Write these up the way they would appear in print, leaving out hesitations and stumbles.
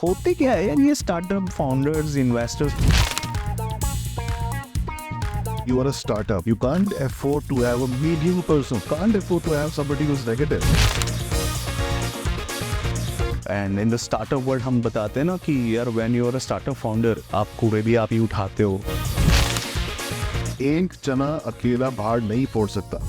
होते क्या है यार ये startup founders investors? You are a startup. You can't afford to have a medium person. Can't afford to have somebody who's negative. And in the startup world हम बताते हैं ना कि यार when you are a startup founder आप कूड़े भी आप ही उठाते हो. एक जना अकेला पहाड़ नहीं फोड़ सकता.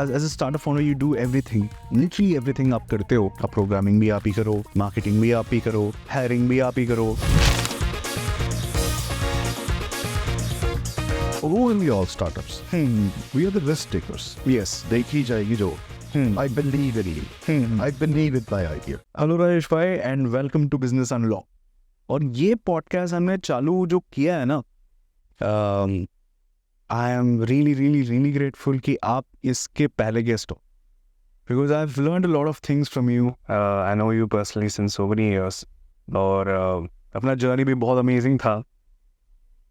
As a startup founder you do everything, literally everything आप करते हो. आप प्रोग्रामिंग भी आप ही करो, मार्केटिंग भी आप ही करो, हायरिंग भी आप ही करो. Who will be all startups? We are the risk takers. Yes. देखी जाएगी जो. I believe in you. I believe in my idea. Hello Rajesh भाई and welcome to business unlock. और ये पॉडकास्ट हमने चालू जो किया है ना, आई एम रियली ग्रेटफुल कि आप इसके पहले गेस्ट हो, because I have learned a lot of things from you. I know you personally since so many years और अपना जर्नी भी बहुत अमेजिंग था.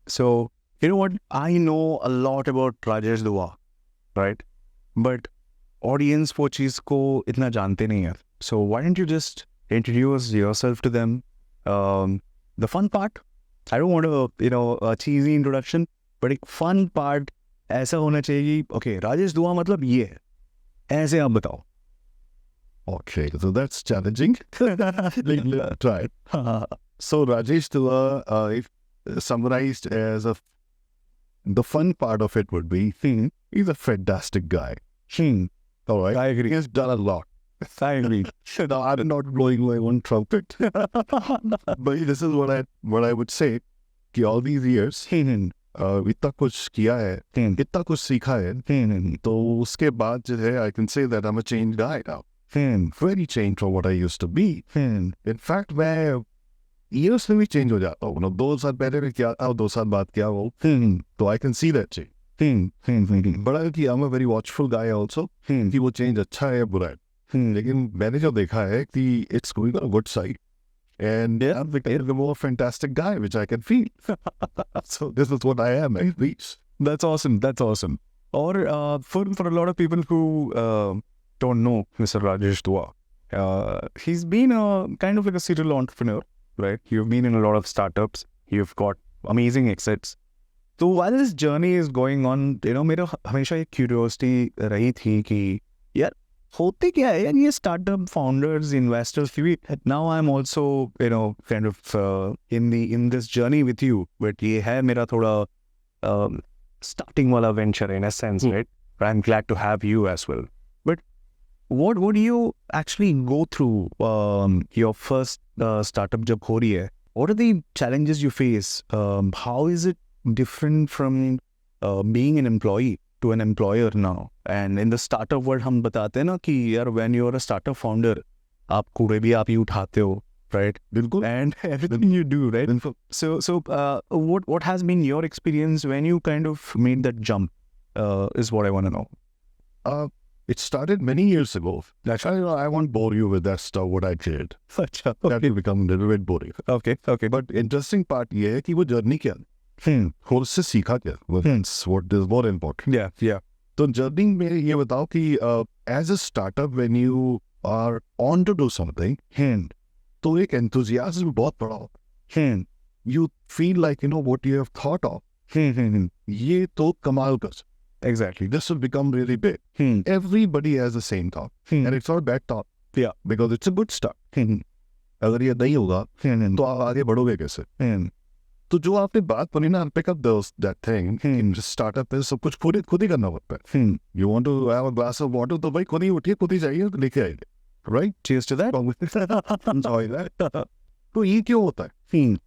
So you know what, I know a lot about Rajesh दुआ, राइट? बट ऑडियंस वो चीज़ को इतना जानते नहीं है. So why don't you just introduce yourself to them? The fun part, I don't want a cheesy introduction, but एक fun part ऐसा होना चाहिए कि okay, राजेश दुआ मतलब ये है, ऐसे आप बताओ. Okay, so that's challenging. Let's try it. So Rajesh Dua, if summarized as the fun part of it would be, he's a fantastic guy. All right, I agree. He has done a lot. I agree. No, I'm not blowing my own trumpet. But this is what I would say कि all these years इतना कुछ किया है, इतना कुछ सीखा है, तो उसके बाद जो है I can say that I'm a changed guy now. Very changed from what I used to be. In fact, मैं years में भी change हो जाता हूँ. 2 साल पहले भी क्या था, 2 साल बाद क्या हो, तो I can see that change. बड़ा कि I'm a very watchful guy also कि वो change अच्छा है या बुरा है. लेकिन मैंने जो देखा है कि it's going on a good side and I'm becoming a more fantastic guy which I can feel. So this is what I am at least. That's awesome. That's awesome. Or for a lot of people who don't know Mr. Rajesh Dua, he's been a kind of like a serial entrepreneur, right? You've been in a lot of startups. You've got amazing exits. So while this journey is going on, मेरा हमेशा एक curiosity रही थी कि यार होते क्या है यार ये startup founders investors. Now I am also kind of in this journey with you, but ये है मेरा थोड़ा स्टार्टिंग वाला venture in a sense, right? I am glad to have you as well. But what would you actually go through your first startup जब हो रही है? What are the challenges you face? How is it different from being an employee to an employer now? And in the startup world हम बताते हैं ना कि यार when you are a startup founder आप कूड़े भी आप ही उठाते हो, right? बिल्कुल. And everything you do, right? So what has been your experience when you kind of made that jump, is what I want to know. It started many years ago. Actually, I won't bore you with that stuff what I did. अच्छा, That will become a little bit boring. okay. But interesting part ये है कि वो journey क्या है, और उससे सीखा क्या, that's what is more important. Yeah. तो जर्नी में ये बताओ कि as a startup when you are on to do something, तो एक enthusiasm बहुत बड़ा होता है. You feel like what you have thought of, ये तो कमाल कर सकते. Exactly. This will become really big. Everybody has the same thought, and it's not a bad thought. Yeah. Because it's a good start. अगर ये नहीं होगा तो आप आगे बढ़ोगे कैसे? तो जो आपने बात बनी ना, pick up that thing in startup में सब कुछ खुद ही करना पड़ता है. You want to have a glass of water, तो भाई खुद ही उठिए, खुद ही जाइए, लेके आइए, right? Cheers to that. Enjoy that. तो ये क्यों होता है?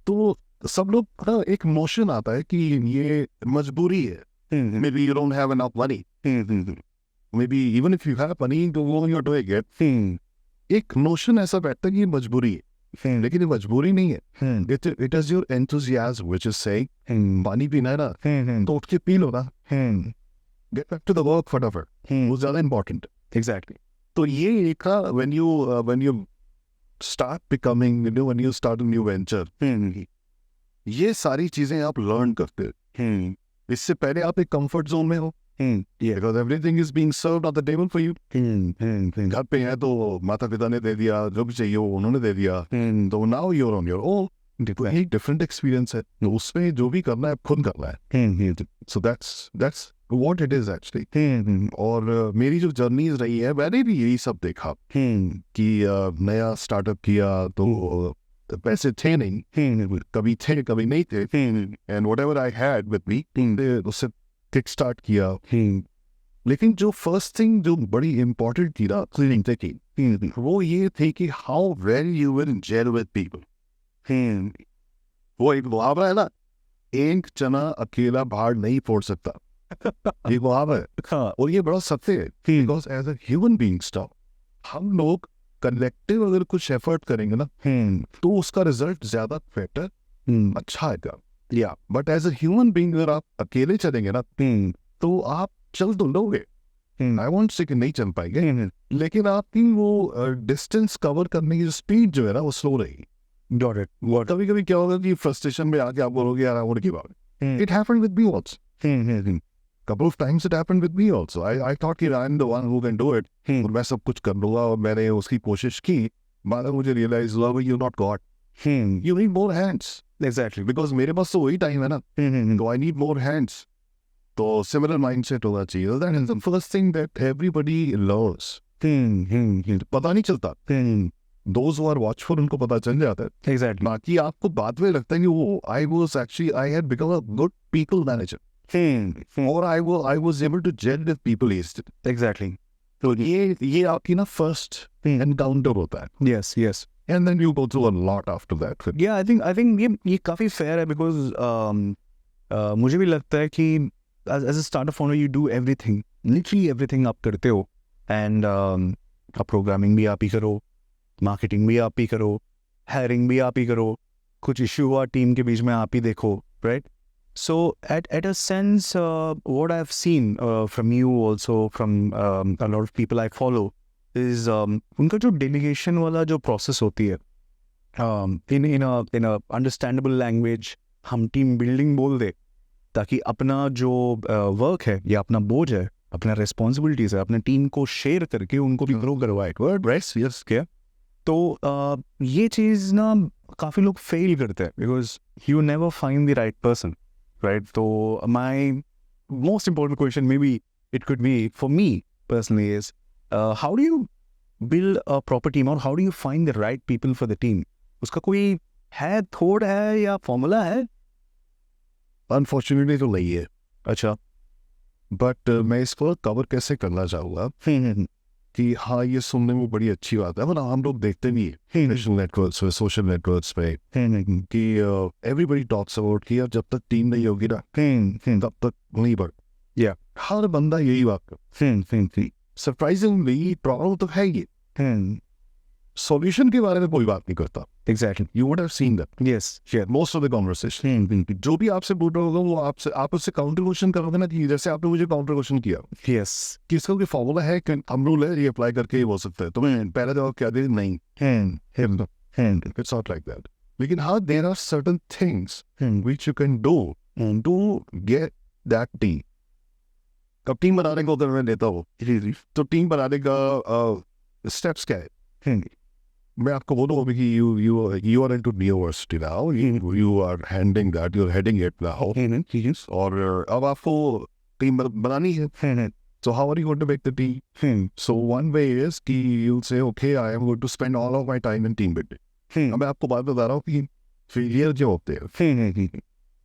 तो सब लोग ना एक मोशन आता है कि ये मजबूरी है. Maybe you don't have enough money. Maybe even if you have money, तो वो you're doing it. एक नोशन ऐसा बैठता है कि ये मजबूरी है. लेकिन ये मजबूरी नहीं है. It is your enthusiasm which is saying पानी पीना है ना, तो उठ के पी लो ना. Get back to the work फटाफट, वो ज़्यादा important. Exactly. तो ये एक when you start becoming, when you start a new venture, ये सारी चीज़ें आप लर्न करते हो. इससे पहले आप एक कंफर्ट जोन में हो, Yeah. Because everything is being served on the table for you. घर पे है तो माता पिता ने दे दिया, जो भी चाहिए वो उन्होंने दे दिया, तो now you're on your own. एक डिफरेंट एक्सपीरियंस है, उसमें जो भी करना है खुद करना है. So that's what it is actually. और मेरी जो जर्नी रही है मैंने भी यही सब देखा कि नया स्टार्टअप किया तो पैसे थे नहीं, कभी थे कभी नहीं थे, and whatever I had with me उससे किक स्टार्ट किया. लेकिन जो फर्स्ट थिंग जो बड़ी इंपॉर्टेंट थी ना की, वो ये थी कि how well you will gel with people. वो एक मुहावरा है ना, एक चना अकेला पहाड़ नहीं फोड़ सकता. ये मुहावरा है और ये बड़ा सत्य है. Because as a human beings हम लोग कलेक्टिव अगर कुछ एफर्ट करेंगे ना तो उसका रिजल्ट ज्यादा बेटर अच्छा आएगा. या but as a human being अगर आप अकेले चलेंगे ना तो आप चल तो लोगे, आई वॉन्ट से कि नहीं चल पाएंगे, लेकिन आपकी वो डिस्टेंस कवर करने की स्पीड जो है ना वो स्लो रहेगी. Got it. कभी कभी क्या होगा कि फ्रस्ट्रेशन में आके आप बोलोगे यार I want to give up. It happened with me also. Couple of times it happened with me also. I thought कि I'm the one who can do it. और मैं सब कुछ कर लूँगा और मैंने उसकी कोशिश की. बाद में मुझे realize हुआ कि you're not God. You need more hands. Exactly. Because मेरे पास तो वही टाइम है ना. So I need more hands. तो similar mindset होना चाहिए. That is the first thing that everybody learns. पता नहीं चलता. Those who are watchful उनको पता चल जाता है. Exactly. बाकी आपको बाद में लगता है कि वो I had become a good people manager. Or I was able to gel with people easily. Exactly. तो ये आपकी ना first encounter होता है. Yes, yes. And then you go through a lot after that. Yeah, I think ये काफी fair है because मुझे भी लगता है कि as a startup founder you do everything, literally everything आप करते हो, and आप programming भी आप ही करो, marketing भी आप ही करो, hiring भी आप ही करो, कुछ issue हुआ टीम के बीच में आप ही देखो, right? So at a sense, what I've seen from you also, from a lot of people I follow, is उनका जो delegation वाला जो process होती है, in a understandable language, हम team building बोल दे, ताकि अपना जो वर्क है या अपना बोझ है, अपना रिस्पॉन्सिबिलिटीज है, अपने टीम को शेयर करके उनको भी ग्रो करवाए. Yes. क्या तो ये चीज़ ना काफ़ी लोग फेल करते हैं because you never find the right person, right? तो my most important question may be it could be for me personally is how do you build a proper team और how do you find the right people for the team? उसका कोई है, thought है या formula है? Unfortunately तो नहीं है. अच्छा. बट मैं इसको कवर कैसे करना चाहूँगा कि हाँ ये सुनने में बड़ी अच्छी बात है, मतलब हम लोग देखते भी हैं सोशल नेटवर्क्स पे कि एवरीबडी टॉक्स अबाउट कि यार जब तक टीम नहीं होगी ना तब तक नहीं बढ़. या हर बंदा यही बात कर. सरप्राइजिंगली प्रॉब्लम तो है ये, सॉल्यूशन के बारे में कोई बात नहीं करता. Exactly. You would have seen that. Yes, most of the conversation जो भी आपसे बोल रहा होगा वो आप उससे काउंटर क्वेश्चन करोगे ना, कि जैसे आपने मुझे काउंटर क्वेश्चन किया. यस. कि इसका कोई फॉर्मूला है कि हम रूल है ये अप्लाई करके ये हो सकता है, तो मैं पहले जवाब क्या दे, नहीं. It's not like that. लेकिन हाँ, there are certain things which you can do to get that team. कब टीम बनाने को अगर मैं लेता हूँ तो टीम बनाने का स्टेप्स क्या है? मैं आपको बोलूँगा कि you are into university now, you are handling that, you are heading it now, और अब आपको टीम बनानी है. So how are you going to make the team? So one way is कि you'll say, okay, I am going to spend all of my time in team building. अब मैं आपको बात बता रहा हूँ कि फेलियर जो होते हैं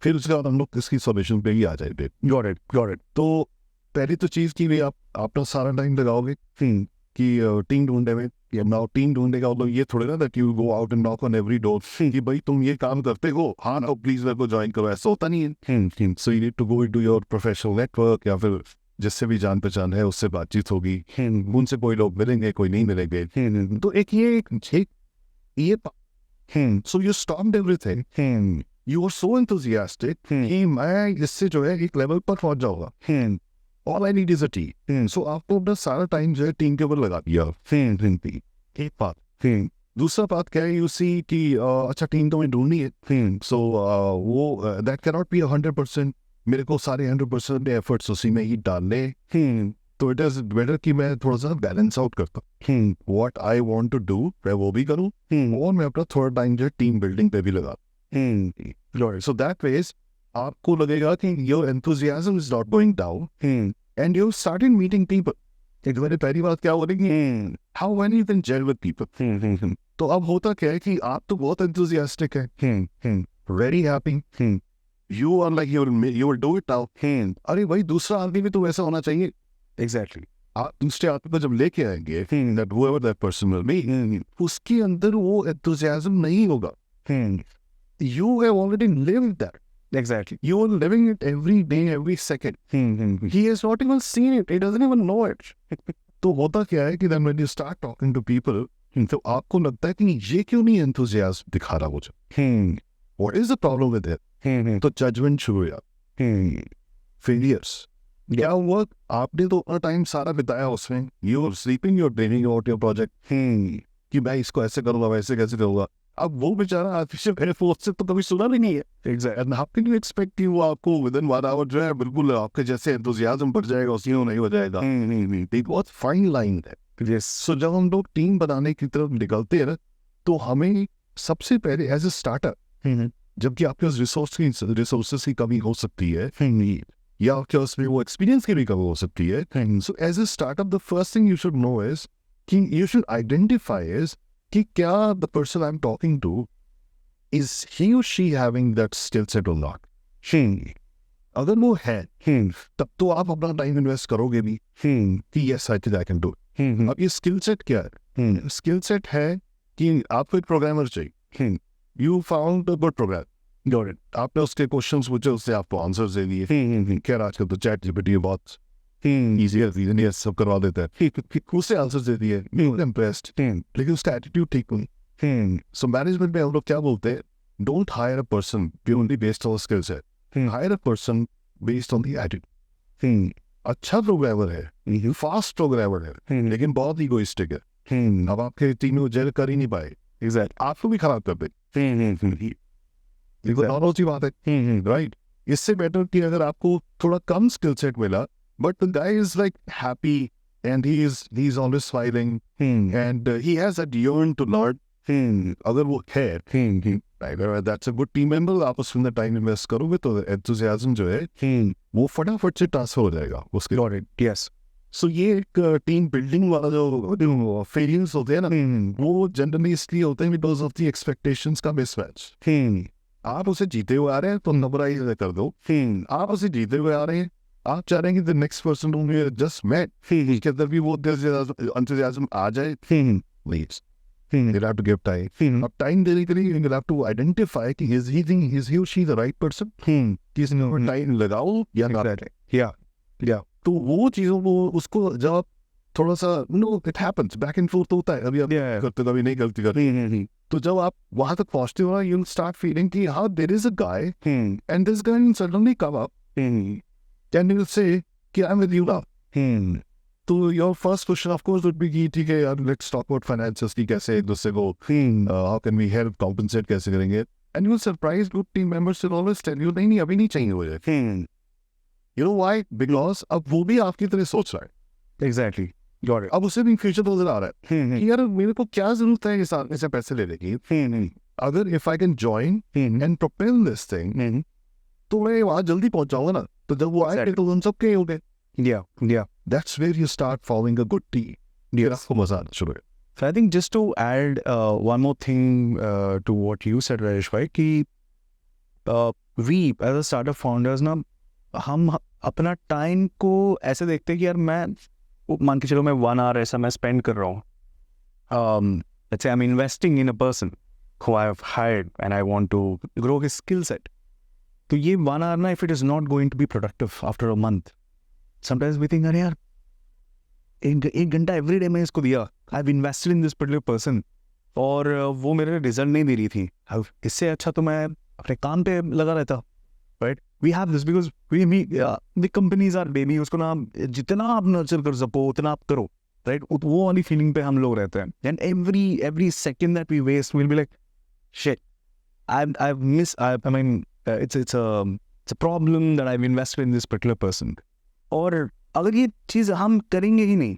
फिर उसके बाद हम लोग इसकी सॉल्यूशन पे ही आ जाएंगे. Got it. तो पहली तो चीज़ की भी आप अपना सारा टाइम लगाओगे कि टीम ढूंढने में. नाउ टीम ढूंढने का मतलब ये थोड़ा ना that you go out and knock on every door कि भाई तुम ये काम करते हो, हाँ ना प्लीज मेरे को ज्वाइन करो, ऐसा होता नहीं है. So you need to go into your professional network, या फिर जिससे भी जान पहचान है उससे बातचीत होगी, उनसे कोई लोग मिलेंगे कोई नहीं मिलेंगे. तो एक ये so you stopped everything, you are so enthusiastic कि मैं इससे जो है एक लेवल पर पहुंच जाऊंगा. All I need is a team. So आपको अपना सारा टाइम जो है टीम के ऊपर लगा दिया. एक बात. दूसरा बात क्या है, यू सी कि अच्छा टीम तो मैं ढूंढनी है. सो वो दैट कैन नॉट बी 100% मेरे को सारे 100% एफर्ट्स उसी में ही डालने, तो इट इज बेटर कि मैं थोड़ा सा बैलेंस आउट करता हूँ. What I want to do मैं वो भी करूँ, और मैं अपना थोड़ा टाइम जो टीम बिल्डिंग पे भी लगा. सो दैट वेज आपको लगेगा कि your enthusiasm is not going down and you started meeting people. मेरी पहली बात क्या हो रही है, how when you can gel with people. तो अब होता क्या है कि आप तो बहुत एंथुसियास्टिक है, very happy, you are like you will do it now. अरे भाई दूसरा आदमी भी तो वैसा होना चाहिए. एग्जैक्टली. आप दूसरे आदमी को जब लेके आएंगे, that whoever that person will be, उसके अंदर वो enthusiasm नहीं होगा. You have already lived that. Exactly. You are living it every day, every second. He has not even seen it. He doesn't even know it. तो होता क्या है कि then when you start talking to people, तो आपको लगता है कि ये क्यों नहीं enthusiasm दिखा रहा मुझे. What is the problem with it? तो judgment शुरू हो जाता. Failures. क्या हुआ, आपने तो अपना टाइम सारा बिताया उसमें, you are sleeping, you are dreaming about your project कि मैं इसको ऐसे करूंगा, वैसे कैसे करूंगा. अब वो बेचारा आर्टिफिशियल मेरे फोर्स से तो कभी सुना भी नहीं है. Exactly. How can you expect कि वो आपको विद इन 1 आवर जो है बिल्कुल आपके जैसे एंथुसियाज्म बढ़ जाएगा, उसी में नहीं हो जाएगा. एक बहुत फाइन लाइन है. Yes. सो जब हम लोग टीम बनाने की तरफ निकलते हैं ना, तो हमें सबसे पहले एज ए स्टार्टर, जबकि आपके पास रिसोर्सेस की कमी हो सकती है, या आपके उसमें वो एक्सपीरियंस की भी कमी हो सकती है. So as a startup the first thing you should know is कि यू शुड आइडेंटिफाई इज कि क्या the person I am talking to is he और she having that skill set और नॉट. अगर वो है तब तो आप अपना टाइम इन्वेस्ट करोगे भी कि yes I think I can do. अब ये स्किल सेट क्या है? स्किल सेट है कि आपको एक प्रोग्रामर चाहिए. You found a good program, आपने उसके क्वेश्चंस पूछे, उससे आपको आंसर्स दे दिए. खैर आजकल तो चैट जीपीटी बहुत इजी है, सब करवा देता है. उससे आंसर्स दे दिए, इम्प्रेस्ड, लेकिन उसका एटीट्यूड ठीक नहीं. सो मैनेजमेंट में हम लोग क्या बोलते हैं, don't higher a person purely based on skill set, higher a person based on the attitude. अच्छा प्रोग्रामर है, फास्ट प्रोग्रामर है, लेकिन बहुत इगोइस्टिक है. अब आपके टीम में जेल कर ही नहीं पाए, आपको भी खराब कर दे. नॉर्मल सी बात है, राइट. इससे बेटर कि अगर आपको थोड़ा कम स्किल सेट मिला, but the guy is like happy and he is always smiling and he has that yearn to learn. अगर वो है, that's a good team member. आप उसमें टाइम इन्वेस्ट करोगे तो एंथुसियाज्म जो है वो फटाफट से ट्रांसफर हो जाएगा उसके. Yes. सो ये एक टीम बिल्डिंग वाला जो फेलियर्स होते हैं ना, वो जनरली इसलिए होते हैं बिकॉज ऑफ द एक्सपेक्टेशंस का मिसमैच. आप उसे जीते हुए आ रहे हैं तो नंबराइज कर दो. आप उसे जीते हुए आ रहे हैं, आप चाह रहे हैं कि द नेक्स्ट पर्सन हूँ जस्ट मेट के अंदर भी वो एंथुसियाज्म आ जाए. Please you'll have to give time. अब टाइम देने के लिए you'll have to identify कि is he or she the right person. किसी ने टाइम लगाओ या ना. Yeah. तो वो चीज़ों को उसको जब थोड़ा सा it happens, back and fourth होता है, अभी आप करते कभी नहीं करते. तो जब आप वहां तक पहुंचते हो, यू स्टार्ट फीलिंग कि हाँ there is a guy and this guy will suddenly come up and he will say कि I am with you now. तो your first question of course would be कि ठीक है यार, लेट्स टॉक अबाउट फाइनेंसेस की, कैसे एक दूसरे को how can we help, compensate कैसे करेंगे. And you will surprise good team members will always tell you नहीं अभी नहीं चाहिए मुझे. You know why? बिकॉज अब वो भी आपकी तरह सोच रहा है. Exactly. Got it. अब उसे भी फ्यूचर नजर आ रहा है कि यार मेरे को क्या जरूरत है इस आदमी से पैसे लेने की. अगर if I can join and propel this thing तो मैं वहां जल्दी पहुंच जाऊंगा ना. तो जब वो आए तो उन सब के हो गए. Yeah. That's where you start following a good team. फिर आपको मजा आना शुरू है. So I think just to add one more thing to what you said, Rajesh bhai, कि we as a startup founders ना, हम अपना टाइम को ऐसे देखते हैं कि यार मैं मान के चलो मैं 1 hour ऐसा मैं स्पेंड कर रहा हूँ. Let's say I'm investing in a person who I have hired and I want to grow his skill set. तो ये 1 hour ना, if it is not going to be productive after a month, sometimes we think अरे यार एक घंटा every day मैं इसको दिया, I have invested in this particular person, और वो मेरे रिजल्ट नहीं दे रही थी. इससे अच्छा तो मैं अपने काम पे लगा रहता. Right. We have this because the companies are baby. उसको ना जितना आप नर्चर कर सको उतना आप करो. राइट. वो वाली फीलिंग पे हम लोग रहते हैं. And every second that we waste will be like shit, I mean it's it's a problem that I've invested in this particular person. और अगर ये चीज़ हम करेंगे ही नहीं,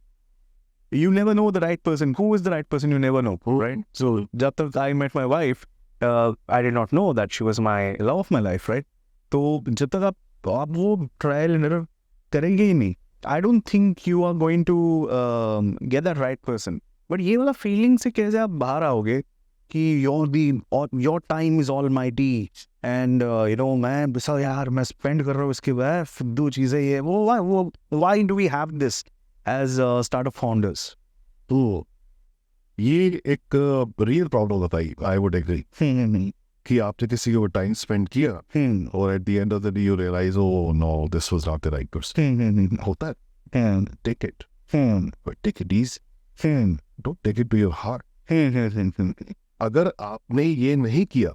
you never know the right person. Who is the right person? You never know, right? So जब तक I met my wife, I did not know that she was my love of my life, right? तो जब तक आप वो trial and error करेंगे ही नहीं, I don't think you are going to get that right person. But ये वाला feeling से कैसे आप बाहर आओगे कि your time is almighty and you know मैं बस यार मैं spend कर रहा हूँ इसके बाद फिद्दू चीज़ें ये वो why do we have this as startup founders? तो ये एक रियल प्रॉब्लम बताई, आई वुड एग्री कि आपने किसी के ऊपर टाइम स्पेंड किया और at the end of the day you realise oh no this was not the right person. होता है, take it, but take it easy, don't take it to your heart. अगर आपने ये नहीं किया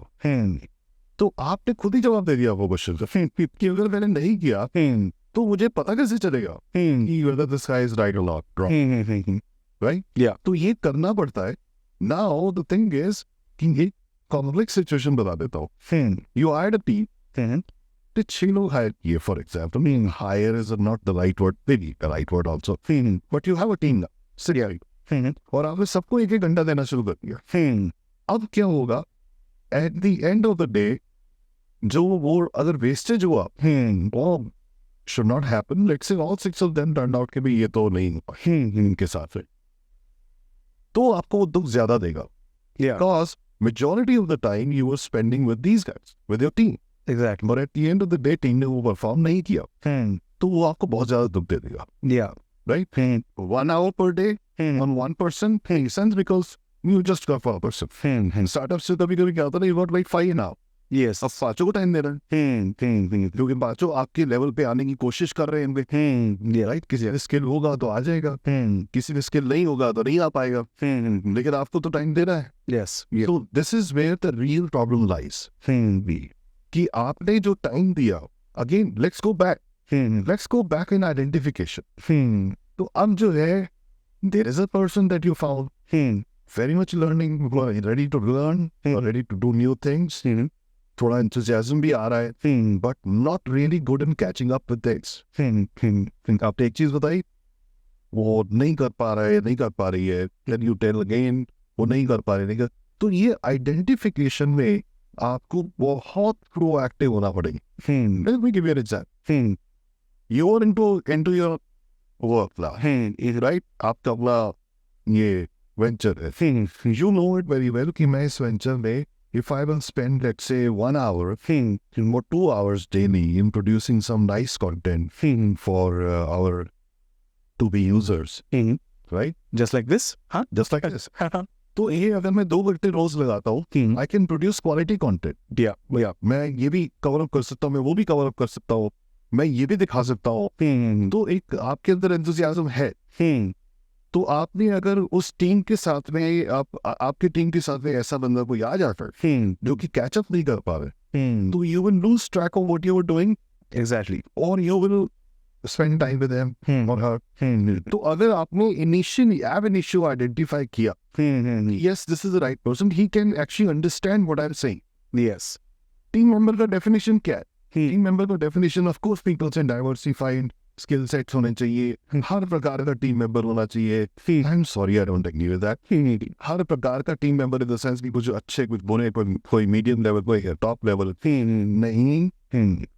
तो आपने खुद ही जवाब दे दिया वो क्वेश्चन का कि अगर मैंने नहीं किया तो मुझे पता कैसे चलेगा कि whether this guy is right or not wrong, right? Yeah. तो ये करना पड़ता है. Now the thing is कि ये complex situation बता देता हूँ. You hired a team. The 6 लोग hire किए for example. Hire is not the right word, maybe the right word also. But you have a team now. Sit और आपने सबको 1-1 घंटा देना शुरू कर दिया. अब क्या होगा? At the end of the day जो वो अगर वेस्टेज हुआ वो should not happen. Let's say all 6 of them turned out कि भी ये तो नहीं हुआ इनके साथ है, तो आपको वो दुख ज्यादा देगा. Because majority of the time you were spending with these guys, with your team. Exactly. But at the end of the day team ने वो परफॉर्म नहीं किया तो वो आपको बहुत ज्यादा दुख दे देगा. Yeah. Right? 1 hour per day on one person makes sense because you just got for a person. Startup से कभी कभी क्या होता है, you got like 5 now. Yes. अब 5 को टाइम दे रहे हैं क्योंकि 5 आपके लेवल पे आने की कोशिश कर रहे हैं. राइट, किसी ने स्किल होगा तो आ जाएगा, किसी में स्किल नहीं होगा तो नहीं आ पाएगा, लेकिन आपको तो टाइम दे रहा है. Yes. So this is where the real problem lies. कि आपने जो टाइम दिया, again let's go back in identification. तो अब जो है there is a person that you found very much learning, ready to learn, ready to do new things. थोड़ा enthusiasm भी आ रहा है, but not really good in catching up with things. आपने एक चीज बताई, वो नहीं कर पा रही है, then you tell again वो नहीं कर पा रही है. तो ये आइडेंटिफिकेशन में आपको बहुत प्रोएक्टिव होना पड़ेगा. Let me give you an example. You are into your work now, right? आपका अपना ये venture है. You know it very well कि मैं इस venture में if I will spend let's say 1 hour or 2 hours daily in producing some nice content for our to-be users, right? Just like this? Huh? Just like this. तो ये अगर मैं 2 घंटे रोज लगाता हूँ, I can produce quality content. Yeah. मैं ये भी कवर अप कर सकता हूँ, मैं वो भी कवर अप कर सकता हूँ, मैं ये भी दिखा सकता हूँ. तो एक आपके अंदर एंथुसियाज्म है. तो आपने अगर उस टीम के साथ में आपकी टीम के साथ में ऐसा बंदा कोई आ जाता है जो कि कैचअप नहीं कर पा रहे, तो you will lose track of what you were doing. Exactly. Or you will spend time with them or her. तो अगर आपने initially have an issue identify किया, yes this is the right person, he can actually understand what I'm saying. Yes. Team member का definition क्या है? Team member का definition of course people से diversified skill sets होने चाहिए, हर प्रकार का टीम मेंबर होना चाहिए. I'm sorry I don't agree with that. हर प्रकार का team member in the sense कि कुछ अच्छे कुछ बुरे, कोई मीडियम लेवल कोई टॉप लेवल नहीं.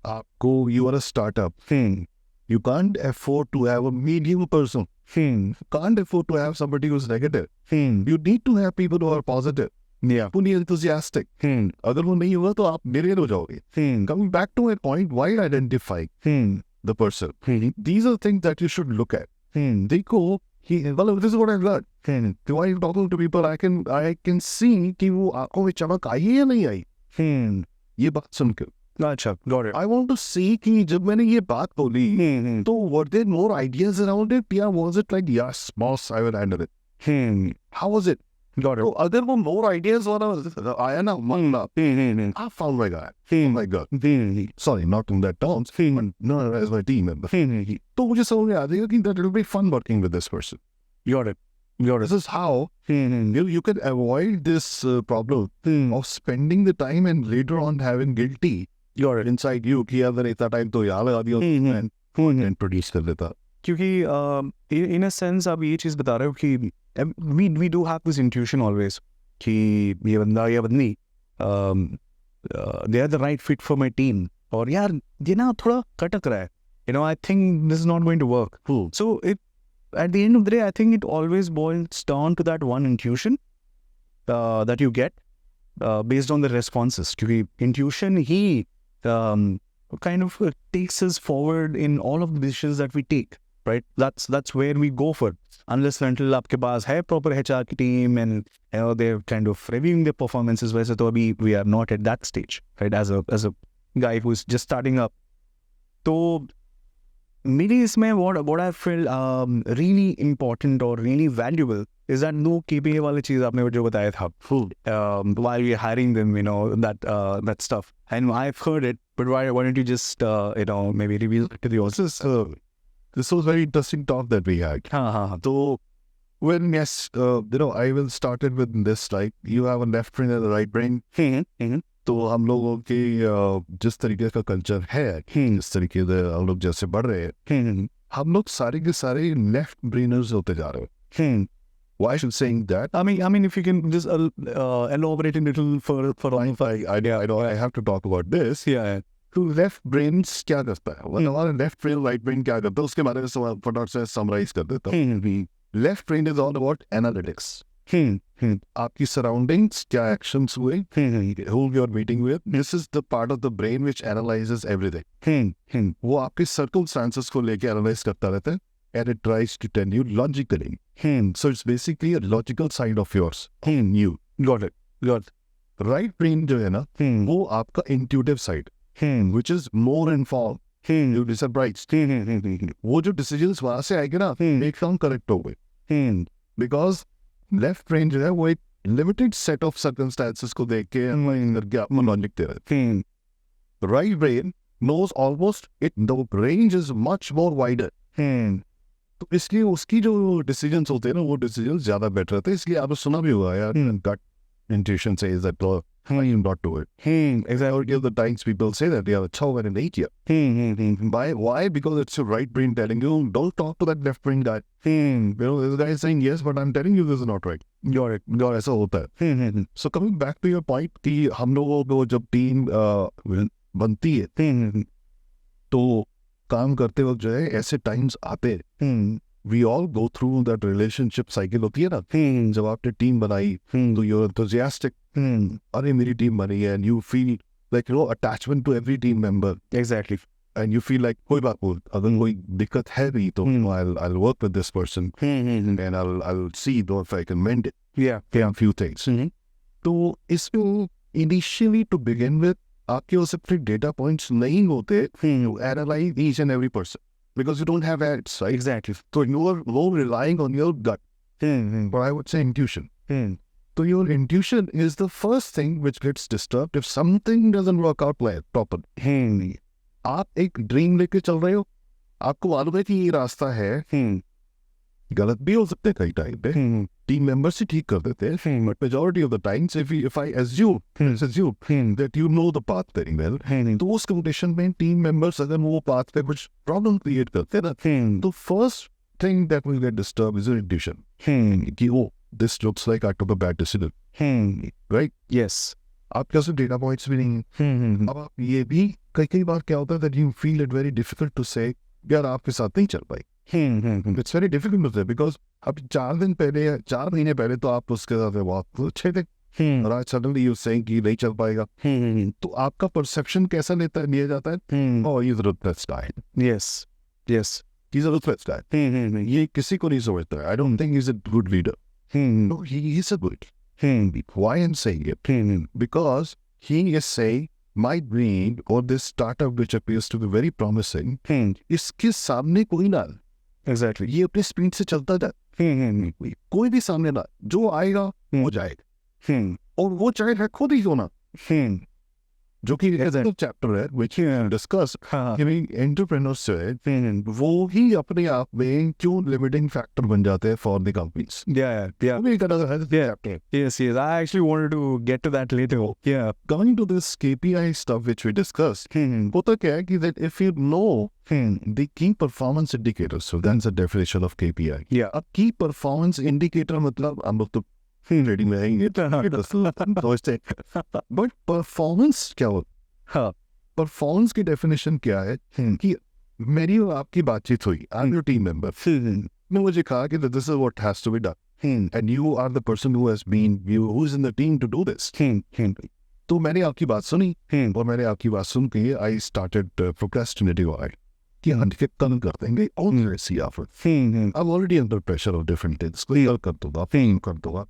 आपको you are a startup, you can't afford to have a medium person, can't afford to have somebody who's negative. You need to have people who are positive, fully enthusiastic. अगर वो नहीं होगा तो आप derail हो जाओगे. Coming back to my point, why identify the person? These are things that you should look at. देखो कि well this is what I've learned. While I'm talking to people, I can see कि वो आंखों में चमक आई है या नहीं आई. ये बात सुनकर अच्छा, got it. I want to see कि जब मैंने ये बात बोली तो were there more ideas around it? Yeah, was it like yes boss I will handle it? How was it? Got it. तो अगर वो more ideas वाला आया ना मन, I found my guy. Oh my God. Sorry, not in that terms, but no, as my team member. तो मुझे समझ में आ जाएगा कि that will be fun working with this person. Got it. This is how you can avoid this problem of spending the time and later on having guilty You're right. inside you कि अगर इतना time तो यहाँ लगा दिया and produce कर देता. क्योंकि in a sense आप ये चीज़ बता रहे हो कि we do have this intuition always कि ये बंदा या बंदी they are the right fit for my team, और यार ये ना थोड़ा कटक रहा है, you know, I think this is not going to work. So at the end of the day, I think it always boils down to that one intuition that you get based on the responses. क्योंकि intuition he kind of takes us forward in all of the decisions that we take, right? That's where we go for. Unless and until आपके पास है proper HR की team and you know they're kind of reviewing their performances, वैसे तो अभी we are not at that stage, right? As a guy who's just starting up. तो मेरे इसमें what I feel really important or really valuable is that no KPI वाली चीज़ आपने जो बताया था while we're hiring them, you know, that stuff. And I've heard it, but why don't you just you know, maybe reveal it to the audience? This was very interesting talk that we had. So when yes, you know, I will started with this, like you have a left brain and a right brain. तो हम लोगों के जिस तरीके का culture है, जिस तरीके से हम लोग जैसे बढ़ रहे हैं, हम लोग सारे के सारे लेफ्ट ब्रेनर्स होते जा रहे हैं. Why should saying that? I mean, if you can just elaborate a little for I know I have to talk about this. Yeah. तो लेफ्ट ब्रेन क्या करता है, हमारा लेफ्ट ब्रेन राइट ब्रेन क्या करता है, उसके बारे में फटाफट से समराइज कर देता हूँ. Left brain is all about analytics. आपकी सराउंडिंग्स क्या एक्शंस हुए, who you are meeting with, this is the part of the brain which analyzes everything. वो आपके circumstances को लेके एनालाइज करता रहता है and it tries to tell you logically. So it's basically a logical side of yours. You got it. Right brain जो है ना, वो आपका intuitive side, which is more informed. You be surprised. वो जो decisions वहाँ से आएंगे ना, एकदम correct हो गए. Because left brain जो है वो एक limited set of circumstances को देख के करके आपको logic दे रहा है. Right brain knows almost it. The range is much more wider. तो इसलिए उसकी जो डिसीजंस होते हैं ना, वो डिसीजंस ज़्यादा बेटर रहते हैं. इसलिए आपने सुना भी होगा यार, gut intuition says that you not do it. Exactly. The times people say that, yeah, it's over in 8 years. Why? Because it's your right brain telling you, don't talk to that left brain guy. You know, this guy is saying yes, but I'm telling you this is not right. Got it. ऐसा होता है. So coming back to your point कि हम लोगों को जब team बनती है, तो काम करते वक्त जो है ऐसे टाइम्स आते हैं. We all go through that relationship cycle होती है ना. जब आपने टीम बनाई तो you're enthusiastic. अरे मेरी टीम बनी है, and you feel like, you know, attachment to every team member. Exactly. And you feel like कोई बात नहीं, अगर कोई दिक्कत है भी तो I'll work with this person and I'll see though if I can mend it. Yeah. A few things. तो इसमें initially to begin with आपके उस अपने data points नहीं होते to analyze each and every person because you don't have ads, right? Exactly. So you are more relying on your gut, or I would say intuition. So your intuition is the first thing which gets disturbed if something doesn't work out well properly. आप एक dream लेके चल रहे हो, आपको मालूम है कि ये रास्ता है, गलत भी हो सकते हैं कई टाइम पे, टीम मेंबर्स से ठीक कर देते हैं, but majority of the times if I assume that you know the path very well, तो उस कंडीशन में टीम मेंबर्स अगर वो पाथ पे कुछ प्रॉब्लम क्रिएट करते हैं ना, तो first thing that will get disturb is your intuition कि oh this looks like I took a bad decision, right? Yes. आपके पास डेटा पॉइंट्स भी नहीं है. अब आप ये भी कई बार क्या होता है that you feel it very difficult to say यार आपके साथ नहीं चल पाई. It's very difficult to say because अब 4 दिन पहले या 4 महीने पहले तो आप उसके साथ बहुत अच्छे थे, और आज सडनली यू सेइंग कि नहीं चल पाएगा, तो आपका परसेप्शन कैसा लिया जाता है? Oh he is a ruthless guy. Yes. He is a ruthless guy. ये किसी को नहीं समझता है. I don't think he is a good leader. No, he is a good. Why I'm saying it? Because he is saying my dream or this startup which appears to be very promising, इसके सामने कोई ना, Exactly. ये अपने speed से चलता जाए, कोई भी सामने ना, जो आएगा वो जाएगा, और वो चाहे है खुद ही होना. जो कि चैप्टर है which डिस्कस एंटरप्रेन्योर्स जो है वो ही अपने आप में क्यों लिमिटिंग फैक्टर बन जाते हैं for the companies. Yes. I actually wanted to get to that later. Yeah. Coming to this KPI stuff which we discussed, होता क्या है कि that if you know the key performance indicators, so that's the definition of KPI. Yeah. अब key performance indicator मतलब हम लोग तो trading में आएंगे समझते हैं, बट परफॉर्मेंस क्या होता है? परफॉर्मेंस की डेफिनेशन क्या है कि मेरी और आपकी बातचीत हुई, I am your team member, ने मुझे कहा कि this is what has to be done and you are the person who has been who is in the team to do this. तो मैंने आपकी बात सुनी और मैंने आपकी बात सुन के I started procrastinating on it कि हम कल कर देंगे और see offer. I am already under pressure of different things, कोई कर दूंगा कर दूंगा.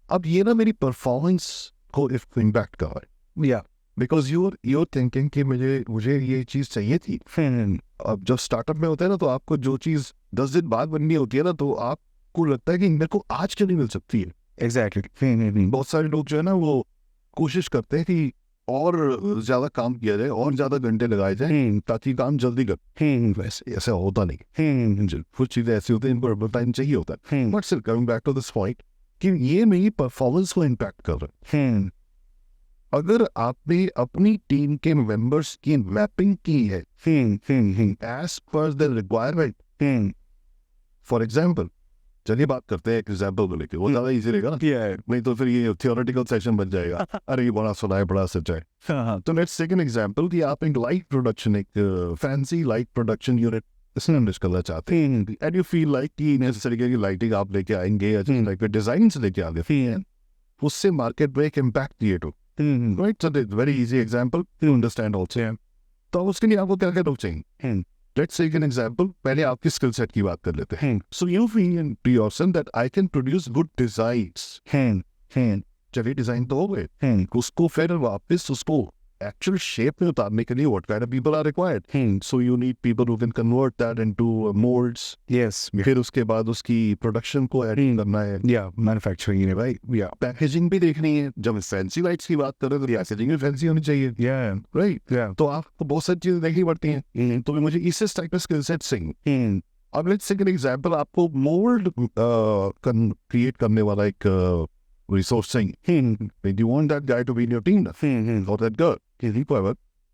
अब ये ना मेरी परफॉर्मेंस को इम्पैक्ट कर रहा है. Yeah. बिकॉज यूर थिंकिंग कि मुझे ये चीज़ चाहिए थी. अब जब स्टार्टअप में होता है ना तो आपको जो चीज़ 10 दिन बाद बननी होती है ना तो आपको लगता है कि मेरे को आज क्यों नहीं मिल सकती है. Exactly. बहुत सारे लोग जो है ना वो कोशिश करते हैं कि और ज़्यादा काम किया जाए और ज़्यादा घंटे लगाए जाए ताकि काम जल्दी कर. वैसे ऐसा होता नहीं. कुछ चीज़ें ऐसी होती हैं इनको टाइम चाहिए होता है. But still coming back to this point कि ये मेरी परफॉर्मेंस को इम्पैक्ट कर रहा है. अगर आपने अपनी टीम के मेंबर्स की मैपिंग की है as per the requirement, for example, चलिए बात करते हैं एक एग्जाम्पल को लेकर, वो ज़्यादा इजी रहेगा ना. नहीं तो फिर ये थियोरेटिकल सेशन बन जाएगा. अरे ये बड़ा सुना है बड़ा सच है. तो लेट्स टेक एन एग्जाम्पल कि आप एक लाइट प्रोडक्शन, एक fancy light production unit establish करना चाहते हैं एंड यू फील लाइक कि इस तरीके की लाइटिंग आप लेके आएंगे या लाइक डिजाइन से लेके आगे उससे मार्केट में एक इम्पैक्ट क्रिएट हो. Right, so it's very easy example to understand also. तो उसके लिए आपको क्या क्या लोग चाहिए? Let's take an example. पहले आपकी स्किल सेट की बात कर लेते हैं. So you feel in yourself that I can produce good designs. चलिए डिजाइन तो हो गए, उसको फिर वापस उसको actual shape में उतारने के लिए what kind of people are required? So you need people who can convert that into molds. Yes. फिर उसके बाद उसकी production को add करना है. Yeah, manufacturing है भाई. Yeah. Packaging भी देखनी है. जब fancy lights की बात करें तो packaging भी fancy होनी चाहिए. Yeah. Right. Yeah. तो आपको बहुत सारी चीजें देखनी पड़ती हैं. तो मुझे इस टाइप का skill set चाहिए. अब let's take an example. आपको mold create करने वाला एक resource saying, you want that guy to be in your team or that girl.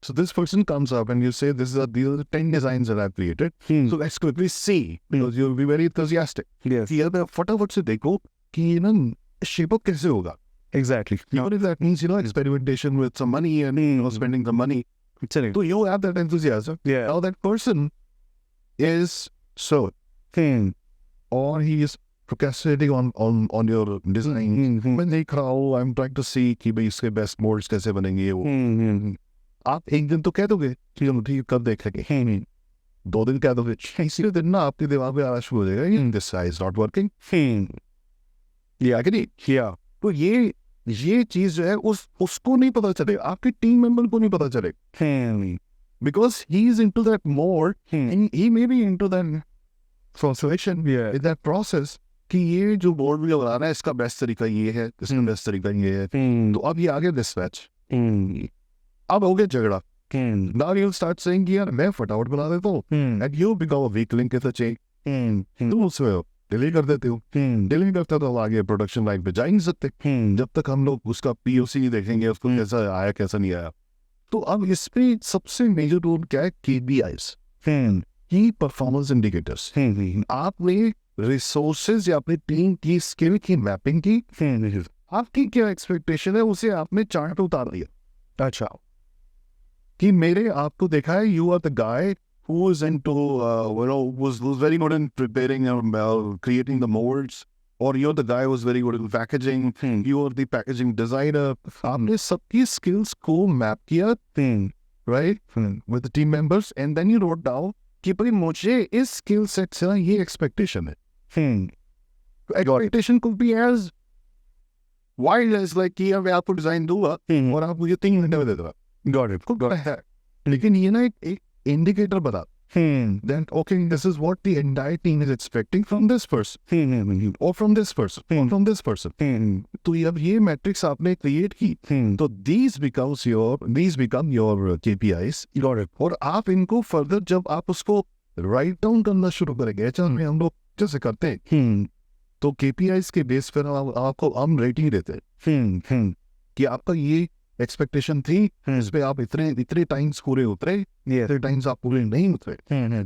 So this person comes up and you say, these are the 10 designs that I've created. So let's quickly see, because you'll be very enthusiastic. Yes. फटाफट से देखो कि ना shape up कैसे होगा. Exactly. Even if that means, experimentation with some money and spending the money. So you have that enthusiasm. Yeah. Now that person is so, or he is procrastinating on your design. मैं देख रहा हूँ, I'm trying to see कि भाई इसके best molds कैसे बनेंगे वो. आप एक दिन तो कह दोगे कि हम ठीक कब देखेंगे. 2 दिन कह दोगे, तीसरे दिन ना आपके दिमाग में आना शुरू हो जाएगा, this guy is not working. Yeah. तो ये चीज जो है उसको नहीं पता चले, आपके टीम मेंबर को नहीं पता चले. Because he is into that mode and he may be into that frustration in that process कि ये जो बोर्ड में बना रहा है इसका बेस्ट तरीका ये है, इसका बेस्ट तरीका ये है. तो अब ये आगे डिस्पैच, अब हो गया झगड़ा. Now you'll start saying कि यार मैं फटाफट बना देता हूँ and you become a weak link in the chain. तुम उसमें डिले कर देते हो. डिले करते तो आगे प्रोडक्शन लाइन पे जा ही नहीं सकते जब तक हम लोग उसका POC नहीं देखेंगे, उसको कैसा आया कैसा नहीं आया. तो अब इस पे सबसे मेजर रोल क्या है? KPIs, की परफॉर्मेंस इंडिकेटर्स. आपने रिसोर्सेज या अपनी टीम की स्किल की मैपिंग की, आपकी क्या एक्सपेक्टेशन है उसे आपने चार्ट उतार दिया. अच्छा, कि मेरे आपको देखा है you are the guy who is into was very good in preparing creating the molds, or you're the guy who's very good in packaging, you are the packaging designer. आपने सबकी skills को मैप किया, right, with the team members, and then you wrote down कि भाई मुझे इस skill set से ना ये एक्सपेक्टेशन है. Expectation could be as wild as like कि मैं आपको डिजाइन दूंगा और आप मुझे 3 घंटे में दे दोगे. got it. लेकिन ये ना एक इंडिकेटर बता then okay, this is what the entire team is expecting from this person, or from this person, or from this person. तो अब ये metrics आपने create की, तो these become your KPIs. और आप इनको further जब आप उसको write down करना शुरू करेंगे, में हम लोग जैसे करते हैं, तो KPIs के बेस पर आपको हम रेटिंग देते हैं कि आपका ये एक्सपेक्टेशन थी, इस पे आप इतने टाइम्स पूरे उतरे, इतने टाइम्स आप पूरे नहीं उतरे,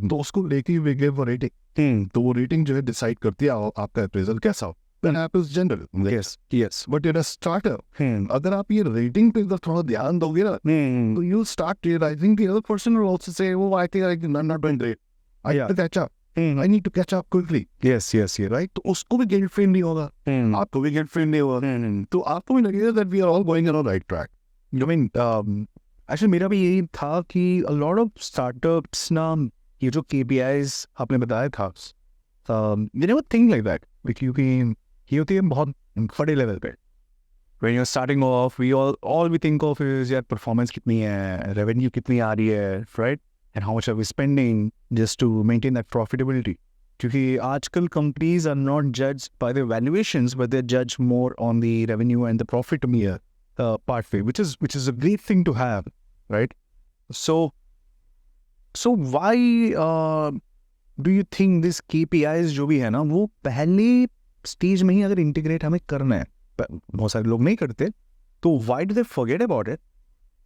तो उसको लेके वी गिव अ रेटिंग. तो वो रेटिंग जो है डिसाइड करती है आपका अप्रेजल कैसा हो. General yes but in a startup अगर आप ये रेटिंग पे थोड़ा ध्यान दोगे ना, तो you start realising the other person will also say वो I think I am not doing great, I have to catch up, I need to catch up quickly. Yes. Right? तो उसको भी guilt feel नहीं होगा, आपको भी guilt feel नहीं होगा, तो आपको भी लगेगा that we are all going on a right track. I mean, actually मेरा भी यही था कि a lot of startups ना ये जो KPIs आपने बताया था, they never think like that, क्योंकि ये होती है बहुत बड़े लेवल पे. When you're starting off, all we think of is यार performance कितनी है, revenue कितनी आ रही है, right? And how much are we spending just to maintain that profitability? क्योंकि आजकल companies are not judged by the valuations, but they're judged more on the revenue and the profit part way, which is a great thing to have, right? So why do you think this KPIs जो भी है ना, वो पहले stage में ही अगर integrate हमें करना है, बहुत सारे लोग नहीं करते, तो why do they forget about it?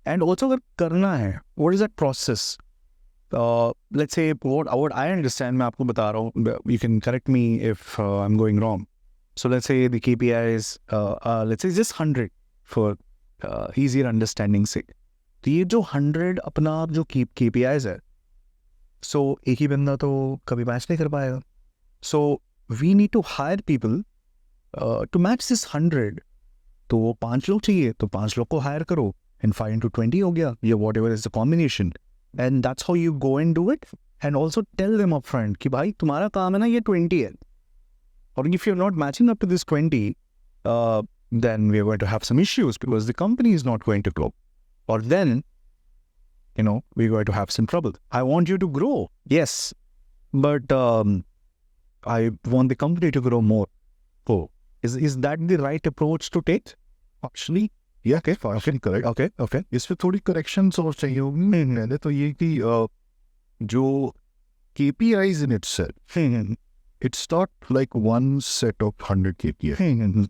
And also अगर करना है, what is that process? Let's say what I understand, मैं आपको बता रहा हूँ, you can correct me if I'm going wrong. So let's say the KPIs, let's say just 100 for easier understanding sake. तो ये जो 100 अपना जो KPIs है, so एक ही बंदा तो कभी मैच नहीं कर पाएगा. So we need to hire people to match this 100. तो वो 5 लोग चाहिए, तो 5 लोग को hire करो, and 5 into 20 हो गया, या whatever is the combination. And that's how you go and do it. And also tell them upfront कि भाई तुम्हारा काम है ना ये 20 है. Or if you're not matching up to this 20, then we're going to have some issues because the company is not going to grow. Or then, we're going to have some trouble. I want you to grow, yes, but I want the company to grow more. Oh, is that the right approach to take? Actually, yeah, okay, correct. Okay. इसमें थोड़ी corrections और चाहिए होगी. पहले तो ये कि जो KPIs in itself, it's not like one set of 100 KPIs.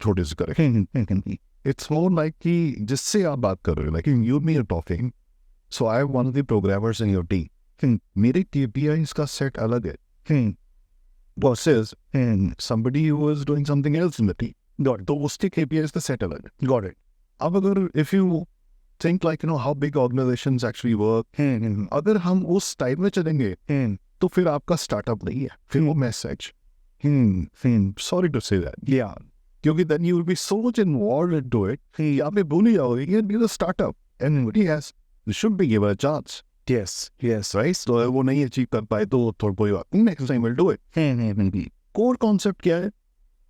थोड़े से correct. It's more like कि जिससे आप बात कर रहे हो, like you and me are talking, so I am one of the programmers in your team. मेरे KPIs का set अलग है. Versus somebody who is doing something else in the team. Got it. तो उसके KPIs का set अलग है. Got it. अब अगर if you think like how big organizations actually work, अगर हम उस टाइप में चलेंगे, तो फिर आपका स्टार्टअप नहीं है, फिर वो message. Sorry to say that. Yeah. क्योंकि then you will be so much involved into it, आप ये भूल ही जाओगे कि be the startup, and yes, you should be given a chance. Yes. Right? तो वो नहीं अचीव कर पाए तो थोड़ा कोई बात नहीं, next time we'll do it. Core concept क्या है?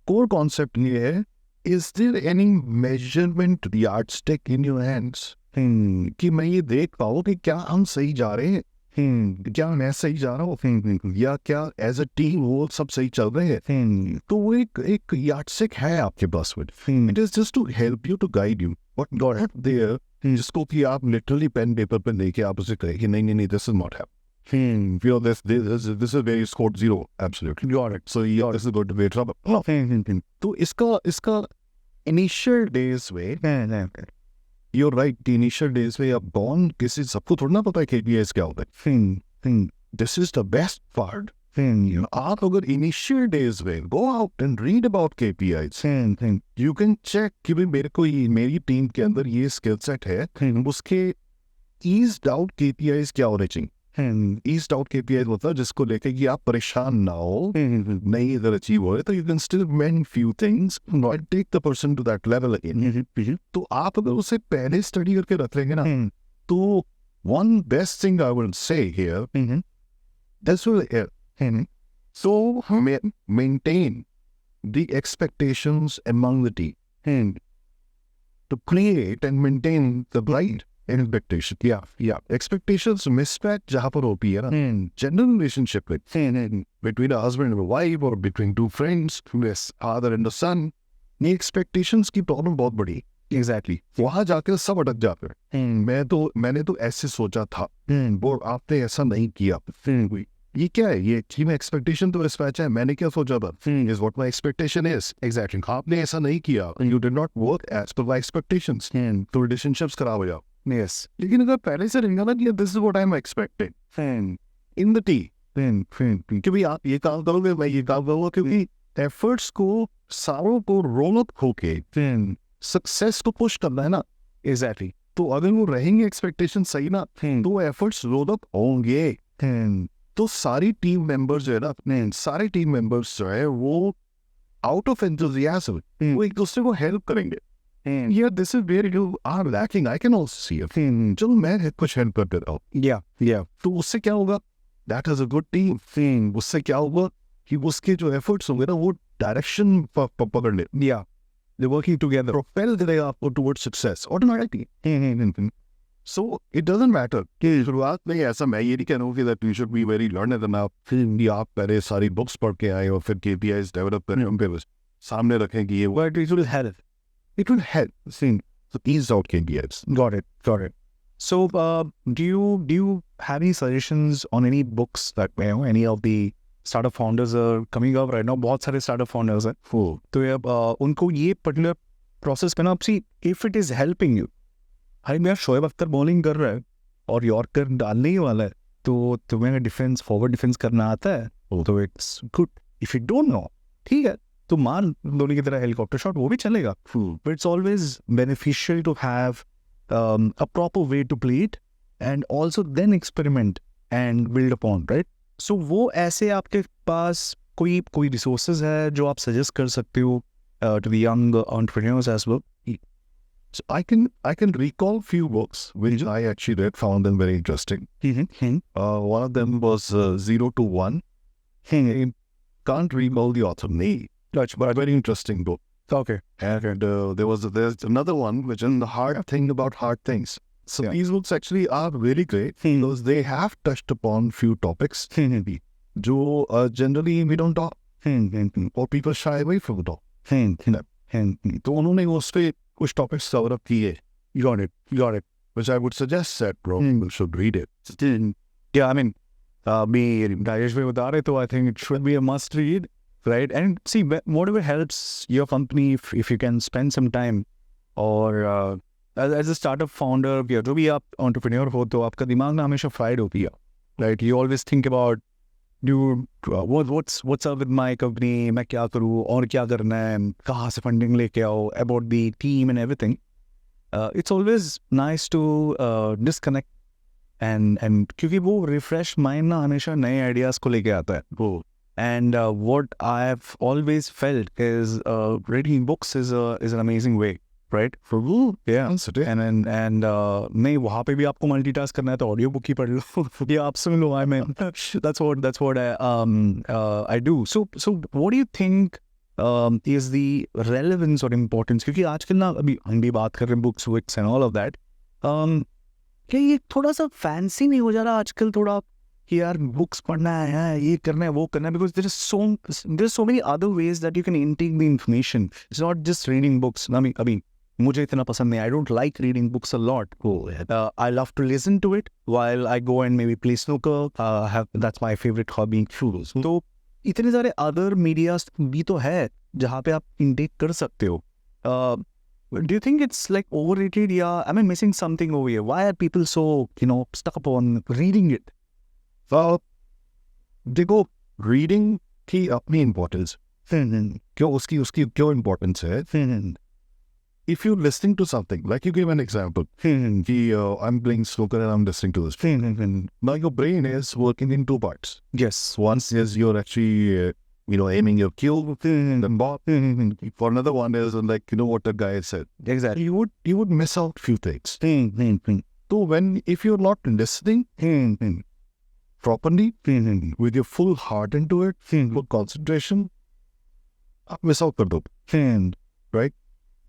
Core concept ये है, is there any measurement yardstick in your hands? कि मैं ये देख पाऊँ कि क्या हम सही जा रहे हैं, क्या मैं सही जा रहा हूँ, या क्या एज अ टीम वो सब सही चल रहे हैं. तो वो एक yardstick है आपके पास में. It is just to help you, to guide you. But not there जिसको कि आप लिटरली पेन पेपर पे लेके आप उसे कहें कि नहीं this is not happening. This is where you scored 0. Absolutely. Got it. So yeah, this is going to be trouble. तो इसका initial days में, you're right, the initial days में आप born किसी सबको थोड़ा ना पता है KPIs क्या होता है. This is the best part. आप अगर initial days में go out and read about KPIs, you can check कि भाई मेरी टीम के अंदर ये skill set है, उसके eased out KPIs क्या होने चाहिए. Eased out KPIs मतलब जिसको लेके कि आप परेशान ना हो, नहीं इधर अचीव हो रहे, तो you can still mend few things and take the person to that level again. तो आप अगर उसे पहले स्टडी करके रख लेंगे ना, तो one best thing I will say here, this will help. So maintain the expectations among the team, to create and maintain the right expectation. Yeah. Expectations mismatch जहाँ पर होती है ना, general relationship with between a husband and a wife or between two friends, father and a son, ये expectations की problem बहुत बड़ी. Exactly. वहाँ जाकर सब अटक जाते हैं. मैंने तो ऐसे सोचा था, और आपने ऐसा नहीं किया. ये क्या है? ये कि मैं expectation तो mismatch है. मैंने क्या सोचा था? Is what my expectation is. Exactly. आपने ऐसा नहीं किया. You did not work as per my expectations. तो relationships खराब हो जाओ. Yes. लेकिन अगर पहले से रहेगा ना कि this is what I'm expecting in the tea, क्योंकि आप ये काम करोगे, मैं ये काम करूँगा, क्योंकि efforts को सारों को रोल अप होके सक्सेस को पुश करना है ना. Exactly. तो अगर वो रहेंगे एक्सपेक्टेशन सही ना, तो एफर्ट्स रोल अप होंगे. तो सारी टीम मेंबर्स जो है ना, सारे टीम मेंबर्स जो है वो आउट ऑफ एंथुसियाज्म वो एक दूसरे को हेल्प करेंगे. Yeah, this is where you are lacking. I can also see it. चलो मैं कुछ हेल्प कर देता हूँ. Yeah. तो उससे क्या होगा? That is a good team. उससे क्या होगा कि उसके जो एफर्ट्स होंगे ना वो डायरेक्शन पकड़ ले. Yeah. They're working together. Propel करेगा आपको towards success automatically. So it doesn't matter कि शुरुआत में ऐसा मैं ये नहीं कह रहा हूँ कि that you should be very learned enough. फिर आप पहले सारी बुक्स पढ़ के आए और फिर KPIs डेवलप करें, उनके बस सामने रखें कि ये But it will help. It will help. So ease out KPIs. Got it. So, do you have any suggestions on any books that any of the startup founders are coming up right now? बहुत सारे startup founders हैं. तो अब उनको ये particular process पे ना, see if it is helping you. अरे मेरा शोएब अख्तर बॉलिंग कर रहा है और यॉर्कर डालने ही वाला है, तो तुम्हें डिफेंस फॉरवर्ड डिफेंस करना आता है, तो it's good. If you don't know, ठीक है, तो मार धोनी की तरह हेलीकॉप्टर शॉट वो भी चलेगा. But it's always beneficial to have a proper way to play it and also then experiment and build upon, right? So वो ऐसे आपके पास कोई रिसोर्सेज है जो आप सजेस्ट कर सकते हो to the young entrepreneurs as well? So I can recall few books which I actually read, found them very interesting. One of them was 0 to 1. I can't recall the author name, but very interesting book. Okay. And there's another one which is The Hard Thing About Hard Things. So these books actually are really great because they have touched upon few topics जो generally we don't talk, or people shy away from the talk. तो उन्होंने उस पे कुछ topics cover up किए. Got it. Which I would suggest that people should read it. Yeah, I mean, me, Rajesh bhai bata rahe, so I think it should be a must read, right? And see, whatever helps your company, if you can spend some time, or as a startup founder, या जो भी आप entrepreneur हो, तो आपका दिमाग ना हमेशा fried होती है, right? You always think about, what's up with my company, मैं क्या करूँ और क्या करना है, कहाँ से फंडिंग लेके आओ, about the team and everything. It's always nice to disconnect and क्योंकि वो refresh mind ना हमेशा नए ideas को लेके आता है. And what I've always felt is reading books is an amazing way, right? Yeah. And नहीं, वहाँ पे भी आपको मल्टीटास्क करना है तो ऑडियो बुक ही पढ़ लो या आप सुन लो. I mean, that's what I do. So what do you think is the relevance or importance? क्योंकि आजकल ना अभी हम भी बात कर रहे हैं books vicks and all of that, क्या ये थोड़ा सा फैंसी नहीं हो जा रहा आजकल थोड़ा कि यार बुक्स पढ़ना है, ये करना है, वो करना है? Because there are so many other ways that you can intake the information. It's not just reading books. अभी मुझे इतना पसंद नहीं. I don't like reading books a lot. I love to listen to it while I go and maybe play snooker. That's my favorite hobby. तो इतने सारे other medias भी तो है जहाँ पे आप intake कर सकते हो. Do you think it's like overrated? Yeah, am I missing something over here? Why are people so stuck upon reading it? देखो, reading की अपनी importance क्यों उसकी क्यों importance है? If you're listening to something, like you gave an example, I'm playing snooker and I'm listening to this. Now your brain is working in two parts. Yes. One is you're actually, aiming your cue, the ball. For another one is like, what the guy said. Exactly. You would miss out few things. So if you're not listening properly, with your full heart into it, full concentration, आप miss out कर दो. Right?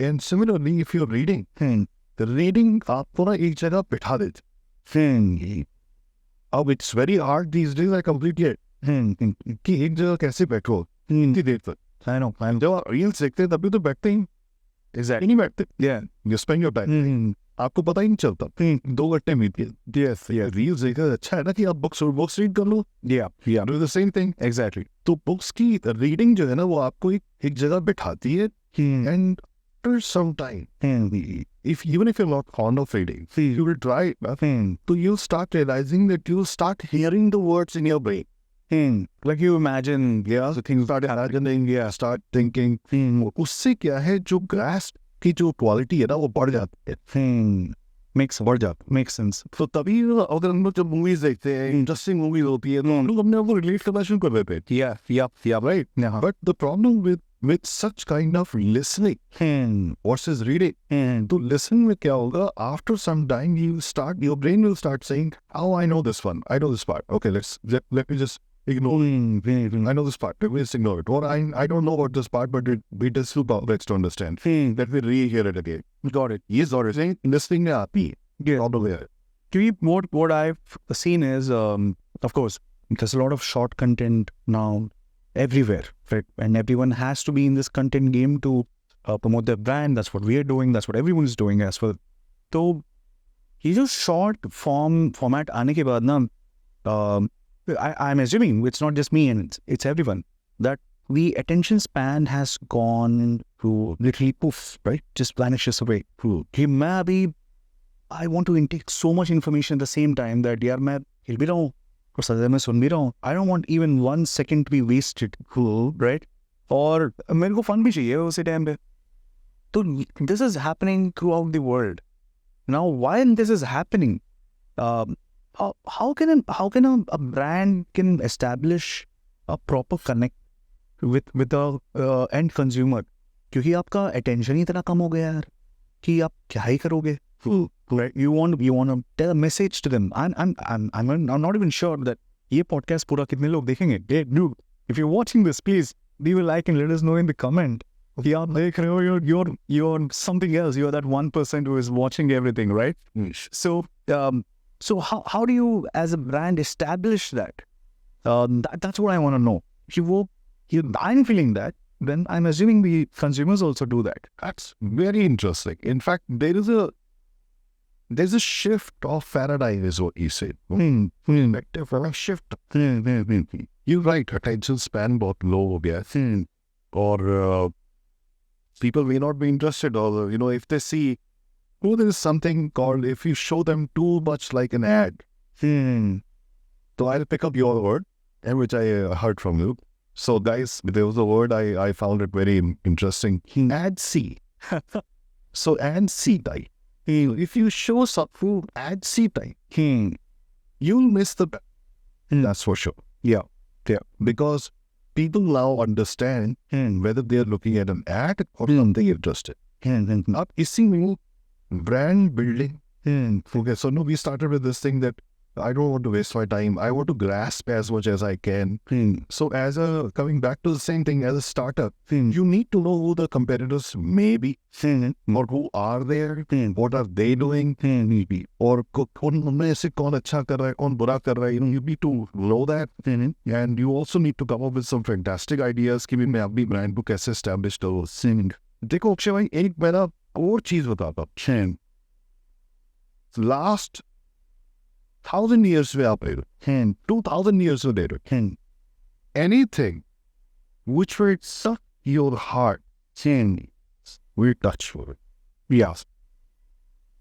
And similarly, if you're reading, reading आपको ना एक जगह बिठा देती। अब it's very hard these days, I completely कि एक जगह कैसे बैठो इतनी देर तक। जब आप रील्स देखते हैं तभी तो बैठते ही Exactly. नहीं बैठते। Yeah. You spend your time, आपको पता ही नहीं चलता 2 घंटे बीत गए। Yes. Yes. रील्स देखा अच्छा है ना कि आप बुक्स रीड कर लो, Yeah. Yeah. Do the same thing. Exactly. तो बुक्स की रीडिंग जो है ना वो आपको एक जगह बिठाती है, and after some time, even if you're not fond of reading, you will try it, so you'll start realizing that you'll start hearing the words in your brain. Like you imagine, Yeah, so things start happen. imagining, start thinking. उससे क्या है, जो grasp की जो quality है ना वो बढ़ जाती है, Makes sense. बढ़ जाती Makes sense. है। तो तभी अगर हम लोग जब मूवीज देखते हैं, इंटरेस्टिंग मूवीज होती है, तो हम लोग अपने आप को रिलेट करना शुरू कर देते हैं। Yeah. Yeah. Yeah. Right? Yeah. But the problem with such kind of listening versus reading, to listen में क्या होगा, after some time your brain will start saying, oh, I know this one, I know this part, okay, let me just ignore it. I know this part, let me just ignore it. Or I don't know about this part, but it is too complex to understand. Let me re-hear it again. Got it. Yes, or saying listening में आती है, Yeah. all the way. What I've seen is, of course, there's a lot of short content now everywhere, right? And everyone has to be in this content game to promote their brand. That's what we are doing. That's what everyone is doing as well. तो ये जो short format आने के बाद ना, I'm assuming it's not just me and it's everyone, that the attention span has gone to literally poof, right? Just vanishes away. कि मैं अभी I want to intake so much information at the same time that यार मैं हिल भी रहा हूँ और सजा में सुन भी रहा हूँ. I don't want even 1 second to be wasted, right? और मेरे को फन भी चाहिए उसी टाइम पे. तो this is happening throughout the world. Now, while this is happening, how can a brand can establish a proper connect with the end consumer? क्योंकि आपका attention ही इतना कम हो गया यार कि आप क्या ही करोगे. Right? You want to tell a message to them. I'm not even sure that ये podcast पूरा कितने लोग देखेंगे. Dude, if you're watching this, please leave a like and let us know in the comment. कि आप देख रहे हो, you're something else. You're that 1% who is watching everything, right? So how do you as a brand establish that? That's what I want to know. If I'm feeling that, then I'm assuming the consumers also do that. That's very interesting. In fact, there's a shift of paradigm is what you said. A shift. You're right. Attention span बहुत low हो गया है. Or people may not be interested, or if they see, there is something called, if you show them too much like an ad. So I'll pick up your word, which I heard from you. So guys, there was a word I found it very interesting. Ad C. So ad C type. If you show something ad C type, you'll miss the bet. That's for sure. Yeah. Because people now understand whether they're looking at an ad or something interested. Now, इसी में brand building. Okay, so no, we started with this thing that I don't want to waste my time. I want to grasp as much as I can. So coming back to the same thing, as a startup, you need to know who the competitors may be, or who are there, what are they doing, or उनमें से कौन अच्छा कर रहा है, कौन बुरा कर रहा है. You need to know that, and you also need to come up with some fantastic ideas कि मैं अपनी brand को कैसे establish करूँ. देखो अक्षय भाई, एक मेरा और चीज बताता हूँ. Last 1,000 years में आप 2,000 years later, anything which will suck your heart will touch for it. Yes.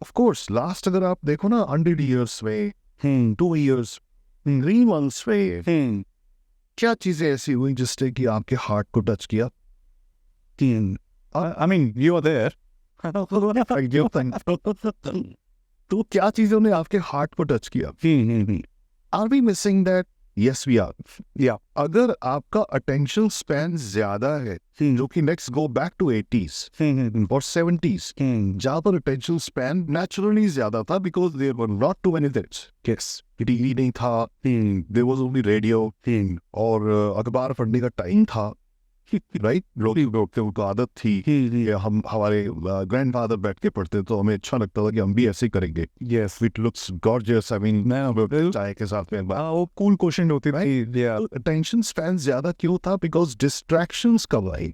Of course, last अगर आप देखो ना 100 years में, 2 years, 3 months में, क्या चीजें ऐसी हुई जिसने कि आपके हार्ट को टच किया? I mean, you are there. तो क्या चीजों ने आपके हार्ट को टच किया? Are we missing that? Yes, we are. Yeah. अगर आपका अटेंशन स्पैन ज्यादा है, जो कि let's go back to 80s और 70s, जहाँ पर अटेंशन स्पैन नेचुरली ज्यादा था, because there were not too many things. Yes. TV नहीं था, देयर वाज ओनली रेडियो, और अखबार पढ़ने का टाइम था. राइट? लोग थे, उनको आदत थी कि हम हमारे ग्रैंडफादर बैठ के पढ़ते तो हमें अच्छा लगता था कि हम भी ऐसे ही करेंगे. Yes. It looks gorgeous. I mean, मैं चाय के साथ में वो कूल क्वेश्चन होती थी. Yeah. अटेंशन स्पैन ज्यादा क्यों था? बिकॉज डिस्ट्रैक्शंस कब आई?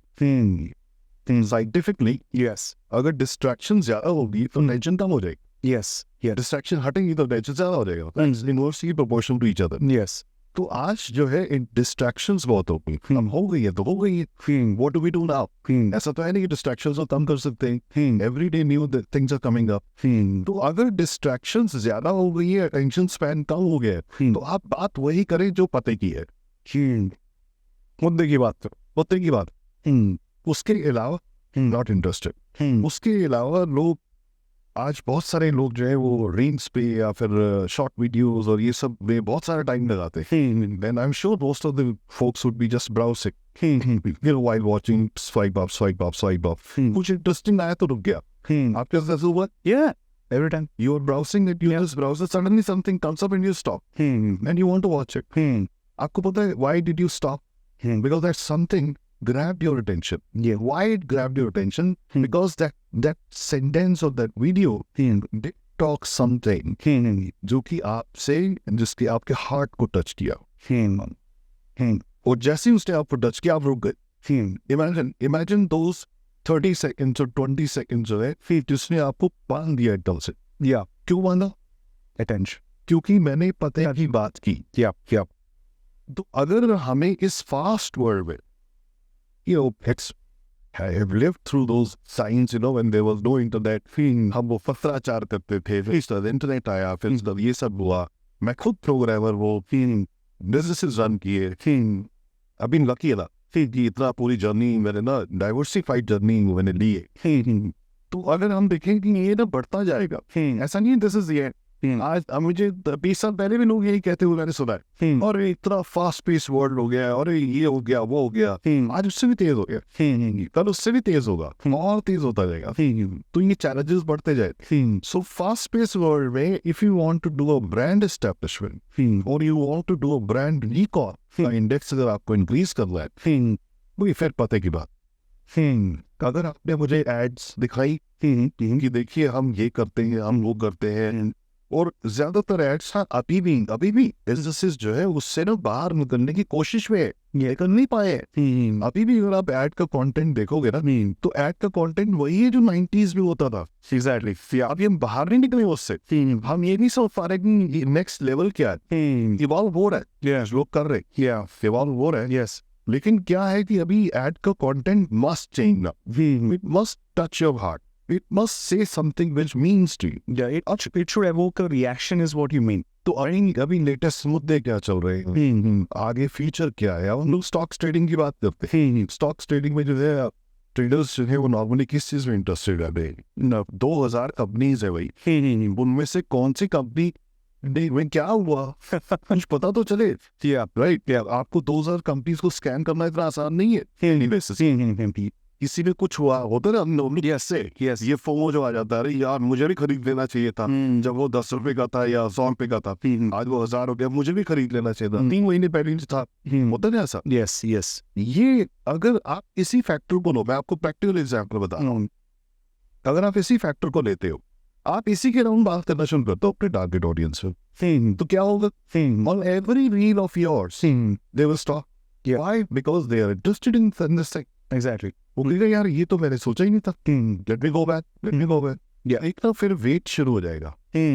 Scientifically Yes. अगर डिस्ट्रैक्शन ज्यादा होगी तो टेंशन कम हो जाएगी. Yes. Yes. डिस्ट्रैक्शन हटेंगी तो टेंशन ज्यादा हो जाएगा. That's inversely proportional to each other. Yes. तो आज जो है डिस्ट्रैक्शंस बहुत हो गई. अब हो गई है तो हो गई है. What do we do now? ऐसा तो है नहीं कि डिस्ट्रैक्शंस को कम कर सकते हैं. Every day new things are coming up. तो अगर डिस्ट्रैक्शंस ज्यादा हो गई है, अटेंशन स्पैन कम हो गया है, तो आप बात वही करें जो पते की है. मुद्दे की बात तो. पते की बात. उसके अलावा नॉट इंटरेस्टेड. उसके अलावा लोग आज बहुत सारे लोग जो है वो रील्स पे या फिर शॉर्ट वीडियोस और ये सब में बहुत सारा टाइम लगाते हैं. Then I'm sure most of the folks would be just browsing. While watching, swipe up. कुछ इंटरेस्टिंग आया तो रुक गया. आपके साथ ऐसा हुआ? Yeah. Every time. You are browsing it, you just browse it, suddenly something comes up and you stop. And you want to watch it. आपको पता है why did you stop? Because that something grabbed your attention. Yeah. Why it grabbed your attention? Because that sentence or that video did talk something जो कि आपसे, जिसके आपके heart को touch किया. और जैसे ही उसने आपको टच किया आप रुक गए. Imagine those 30 seconds or 20 seconds जो है जिसने आपको बांध दिया एकदम से. Yeah. क्यों बांधा? Attention. क्योंकि मैंने पते की बात की. Yeah. Yeah. तो अगर हमें इस फास्ट वर्ल्ड में, I have lived through those signs, when there was no internet. हम वो पत्राचार करते थे, फिर इंटरनेट आया, फिर ये सब हुआ. मैं खुद प्रोग्रामर वो बिजनेसेस रन किए. अभी लकी है ना कि इतना पूरी जर्नी मैंने ना डाइवर्सिफाइड जर्नी मैंने ली है. तो अगर हम देखें कि ये ना बढ़ता जाएगा, ऐसा नहीं है दिस इज द आज मुझे 20 साल पहले भी लोग यही कहते हुए मैंने सुना है, और इतना फास्ट पेस वर्ल्ड हो गया, और ये हो गया वो हो गया. आज उससे भी तेज हो गया, कल उससे भी तेज होगा, और तेज होता जाएगा. तो ये चैलेंजेस बढ़ते जाए. सो फास्ट पेस वर्ल्ड में if you want to do a brand establishment और you want to do a brand recall, index अगर आपको इंक्रीज करना है, वो फिर पते की बात. अगर आपने मुझे एड्स दिखाई कि देखिए हम ये करते हैं, हम वो करते हैं, और ज्यादातर एड्स अभी भी बिजनेसेस जो है उससे ना बाहर निकलने की कोशिश में ये कर नहीं पाए. अभी भी अगर आप एड का कंटेंट देखोगे ना, तो एड का कंटेंट वही है जो 90s में होता था. Exactly. अभी हम बाहर नहीं निकले उससे. हम ये नहीं सोच पा रहे कि नेक्स्ट लेवल क्या है. इवॉल्व हो रहा है, लोग कर रहे हैं, इवॉल्व हो रहा है. Yes. लेकिन क्या है कि अभी एड का कंटेंट मस्ट चेंज ना. It must touch your heart. It must say something which means to you. Yeah, it should evoke a reaction is what you mean. तो अभी लेटेस्ट मुद्दे क्या चल रहे हैं, आगे फ्यूचर क्या है. हम लोग स्टॉक्स ट्रेडिंग की बात करते हैं. स्टॉक्स ट्रेडिंग में जो है ट्रेडर्स जो है वो नॉर्मली किस चीज में इंटरेस्टेड है? 2000 कंपनीज है भाई, उनमें से कौन सी कंपनी में क्या हुआ कुछ पता तो चले. राइट. आपको 2000 कंपनीज को स्कैन करना इतना आसान नहीं है. किसी में कुछ हुआ होता है ना, Yes. ये फोमो जो आ जाता है, अरे यार मुझे भी खरीद लेना चाहिए था जब वो 10 रुपए का था या 100 रुपए का था, आज वो 1000 हो गया, मुझे भी खरीद लेना चाहिए था, 3 महीने पहले था. होता है ऐसा. Yes. ये अगर आप इसी फैक्टर को लो, मैं आपको प्रैक्टिकल एग्जाम्पल बता रहा हूँ. अगर आप इसी फैक्टर को लेते हो, आप इसी के अराउंड बात करना शुरू करते हो अपने टारगेट ऑडियंस में, तो क्या होगा? On every reel of yours they will stop. Why? Because they are interested in this thing. Exactly. वो कहेगा यार ये तो मैंने सोचा ही नहीं था, लेट मी गो बैक. एक तो फिर वेट शुरू हो जाएगा,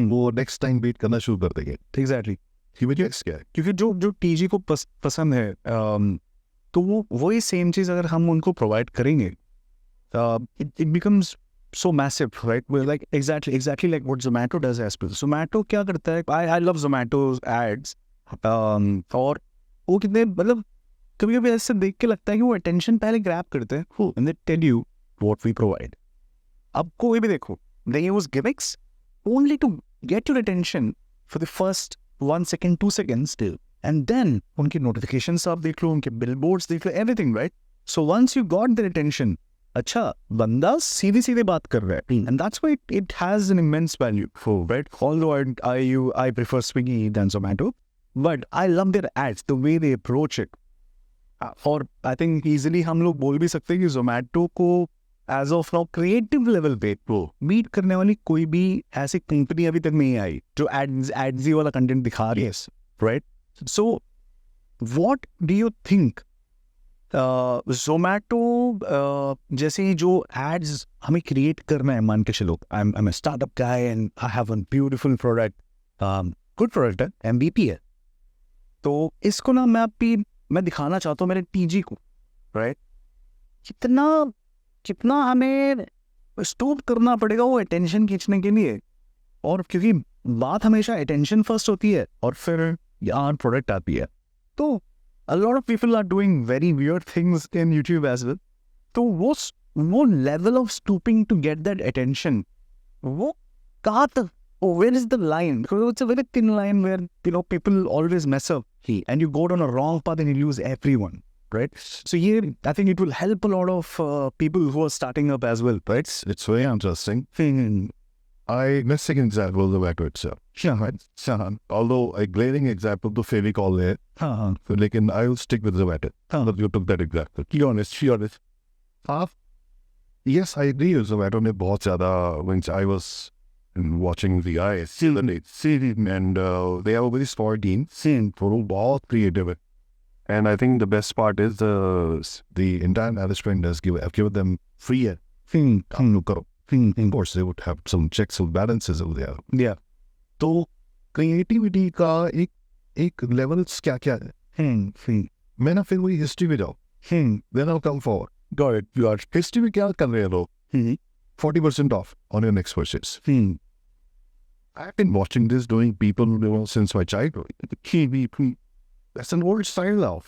वो नेक्स्ट टाइम वेट करना शुरू कर देंगे. Exactly. कि वजह क्या है? क्योंकि जो टीजी को पसंद है, तो वो वही सेम चीज अगर हम उनको प्रोवाइड करेंगे, it becomes so massive, right? We're like exactly like what Zomato does as well. Zomato क्या करता है? I love Zomato's ads. और वो कितने मतलब कभी कभी ऐसे देख के लगता है कि वो अटेंशन पहले ग्रैब करते हैं, and they tell you what we provide. अब कोई भी देखो, they use gimmicks only to get your attention for the first 1 second, 2 seconds still, and then उनकी notifications आप देख लो, उनके billboards देख लो, everything, right? So once you got their attention, अच्छा बंदा सीधे बात कर रहा है, and that's why it has an immense value, right? Although I prefer Swiggy than Zomato, but I love their ads, the way they approach it. और I think easily हम लोग बोल भी सकते हैं कि जोमेटो को as of now creative level पे मीट करने वाली कोई भी ऐसी कंपनी अभी तक नहीं आई जो एड्स वाला कंटेंट दिखा रही है, right? So what do you think Zomato जैसे ही जो एड्स हमें क्रिएट करना है, मान के चलो I am a startup guy and I have one beautiful product, good product है, MVP है, तो इसको ना मैं दिखाना चाहता हूँ मेरे टीजी को, राइट? कितना हमें स्टॉप करना पड़ेगा वो अटेंशन खींचने के लिए, और क्योंकि बात हमेशा अटेंशन फर्स्ट होती है और फिर यार प्रोडक्ट आती है। तो a lot of people are doing very weird things in YouTube as well. तो वो level of stooping to get that attention, वो कहाँ तक, where is the line? Because it's a very thin line where, you know, people always mess up and you go down a wrong path and you lose everyone, right? So here, I think it will help a lot of people who are starting up as well, right? It's very interesting. Let's take an example of the Zomato itself. Sure. Although a glaring example to Fevicol है, लेकिन I'll stick with Zomato. But you took that example. Be honest. Yes, I agree with Zomato ने बहुत ज़्यादा, when I was watching the eyes, and they have a very smart team, थोड़ा बहुत creative है. And I think the best part is the entire management has given them free काम लोग करो. Of course, they would have some checks and balances over there. Yeah. तो creativity का एक levels क्या क्या है? मैं ना फिर वही हिस्ट्री में जाऊँ. Then I'll come forward. Got it. You are history में क्या कर रहे हैं लोग? 40% off on your next purchase. I've been watching this doing people, you know, since my childhood. That's an old style now.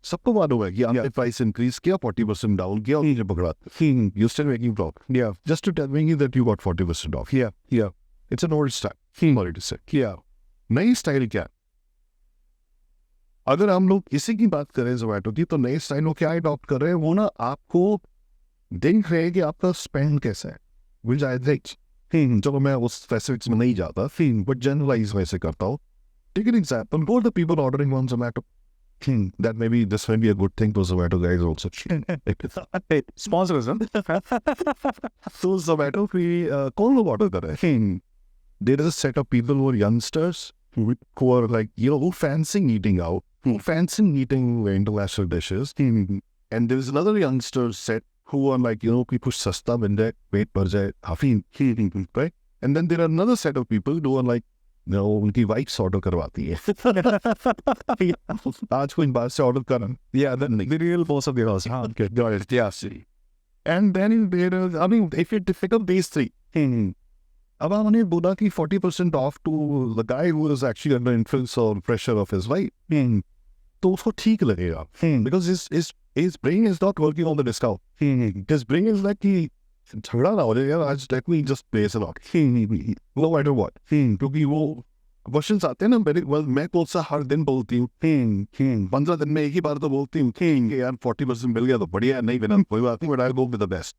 सबको मालूम है कि आपने प्राइस इंक्रीज किया, 40% डाउन किया, उन्हें पकड़ा. You still making profit. Yeah. Just to tell me that you got 40% off. Yeah. It's an old style. Sorry to say. Yeah. नई स्टाइल क्या? अगर हम लोग इसी की बात करें जोमेटो की, तो नई स्टाइल वो क्या अडॉप्ट कर रहे हैं? वो ना आपको देख रहे हैं कि आपका स्पेंड कैसा है. Which I think. चलो मैं उस स्पेसिफिक्स में नहीं जाता, बट जनरलाइज वैसे करता हूँ. Take an example. Who are the people ordering on Zomato? That this may be a good thing for Zomato guys also. Sponsors, So Zomato पे कौन लोग order कर रहे हैं? There is a set of people who are youngsters who are like, you know, who fancy eating out, who fancy eating international dishes. And there is another youngster set who are like, you know, कि कुछ सस्ता बन जाए, पेट भर जाए, काफी, right? And then there are another set of people who are like, no, उनकी wife order करवाती है. आज कोई बाहर से ऑर्डर करना. Yeah, the real boss of the house. Okay, got it. Yeah, see. And then there is, I mean, if you pick up these three, अब हमने बोला कि 40% off to the guy who is actually under influence or pressure of his wife, तो उसको ठीक लगेगा. Because his brain is not working on the discount. His brain is like कि झगड़ा ना हो जाए यार, आज let me just place it out. No matter what. क्योंकि वो क्वेश्चंस आते हैं ना मेरे, मैं कौन सा हर दिन बोलती हूँ, 15 दिन में एक ही बार तो बोलती हूँ कि यार 40% मिल गया तो बढ़िया है, नहीं मिला कोई बात नहीं, but I'll go with the best.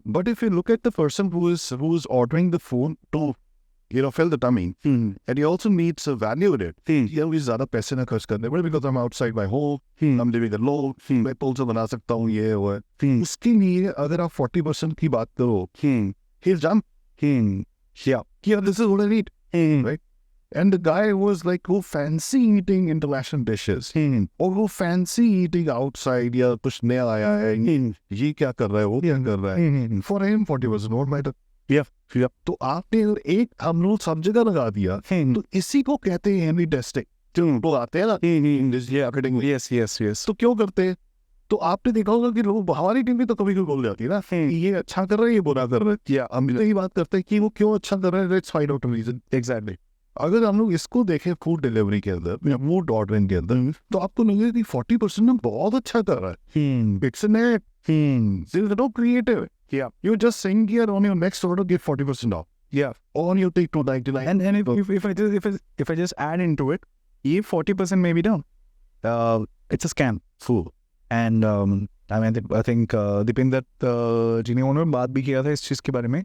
But if you look at the person who is ordering the food to, you know, fill the tummy, and he also needs a value in it. यार मुझे ज़्यादा पैसे ना खर्च करने पड़े, because I'm outside my home, I'm living alone, मैं पुल से बना सकता हूँ ये वो है. उसके लिए अगर आप 40% की बात करो, he'll jump. Yeah, this is what I need, right? And the guy was like, who fancy eating international dishes, or who fancy eating outside, या कुछ नया आया है, ये क्या कर रहा है, वो क्या कर रहा है. For him, 40% not matter. Yeah. तो आपने एक हम लोग सब जगह लगा दिया, तो इसी को कहते हैं हेवी टेस्टिंग. तो आते हैं ना, Yes. तो क्यों करते हैं? तो आपने देखा होगा कि लोग, हमारी टीम भी तो कभी बोल जाती है ना, ये अच्छा कर रहा है, ये बुरा कर रहा है. हम यही बात करते हैं कि वो क्यों अच्छा कर रहा है. Let's find out reason. Exactly. अगर हम लोग इसको देखें फूड डिलीवरी के अंदर या फूड ऑर्डरिंग के अंदर, तो आपको लगेगा कि 40% ना बहुत अच्छा कर रहा है. It's a net. There's no creative. Yeah. You're just saying here on your next order, get 40% off. Yeah. Or you take 299. And if I just add into it, ये 40% may be down. It's a scam. Fool. And I mean, I think Dipinder जिन्होंने उन्होंने बात भी किया था इस चीज़ के बारे में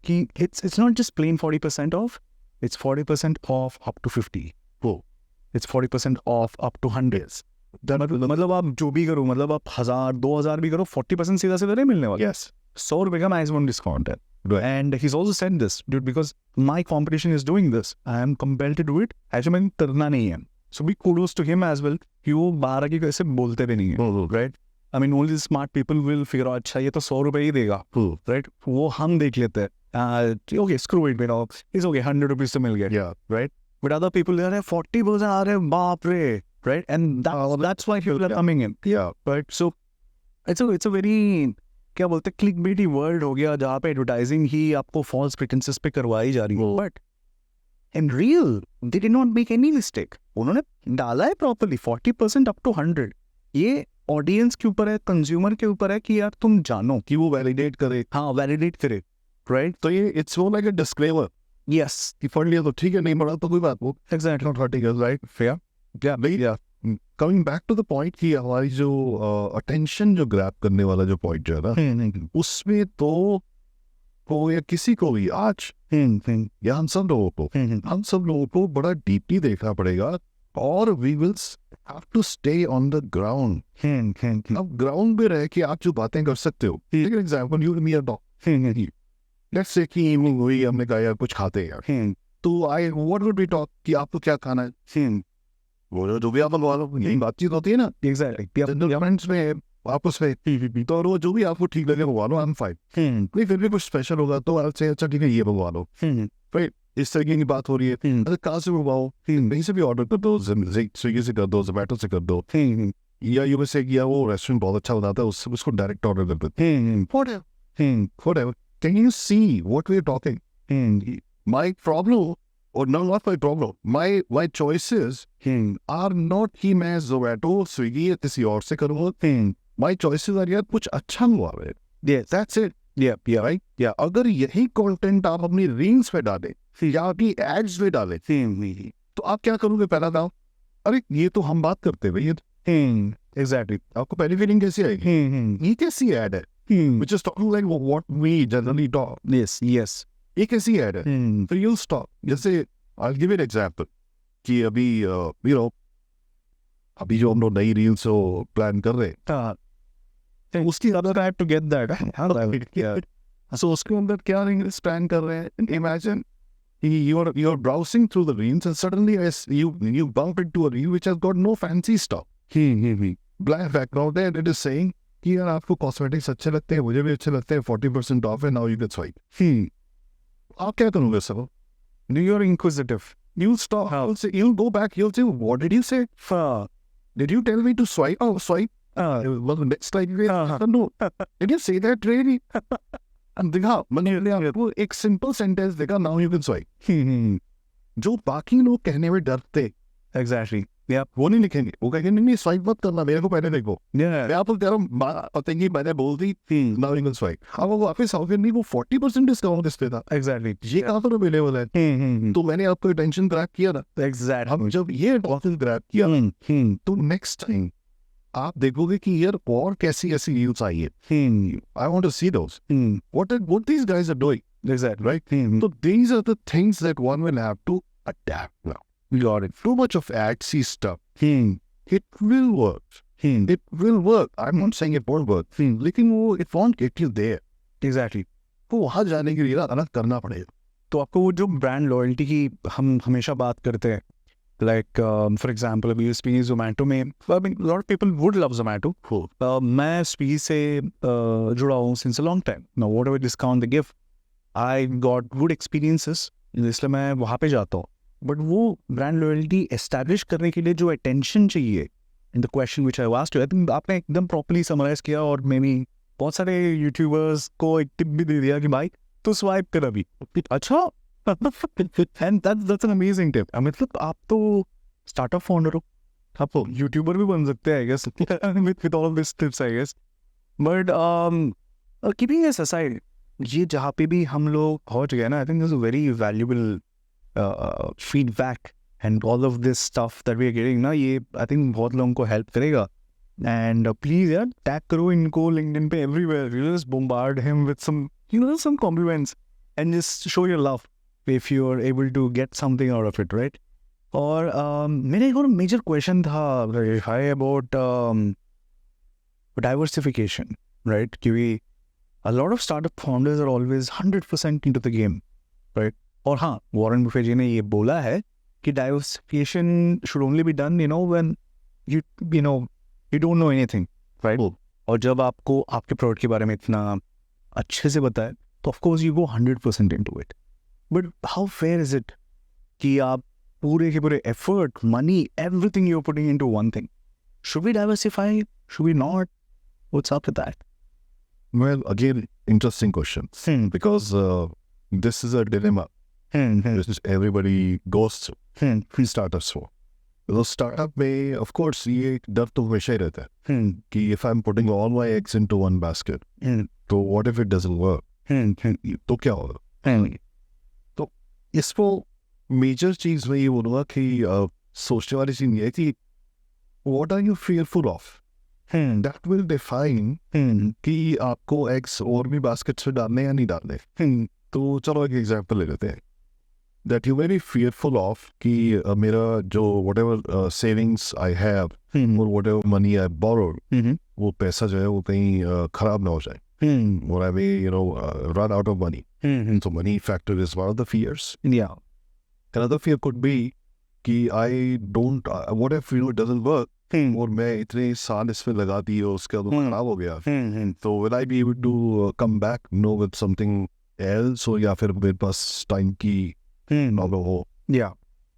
कि it's not just plain 40% off. It's 40% off up to 50. Cool. It's 40% off up to 100. मतलब आप जो भी करो, मतलब आप 1000-2000 भी करो, 40% सीधा सीधा नहीं मिलने वाला. Yes. 100 रुपए का maximum discount है. Right. And he's also said this, dude, because my competition is doing this. I am compelled to do it. Actually, मैंने करना नहीं है. So big kudos to him as well. कि वो 12 की कैसे बोलते भी नहीं है. Right? I mean, only smart people will figure out, अच्छा ये तो 100 रुपए ही देगा. Right? वो हम देख लेते हैं. Okay, screw it, you know. It's okay, 100 rupees to मिल गया. Yeah. Right? But other people, they are 40% आ रहे हैं, बाप रे. Right? And that's why people are coming in. Yeah. Right? So it's a very, क्या बोलते हैं, क्लिक बेटी world हो गया जहाँ पे एडवर्टाइजिंग ही आपको फॉल्स प्रिटेंसेस पे करवाई जा रही है. But in real they did not make any mistake. उन्होंने डाला है प्रॉपर्ली 40% अप टू 100. ये ऑडियंस के ऊपर है, कंज्यूमर के ऊपर है कि यार तुम जानो कि वो वैलिडेट करे. हाँ, वैलिडेट करे. राइट? तो ये it's more like a disclaimer yes, कि फंड लिया तो ठीक है, नहीं पड़ा तो कोई बात वो exactly. Not hurting us, right? Fair. या भैया coming back to the point कि हमारी जो अटेंशन जो ग्रैब करने वाला जो पॉइंट जो है ना, उसमें तो को या किसी को भी आज या हम सब लोगों को बड़ा डीपली देखना पड़ेगा. और we will have to stay on the ground. अब ग्राउंड पे रह के आप जो बातें कर सकते हो. Take example, you me a dog. Let's say कि इवनिंग हुई, हमने कहा यार कुछ खाते हैं यार, तो I what would be talk कि आपको क्या खाना है, वो जो भी आप मंगवा लो. यही बातचीत होती है ना एग्जैक्टली. फ्रेंड्स में आपस में. तो वो जो भी आपको ठीक लगे मंगवा लो. I am fine. नहीं फिर भी कुछ स्पेशल होगा तो आई से अच्छा ठीक है ये मंगवा लो. फिर इस तरीके की बात हो रही है. अरे कहाँ से मंगवाओ, कहीं से भी ऑर्डर कर दो, स्विगी से कर दो, जोमेटो से कर दो, या यू से किया वो रेस्टोरेंट बहुत अच्छा बनाता है उससे उसको डायरेक्ट ऑर्डर कर दो. Whatever. Can you see what we're talking? My problem, or no, not my problem. My choices are not कि मैं Zomato, Swiggy या किसी और से करूँगा. My choices are यार कुछ अच्छा हुआ है. Yes. That's it. Yeah, right? Yeah. अगर यही content आप अपनी रील्स पे डालें या अपनी एड्स पे डालें, तो आप क्या करोगे? पहला दाव, अरे ये तो हम बात करते हैं भैया. एग्जैक्टली. आपको पहली फीलिंग कैसी आएगी? ये कैसी एड है? Which is talking like what we generally talk. Yes. एक ऐसी ऐड है. So you'll stop. जैसे I'll give you an example कि अभी you know अभी जो हम लोग नई रील्स प्लान कर रहे हैं, तो उसकी other I have to get that. yeah. So उसके अंदर क्या रील्स प्लान कर रहे हैं? Imagine you're browsing through the reels and suddenly you bump into a reel which has got no fancy stuff. Black background and it is saying कि यार आपको cosmetics अच्छे लगते हैं, मुझे भी अच्छे लगते हैं, 40% ऑफ है, नाउ यू कैन स्वाइप. आप क्या करोगे सब? You're inquisitive. You'll stop. You'll go back. You'll say, what did you say? Did you tell me to swipe? Oh, swipe. Well, next time you no. Did you say that really? And देखा मैंने वो एक simple sentence देखा, now you can swipe. जो बाकी लोग कहने में डरते, Exactly. वो नहीं लिखेंगे. वो कहेंगे नहीं स्वाइप मत करना, मेरे को पहले देखो. मैं आपको कह रहा हूँ पता ही मैंने बोल दी now you can swipe. हाँ वो वापस आओगे नहीं, वो 40% डिस्काउंट इस पे था. Exactly. ये कहाँ पर अवेलेबल है? तो मैंने आपको अटेंशन ग्रैब किया ना. Exactly. अब जब ये अटेंशन ग्रैब किया तो नेक्स्ट टाइम आप देखोगे कि यार और कैसी ऐसी रील्स आई है. I want to see those. What these guys are doing. Exactly. Right? So these are the things that one will have to adapt now. Got it. Too much of adsy stuff. It will work. It will work. I'm not saying it won't work. लेकिन वो it won't get you there. Exactly. वो वहाँ जाने के लिए अलग करना पड़ेगा. तो आपको वो जो ब्रांड लॉयल्टी की हम हमेशा बात करते हैं, लाइक फॉर एग्जाम्पल अभी स्विगी जोमेटो में, I mean lot of people would love Zomato. मैं स्विगी से जुड़ा हूँ since a long time. Now what ever discount they give, I got good experiences, इसलिए मैं वहाँ पे जाता हूँ. बट वो ब्रांड लॉयल्टी एस्टैब्लिश करने के लिए जो अटेंशन चाहिए, in the question which I asked you, I think आपने एकदम प्रॉपर्ली समराइज किया. और मे बी बहुत सारे यूट्यूबर्स को एक टिप भी दे दिया कि भाई तो स्वाइप कर अभी. अच्छा. And that's an amazing tip. मतलब आप तो स्टार्टअप फाउंडर हो, आप तो यूट्यूबर भी बन सकते हैं I guess with all this tips I guess. But keeping this aside, ये जहाँ पे भी हम लोग पहुँच गए ना, I think this is a very valuable feedback and all of this stuff that we are getting ना, ये I think बहुत लोगों को help करेगा. And please यार tag करो इनको LinkedIn पे everywhere. You just bombard him with some compliments and just show your love if you are able to get something out of it, right? और मेरा एक और मेजर क्वेश्चन था हाई अबाउट डाइवर्सिफिकेशन, राइट? क्योंकि a lot of startup founders are always 100% into the game, right? और हाँ, Warren Buffett जी ने ये बोला है कि diversification should only be done, when you don't know anything, right? और जब आपको आपके प्रोडक्ट के बारे में इतना अच्छे से बताए तो of course you go 100% into it. But how fair is it कि आप पूरे के पूरे effort, money, everything you're putting into one thing? Should we diversify? Should we not? What's up with that? Well, again, interesting question. Because this is a dilemma. This is everybody goes through startups for. So startup में, of course, ये डर तो हमेशा ही रहता है कि if I'm putting all my eggs into one basket, तो what if it doesn't work? तो क्या होगा? तो इसको मेजर चीज में ये बोलूँगा कि सोचने वाली चीज ये है कि what are you fearful of? That will define कि आपको एग्स और भी बास्केट्स में डालने या नहीं डालने. तो चलो एक एग्जांपल ले लेते हैं. That you very fearful of कि मेरा जो whatever savings I have or whatever money I borrowed, वो पैसा जो है वो कहीं खराब ना हो जाए. Or I may run out of money. So money factor is one of the fears. Yeah. Another fear could be कि I don't what if it doesn't work? और मैं इतने साल इसमें लगा दी और उसके बाद खराब हो गया, तो will I be able to come back with something else, or या फिर मेरे पास टाइम की प्रॉब्लम हो.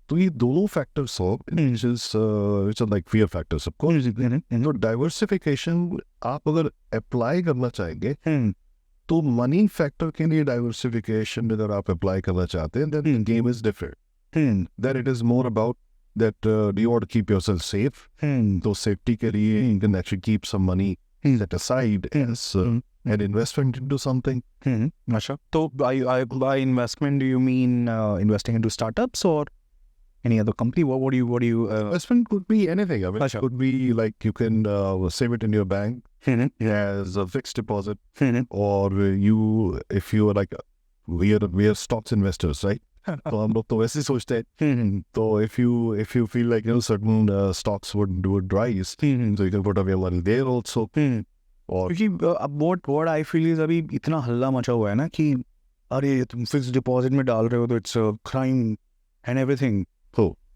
तो ये दोनों फैक्टर्स हो which are like fear factors of course. तो डाइवर्सिफिकेशन आप अगर अप्लाई करना चाहेंगे तो मनी फैक्टर के लिए डाइवर्सिफिकेशन अगर आप अप्लाई करना चाहते हैं then the game is different. Then it is more about that do you want to keep yourself safe? तो सेफ्टी के लिए you can actually keep some money set aside as an investment into something. अच्छा, तो by investment do you mean investing into startups or any other company? What do you Investment could be anything. I mean, Achha. it could be like you can save it in your bank as a fixed deposit, or if you are like we are stocks investors, right? तो हम लोग तो वैसे ही सोचते हैं. तो if you feel like certain stocks would rise, so you can put up your money there also. और क्योंकि what I feel is अभी इतना हल्ला मचा हुआ है ना कि अरे तुम फिक्स डिपॉजिट में डाल रहे हो तो it's crime and everything.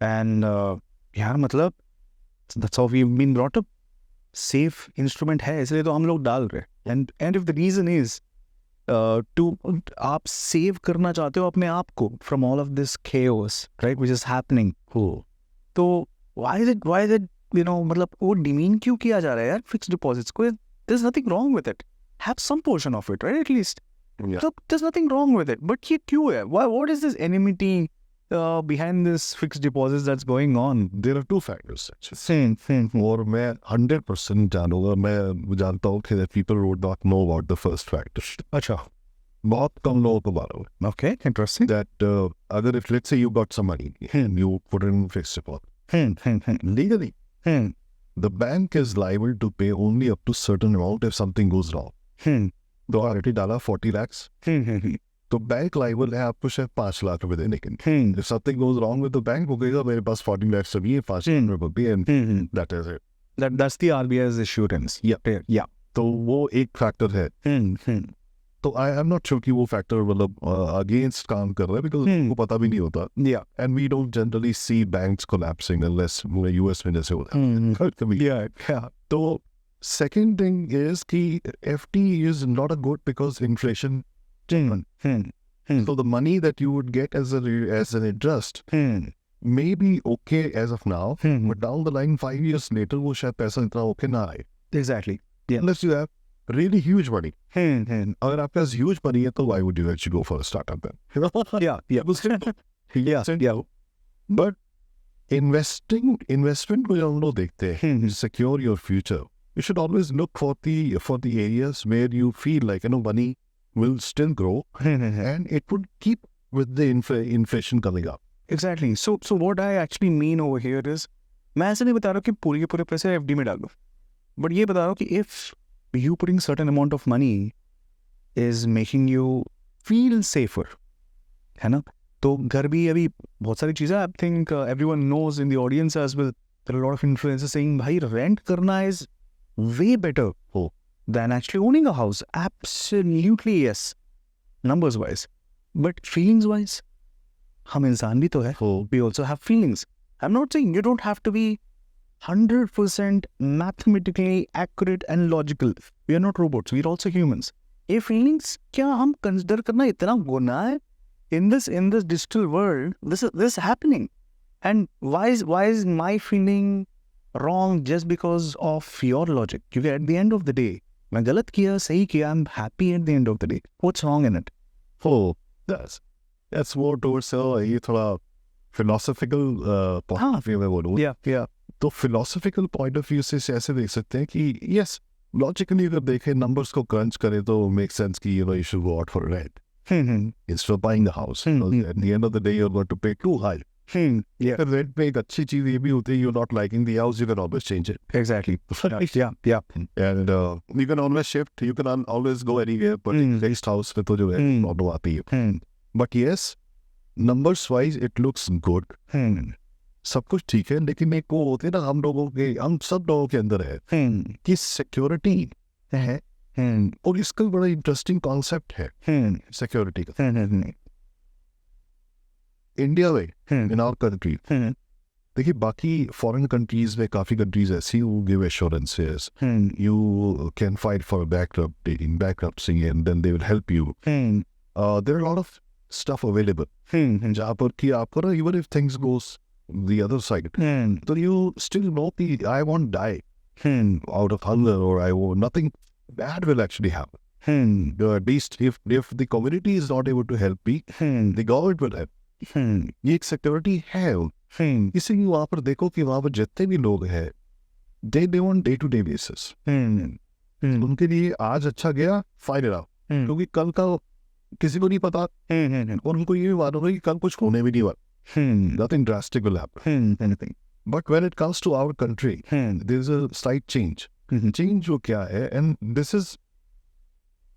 And यार मतलब that's how we've been brought up. Safe instrument है इसलिए तो हम लोग डाल रहे हैं. And if the reason is आप सेव करना चाहते हो अपने आप को from all of this chaos, right, which is happening. तो व्हाई इज इट मतलब वो डिमीन क्यों किया जा रहा है यार फिक्स डिपॉजिट्स को? There is nothing wrong with it. Have some portion of it, right, at least. Yeah. So there's nothing wrong with it. But ये क्यों है? What is this enmity behind this fixed deposits that's going on? there are two factors actually. Same. और मैं 100% जानूंगा. मैं जानता हूँ कि that people would not know about the first factor. अच्छा. बहुत कम लोगों को मालूम है. Okay, interesting. That अगर if let's say you got some money, you put it in fixed deposit. Legally, the bank is liable to pay only up to certain amount if something goes wrong. तो already डाला 40 lakhs. तो bank liable है आपको शायद 5 लाख रुपए देने के लिए. If something goes wrong with the bank, वो कहेगा मेरे पास 40 lakhs अभी है, 5 लाख रुपए भी है, and that is it. That's the RBI's assurance. Yeah. तो वो एक फैक्टर है. तो आई एम नॉट श्योर कि वो फैक्टर मतलब अगेंस्ट काम कर रहा है, बिकॉज उनको पता भी नहीं होता. Yeah. And we don't generally see banks collapsing unless US में जैसे होता है. Yeah. तो second thing is कि FD is not a good because inflation. So the money that you would get as an interest may be okay as of now, but down the line 5 years later वो शायद पैसा इतना okay ना आए. Exactly. Yeah. Unless you have really huge money. अगर आपके पास huge money है तो why would you actually go for a startup then? Yeah. But investment को जब हम लोग देखते हैं, secure your future, you should always look for the areas where you feel like money will still grow and it would keep with the inflation coming up. Exactly. So what I actually mean over here is, मैं ऐसे नहीं बता रहा हूँ कि पूरे के पूरे पैसे FD में डालो, but ये बता रहा हूँ कि if you putting certain amount of money is making you feel safer, है ना, तो घर भी अभी बहुत सारी चीज़ें I think everyone knows in the audience as well there are lot of influencers saying भाई रेंट करना is way better than actually owning a house. Absolutely yes, numbers wise, but feelings wise, हम इंसान भी तो है. We also have feelings. I'm not saying you don't have to be 100% mathematically accurate and logical. We are not robots. We are also humans. ये feelings क्या हम consider करना इतना गुनाह है? In this digital world, this is happening. And why is my feeling wrong just because of your logic? क्योंकि at the end of the day, मैं गलत किया सही किया, I'm happy at the end of the day. What's wrong in it? Oh, that's more towards ये थोड़ा philosophical point of view में बोलूँ. Yeah. तो philosophical point of view से ऐसे देख सकते हैं कि yes, logically अगर देखें numbers को crunch करें तो make sense कि you should go out for rent instead of buying a house. At the end of the day, you're going to pay too high. Yeah. Rent में एक अच्छी चीज ये भी होती है, you're not liking the house, you can always change it. Exactly. Yeah. And you can always shift, you can always go anywhere, but next house में तो जो है problem आती है. But yes, numbers wise it looks good. सब कुछ ठीक है, लेकिन एक वो होते हैं ना हम सब लोगों के अंदर है कि सिक्योरिटी है, और इसका बड़ा इंटरेस्टिंग कॉन्सेप्ट है सिक्योरिटी का. इंडिया में इन आवर कंट्री, देखिए बाकी फॉरेन कंट्रीज में काफी कंट्रीज ऐसी who give assurances, you can fight for bankruptcy and then they will help you. There are a lot of stuff available जहाँ पर कि आपको ना even if things goes the other side, so you still know that I won't die out of hunger, or I won't, nothing bad will actually happen. At least if the community is not able to help me, the government will help. ये एक security है. इसीलिए वहाँ पर देखो कि वहाँ पर जितने भी लोग हैं, they live on day to day basis. उनके लिए आज अच्छा गया, फाइन रहा, क्योंकि कल का किसी को नहीं पता, और उनको ये भी मालूम है कि कल कुछ होने भी नहीं वाला. Nothing drastic will happen. Anything. But when it comes to our country, there is a slight change. Change जो क्या है, and this is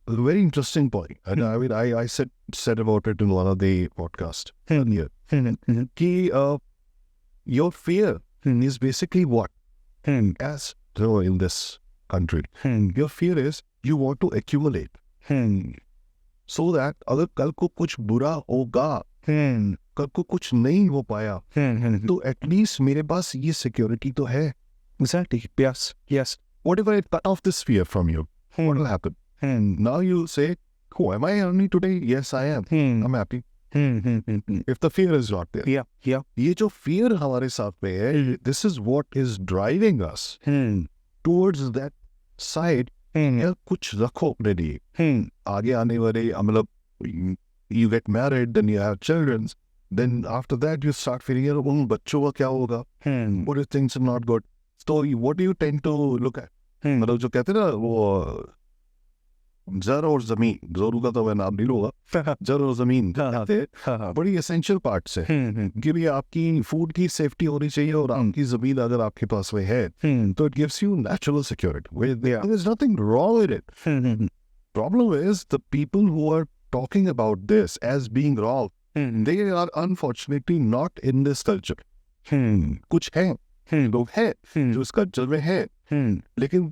a very interesting point. And I mean, I said about it in one of the podcasts earlier. कि your fear is basically what? As though in this country, your fear is you want to accumulate. So that अगर कल को कुछ बुरा होगा, कल को कुछ नहीं हो पाया, तो एटलीस्ट मेरे पास ये सिक्योरिटी तो है. Exactly. Yes. What if I cut off this fear from you? What will happen? Now you say, oh, am I earning today? Yes, I am. I'm happy. If the fear is not there. Yeah. ये जो fear हमारे साथ में है, this is what is driving us towards that side. यार कुछ रखो अपने लिए. आगे आने वाले, मतलब you get married, then you have children, then after that you start feeling, यार उन बच्चों का क्या होगा? What if things are not good? So what do you tend to look at? मतलब जो कहते हैं ना वो जर और जमीन, जोरू का तो मैं नाम नहीं लूंगा, जर और जमीन बड़ी एसेंशियल पार्ट्स है कि भी आपकी फूड की सेफ्टी होनी चाहिए, और आपकी जमीन अगर आपके पास में है तो it gives you natural security. There's nothing wrong with it. Problem is the people who are talking about this as being wrong, they are unfortunately not in this culture. कुछ हैं, लोग हैं जो इस कल्चर में है, लेकिन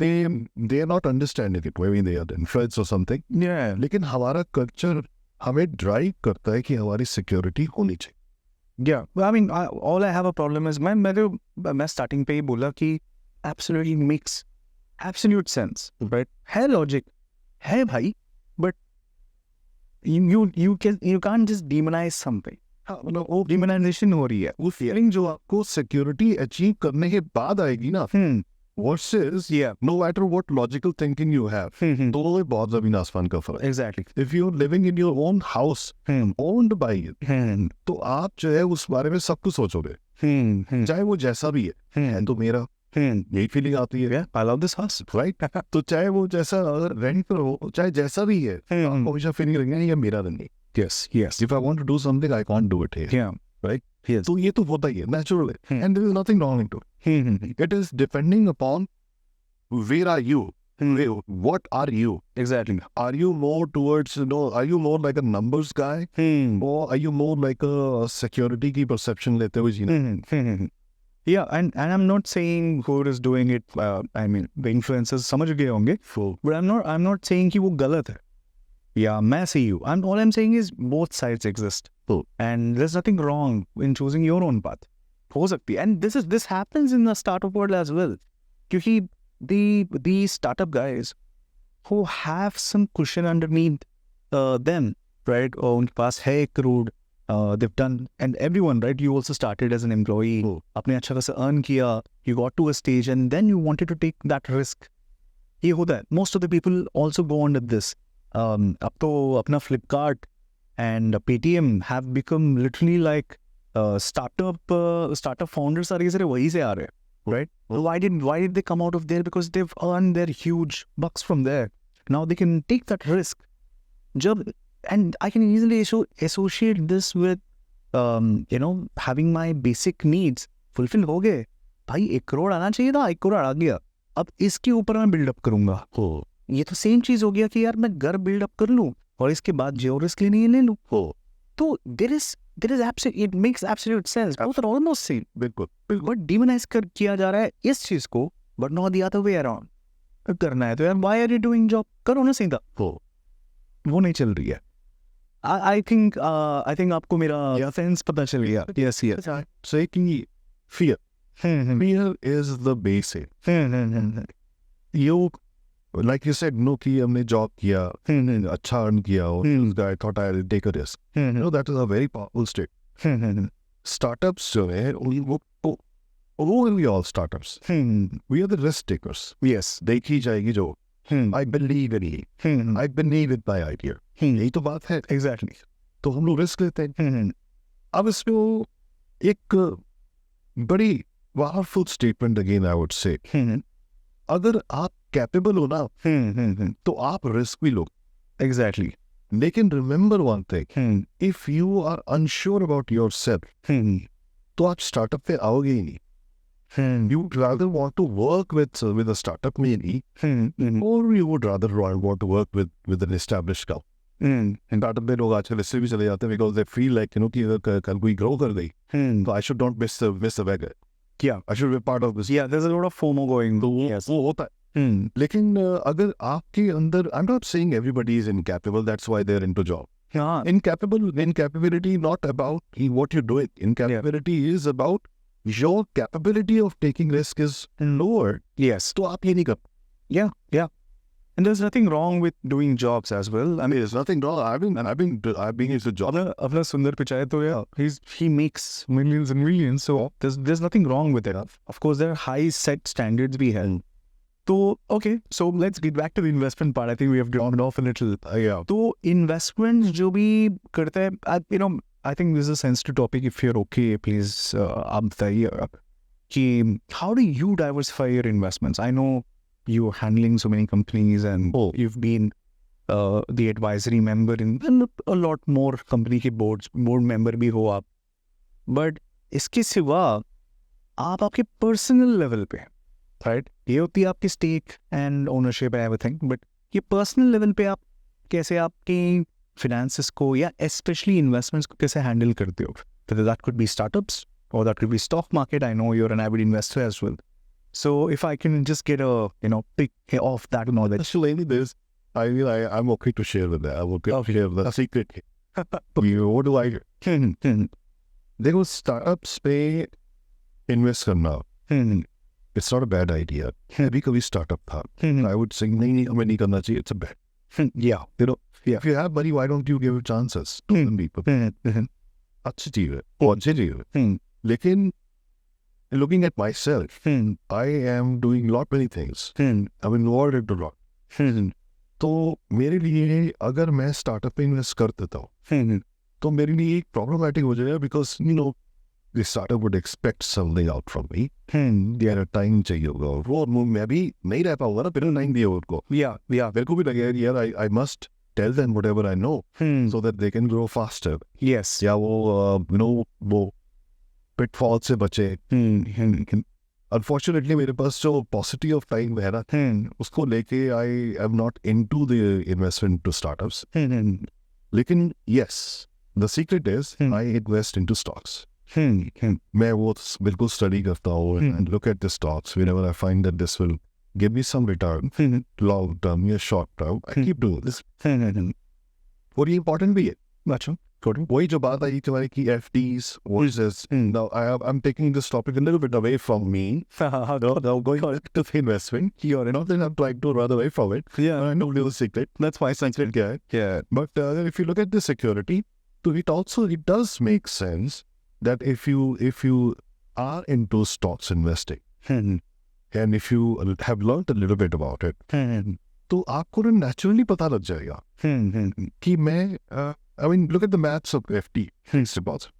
they are not understanding it. Maybe they are influenced or something. Yeah. लेकिन हमारा कल्चर हमें ड्राइव करता है कि हमारी सिक्योरिटी होनी चाहिए. Yeah. Well, I mean, all I have a problem is मैं starting पे ही बोला कि absolutely makes absolute sense, right? है logic, है भाई, but you can't just demonize something. मतलब वो demonization हो रही है. वो फीलिंग जो आपको सिक्योरिटी अचीव करने के बाद आएगी ना, versus no matter what logical thinking you have, दोनों में बहुत जमीन आसमान का फर्क. Exactly. If you're living in your own house, owned by it, तो आप जो है उस बारे में सब कुछ सोचोगे, चाहे वो जैसा भी है तो मेरा यही फीलिंग आती है. I love this house. Right? तो चाहे वो जैसा अगर रेंट पर हो, चाहे जैसा भी है, आपको हमेशा फीलिंग रहेगी ये मेरा नहीं. Yes. If I want to do something, I can't do it here. Yeah. Right? Yes. तो ये तो होता ही है, natural है, and there is nothing wrong into it. It is depending upon where are you what are you? Exactly. Are you more towards, are you more like a numbers guy? Or are you more like a security की perception लेते हुए जीना? Yeah, and I'm not saying who is doing it. I mean, the influencers समझ गए होंगे. But I'm not saying कि वो गलत है. Yeah, मैं सही हूँ. All I'm saying is both sides exist. And there's nothing wrong in choosing your own path. हो सकती है. And this happens in the startup world as well. क्योंकि the startup guys who have some cushion underneath them, right? उनके पास है 1 crore. They've done, and everyone, right? You also started as an employee. आपने अच्छा खासा earn किया. You got to a stage, and then you wanted to take that risk. ये होता है. Most of the people also go under this. अब तो अपना Flipkart and Paytm have become literally like startup founders are ये सारे वहीं से आ रहे हैं, right? Why did they come out of there? Because they've earned their huge bucks from there. Now they can take that risk. And I can easily associate this with, having my basic needs fulfilled हो गए. भाई 1 crore आना चाहिए था, 1 crore आ गया. अब इसके ऊपर मैं बिल्डअप करूंगा. ये तो सेम चीज हो गया कि यार मैं घर बिल्डअप कर लूं और इसके बाद जो रिस्क लेनी है ले लूं. तो there is absolutely, it makes absolute sense. Both are almost same. बिल्कुल. But demonize किया जा रहा है इस चीज को, but not the other way around. करना है तो यार why are you doing job? करो ना सीधा. वो नहीं चल रही है. I think आपको मेरा sense पता चल गया. Yes. Say कि fear. Fear is the basic. You, like you said, कि हमने job किया, अच्छा earn किया, और this guy thought I'll take a risk. That is a very powerful state. Startups जो है, who are we all startups? We are the risk takers. Yes. देखी जाएगी जो. I believe in it. I believe in my idea. यही तो बात है. Exactly. तो हम लोग रिस्क लेते हैं. अब इसमें एक बड़ी powerful statement again I would say. अगर आप कैपेबल हो ना, तो आप रिस्क भी लो. Exactly. लेकिन remember one thing. If you are unsure about yourself, तो आप स्टार्टअप पे आओगे ही नहीं. You would rather want to work with a startup maybe, or you would rather want to work with an established company. Startup में लोग आजकल इससे भी चले जाते हैं because they feel like कि कल कोई ग्रो कर गई, तो I should not miss the wagon. Yeah, I should be part of this. Yeah, there's a lot of FOMO going. Yes. वो होता है. लेकिन अगर आपके अंदर, I'm not saying everybody is incapable, that's why they're into job. Yeah. Incapability not about what you're doing. Incapability is about your capability of taking risk is lower. Yes. तो आप ये नहीं कर. Yeah. And there's nothing wrong with doing jobs as well. I mean, there's nothing wrong. I've been into job. अपना Sundar Pichai तो yeah, he makes millions and millions. So there's nothing wrong with it. Of course, there are high set standards we have. So okay, so let's get back to the investment part. I think we have gone off a little. Yeah. So investments जो भी करते हैं, I think this is a sensitive topic. If you're okay, please आप बताइए कि how do you diversify your investments? I know you're handling so many companies and you've been the advisory member in a lot more company के board member भी हो आप. But इसके सिवा आप आपके personal level पे, right? ये होती है आपकी stake and ownership and everything. But ये personal level पे आप कैसे आपकी finances को या especially investments को कैसे handle करते हो? Whether that could be startups or that could be stock market. I know you're an avid investor as well. So if I can just get a pick off that knowledge. Actually, I'm okay to share with that. I'm okay to share the secret. What do I do? देखो startups पे invest करना. It's not a bad idea. कभी startup था. I would say नहीं हमें नहीं करना चाहिए. It's a bad. Yeah. If you have money, why don't you give it chances to some people? अच्छी चीज है. अच्छी चीज है. लेकिन looking at myself, I am doing many things. I'm involved in a lot. तो मेरे लिए अगर मैं स्टार्टअप पे इन्वेस्ट कर देता हूँ, तो मेरे लिए एक प्रॉब्लमैटिक हो जाएगा because the startup would expect something out from me. यार टाइम चाहिए होगा, वो मैं भी नहीं रह पाऊंगा ना बिना टाइम दिए उनको. मेरे को भी लगेगा यार I must tell them whatever I know so that they can grow faster. Yes. या वो pitfall से बचे. अनफॉर्चुनेटली मेरे पास जो पॉसिटी ऑफ टाइम है ना, उसको लेके I am not into the investment to startups. लेकिन yes, the secret is I invest into stocks. मैं वो बिल्कुल स्टडी करता हूँ and look at the stocks whenever I find that this will give me some return, long term या short term, I keep doing this. और ये important भी है. अच्छा. वही जो बात आई तुम्हारी की FDs, what is this? Now I'm taking this topic a little bit away from me. Now going back to the investment. Not that I'm trying to run away from it. Yeah. I know the secret. That's my secret. Yeah. But if you look at the security, so it does make sense that if you are into stocks investing and if you have learned a little bit about it, तो आपको ना naturally पता लग जाएगा कि मैं I mean, look at the maths of FD fixed deposit.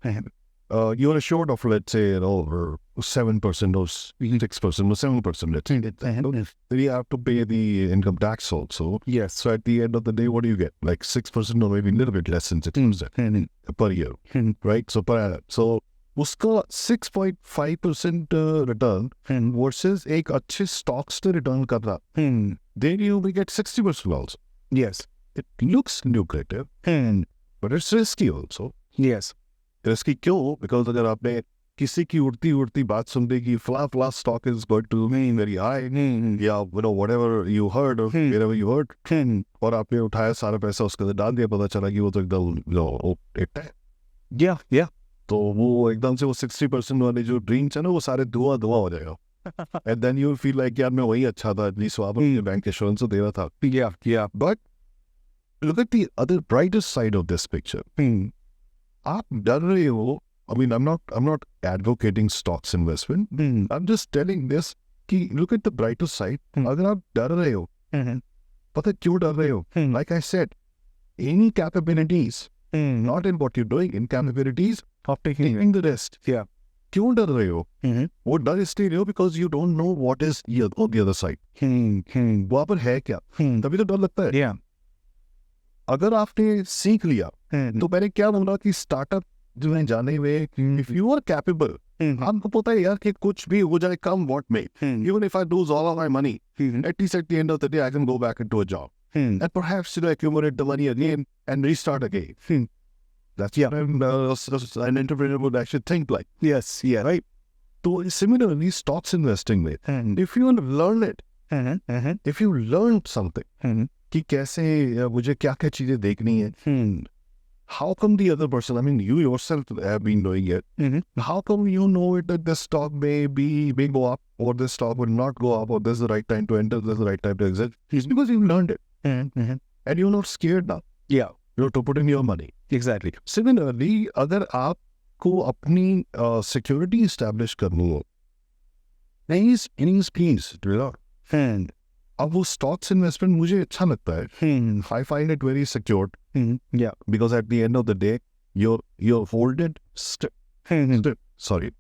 You're assured of, let's say, 7% or 6% or 7%, let's say. Then you have to pay the income tax also. Yes. So at the end of the day, what do you get? Like 6% or maybe a little bit less than 6% per year, right? So per annum. So उसका 6.5% return versus एक अच्छे stocks से return करना, then you will get 60% also. Yes. It looks lucrative, but it's risky also. Yes. Risky क्यों? Because अगर आपने किसी की उड़ती बात सुन ली कि फला stock is going to be very high, या whatever you heard or wherever you heard, और आपने उठाया सारा पैसा उसके अंदर डाल दिया, पता चला कि वो तो एकदम एक है. Yeah. तो वो एकदम से वो 60% वाले जो ड्रीम्स है ना, वो सारे धुआं हो जाएगा. And then you feel like यार मैं वही अच्छा था, एटलीस्ट वहाँ पर बैंक इंश्योरेंस तो दे रहा था. Yeah. But look at the other brighter side of this picture. आप डर रहे हो. I mean, I'm not advocating stocks investment. I'm just telling this कि look at the brighter side. अगर आप डर रहे हो, पता क्यों डर रहे हो? Like I said, any capabilities, not in what you're doing, in capabilities Of taking the risk. Yeah. क्यों डर रहे हो? वो डर इसलिए रहे हो because you don't know what is on the other side. वहाँ पर है क्या? तभी तो डर लगता है. Yeah. अगर आपने सीख लिया, तो मैंने क्या बोला कि स्टार्टअप जो है जाने में, इफ यू आर कैपेबल, आपको पता है यार कि कुछ भी हो जाए, come what may, even if I lose all of my money, at least at the end of the day I can go back into a job and perhaps accumulate the money again and restart again. That's what an entrepreneur would actually think like. Yes. Right? So similarly, stocks investing में, if you learn it, if you learn something, कि कैसे मुझे क्या क्या चीजें देखनी है, how come the other person, I mean you yourself have been doing it, how come you know it that the stock may go up or the stock will not go up, or this is the right time to enter, this is the right time to exit? It's because you learned it and you're not scared now. Yeah. You're to put in your money. Exactly. Similarly, अगर आपको अपनी security establish करनी हो, please do it. अब वो stocks investment मुझे अच्छा लगता है. I find it very secured. Yeah. Because at the end of the day, you're holding sorry.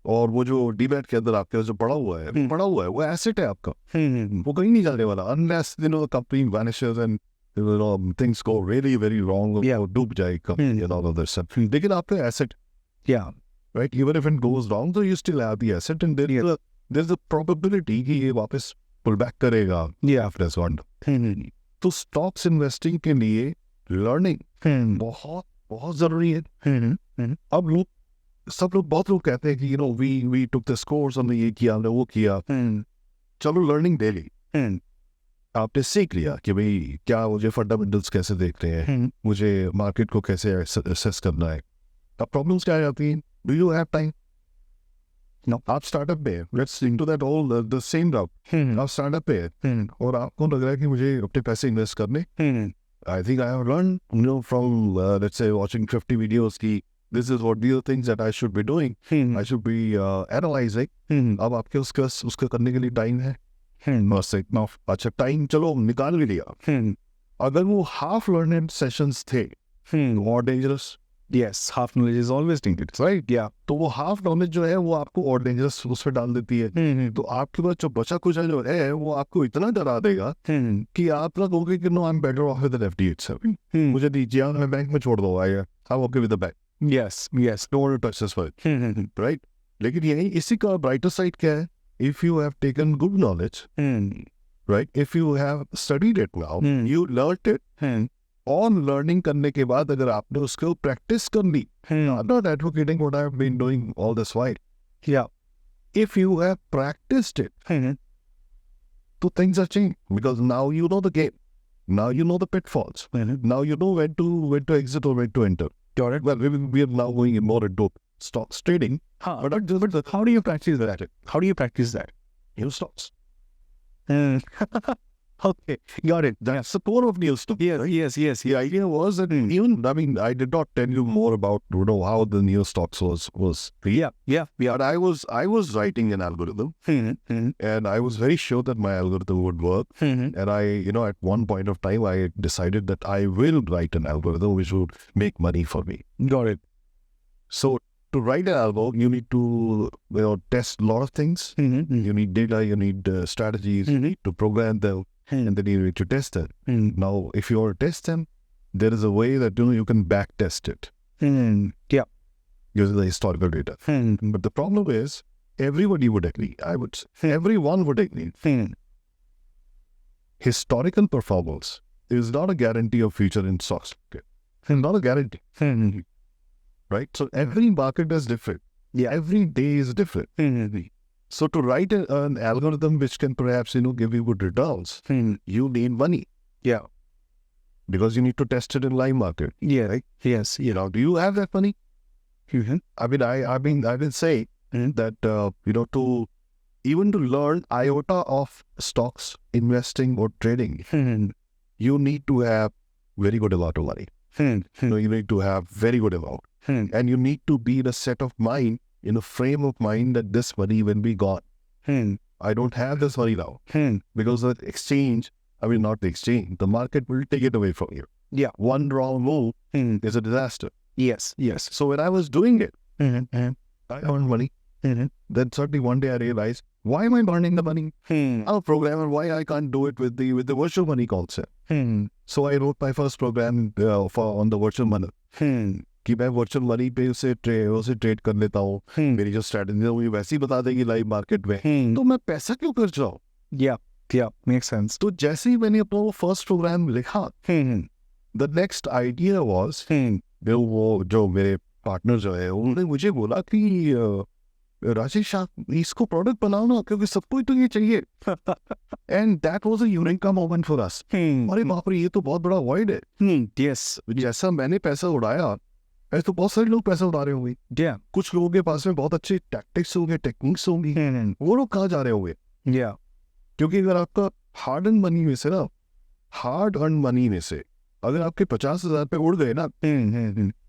और वो जो डीमैट के अंदर आपके जो पड़ा हुआ है वो एसेट है आपका. वो कहीं नहीं जाने वाला unless the company vanishes and things go really very wrong. Yeah. डूब जाए company and all of that stuff. लेकिन आपका asset, Yeah. right? Even if it goes wrong, so you still have the asset, and there's a probability कि ये वापस pull back करेगा. Yeah. After this one. तो stocks investing के लिए learning बहुत जरूरी है. अब सब लोग बहुत लोग कहते हैं कि we took this course, हमने ये किया, हमने वो किया. चलो learning daily. आपने सीख लिया कि भाई क्या मुझे फंडामेंटल्स कैसे देखते हैं, मुझे मार्केट को कैसे असेस करना है. अब प्रॉब्लम्स क्या आ जाती हैं? Do you have time? No. आप स्टार्टअप पे, let's into that all the same route. आप स्टार्टअप पे और आपको लग रहा है कि मुझे अपने पैसे इन्वेस्ट करने. I think I have learned from let's say watching 50 videos की this is what the things that I should be doing. I should be analyzing. अब आपके उसका करने के लिए टाइम है. अच्छा टाइम चलो निकाल भी लिया. अगर वो हाफ लर्नेड सेशंस थे, more dangerous. Yes, half knowledge is always dangerous. Right? Yeah. तो वो हाफ नॉलेज जो है वो आपको और डेंजरस उसमें डाल देती है. तो आपके पास जो बचा कुछ जो है वो आपको इतना डरा देगा कि आप लोग कहोगे कि no I am better off with an FD itself. मुझे दीजिए, मैं बैंक में छोड़ दो, I am okay with the bank. Yes. No one touches for it. Right? लेकिन यही इसी का ब्राइटर साइड क्या है if you have taken good knowledge, right? If you have studied it now, you learnt it. और learning करने के बाद अगर आपने उसको प्रैक्टिस कर ली, I'm not advocating what I've been doing all this while. Yeah. If you have practiced it, so things are changed because now you know the game. Now you know the pitfalls. Now you know when to exit or when to enter. Got it. Well, we are now going more into stocks trading. But how do you practice that? How do you practice that? New stocks. Okay, got it. That's the core of new stocks. Yes. The idea was that even, I mean, I did not tell you more about, how the new stocks was. Yeah. But I was writing an algorithm, and I was very sure that my algorithm would work. And I, at one point of time, I decided that I will write an algorithm which would make money for me. Got it. So to write an algorithm, you need to test a lot of things. You need data, you need strategies, you need to program them, and then you need to test them. Now, if you want to test them, there is a way that you can back test it. Yeah. Using the historical data. But the problem is, everybody would agree. I would say everyone would agree. Historical performance is not a guarantee of future in stocks. Not a guarantee. Right? So every market is different. Yeah. Every day is different. So to write an algorithm which can perhaps, give you good returns, you need money. Yeah. Because you need to test it in live market. Yeah. Right? Yes. Do you have that money? I will say that, to learn iota of stocks, investing or trading, you need to have very good amount of money. You need to have very good amount. And you need to be in a set of mind, in a frame of mind that this money will be gone. I don't have this money now. Because the exchange, not the exchange, the market will take it away from you. Yeah. One wrong move is a disaster. Yes. So when I was doing it, I earned money. Then suddenly one day I realized, why am I burning the money? I'm a programmer, why I can't do it with the virtual money concept? So I wrote my first program on the virtual money. कि मैं virtual money पे उसे trade कर लेता हूँ, मेरी जो strategy है वो वैसे ही बता देगी लाइव मार्केट में, तो मैं पैसा क्यों कर जाऊँ? Yeah, makes sense. तो जैसे ही मैंने अपना वो फर्स्ट प्रोग्राम लिखा, द नेक्स्ट आइडिया वाज, वो जो मेरे पार्टनर जो है उन्होंने मुझे बोला कि राजेश आप इसको प्रोडक्ट बनाओ ना, क्योंकि सबको तो ये चाहिए. And that was a eureka moment for us. अरे बाप रे, ये तो बहुत बड़ा वॉइड है. यस. जैसा मैंने पैसा उड़ाया, ऐसे तो बहुत सारे लोग पैसा उड़ा रहे होंगे. कुछ लोगों के पास में बहुत अच्छे टैक्टिक्स होंगे, टेक्निक्स होंगी, वो लोग कहाँ जा रहे होंगे? क्योंकि अगर आपका हार्ड अर्न मनी में से अगर आपके 50,000 पे उड़ गए ना,